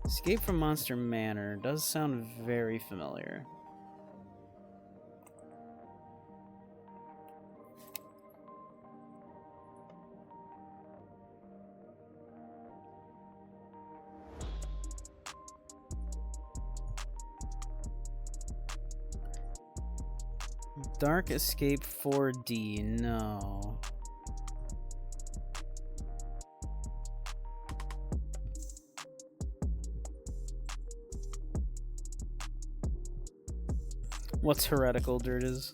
Escape from Monster Manor does sound very familiar. Dark Escape 4D, no. What's heretical, Dirges?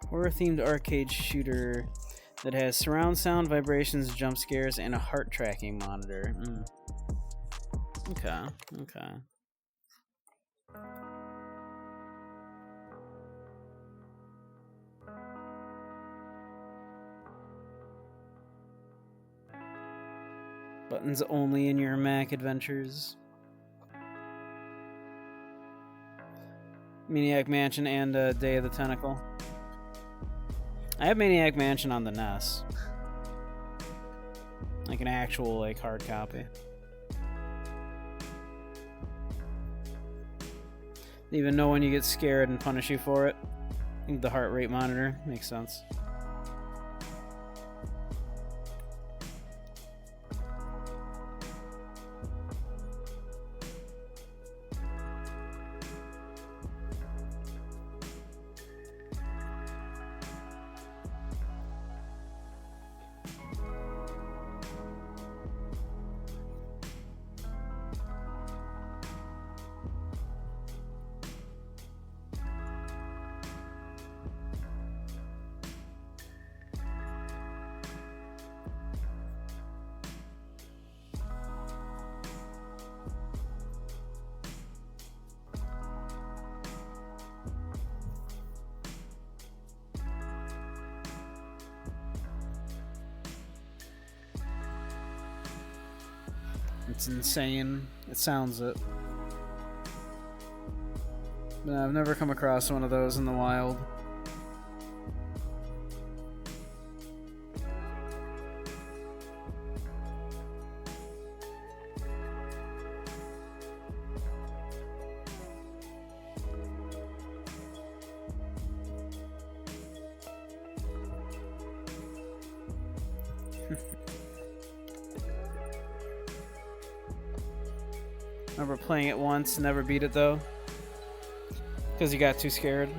Horror-themed arcade shooter that has surround sound, vibrations, jump scares, and a heart tracking monitor. Okay, okay. Buttons only in your Mac adventures. Maniac Mansion and Day of the Tentacle. I have Maniac Mansion on the NES. Like an actual, like, hard copy. Even know when you get scared and punish you for it. The heart rate monitor makes sense. It's insane. It sounds it. But I've never come across one of those in the wild. Remember playing it once, never beat it though, because you got too scared.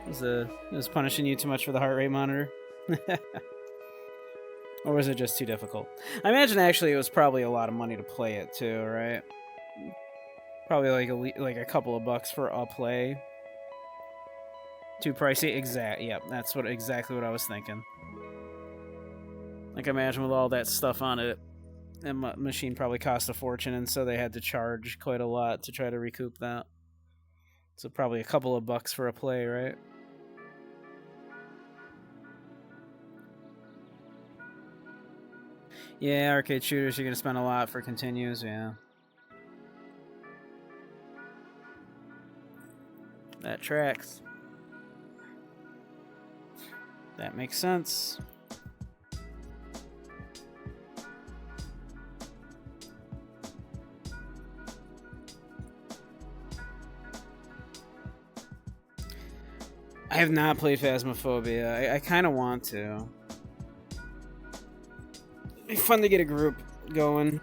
It was punishing you too much for the heart rate monitor, or was it just too difficult? I imagine actually it was probably a lot of money to play it too, right? Probably like a couple of bucks for a play. Too pricey, Yep, that's exactly what I was thinking. Like imagine with all that stuff on it. And machine probably cost a fortune, and so they had to charge quite a lot to try to recoup that. So probably a couple of bucks for a play, right? Yeah, arcade shooters, you're gonna spend a lot for continues, yeah. That tracks. That makes sense. I have not played Phasmophobia. I kind of want to. It'd be fun to get a group going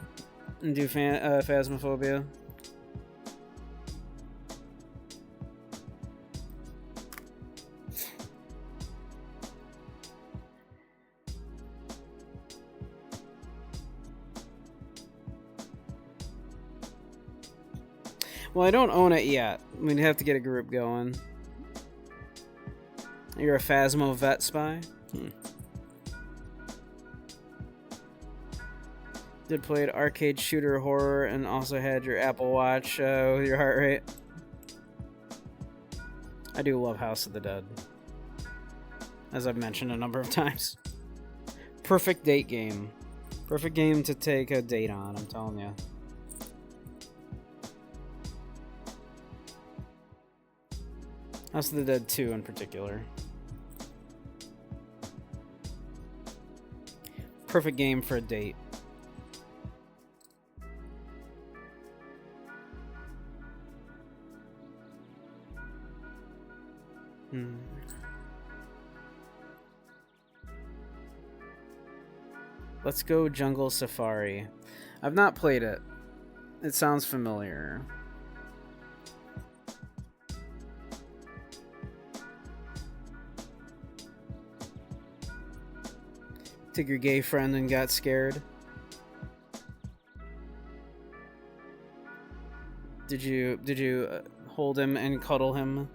and do Phasmophobia. Well, I don't own it yet. We'd have to get a group going. You're a Phasmo vet spy? Did played arcade shooter horror and also had your Apple Watch with your heart rate. I do love House of the Dead, as I've mentioned a number of times. Perfect date game. Perfect game to take a date on, I'm telling you. House of the Dead 2 in particular. Perfect game for a date. Let's go Jungle Safari. I've not played it. It sounds familiar. Took your gay friend and got scared. Did you hold him and cuddle him?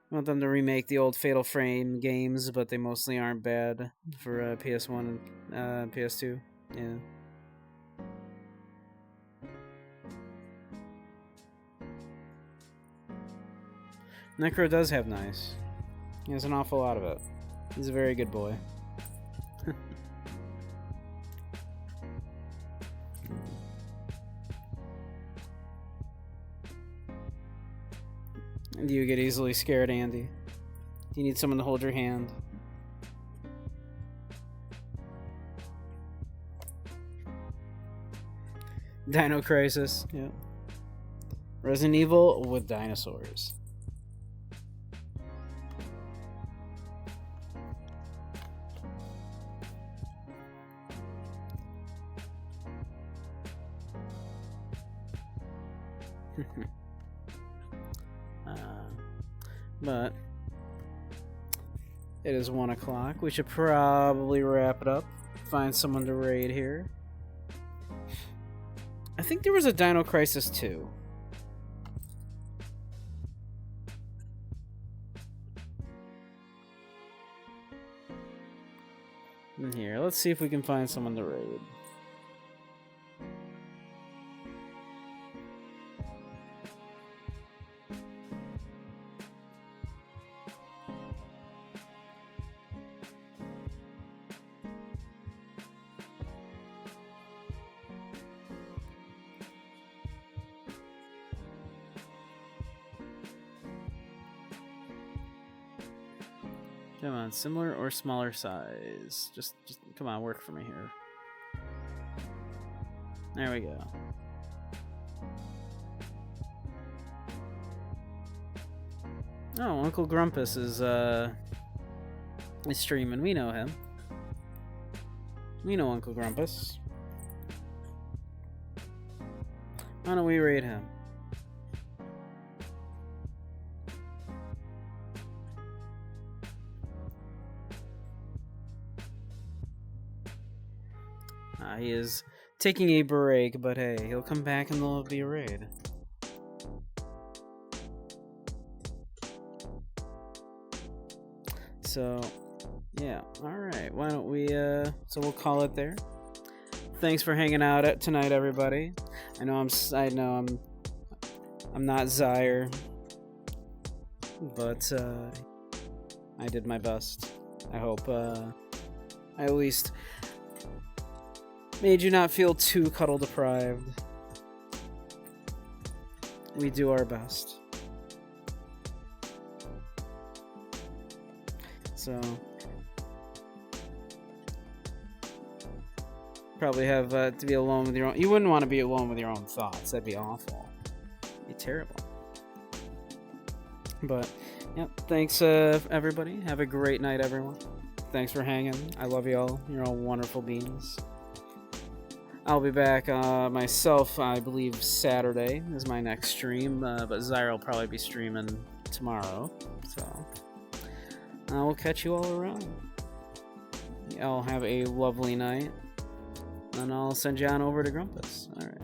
I want them to remake the old Fatal Frame games, but they mostly aren't bad for PS1 and PS2. Yeah. Necro does have nice. He has an awful lot of it. He's a very good boy. Do you get easily scared, Andy? Do you need someone to hold your hand? Dino Crisis, yeah. Resident Evil with dinosaurs. But it is 1 o'clock. We should probably wrap it up. Find someone to raid here. I think there was a Dino Crisis 2. In here, let's see if we can find someone to raid. Come on, similar or smaller size. Just come on, work for me here. There we go. Oh, Uncle Grumpus is streaming. We know him. We know Uncle Grumpus. Why don't we raid him? He is taking a break, but hey, he'll come back and there'll be a raid. So, yeah, alright, why don't we, so we'll call it there. Thanks for hanging out tonight, everybody. I know I'm not Zaire, but, I did my best. I hope, I at least made you not feel too cuddle deprived. We do our best. So probably have to be alone with your own. You wouldn't want to be alone with your own thoughts. That'd be awful. It'd be terrible. But yep. Thanks, everybody. Have a great night, everyone. Thanks for hanging. I love you all. You're all wonderful beings. I'll be back myself, I believe Saturday is my next stream, but Zaire will probably be streaming tomorrow, so we'll catch you all around. Y'all have a lovely night, and I'll send you on over to Grumpus. Alright,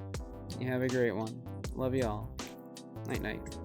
you have a great one. Love y'all. Night-night.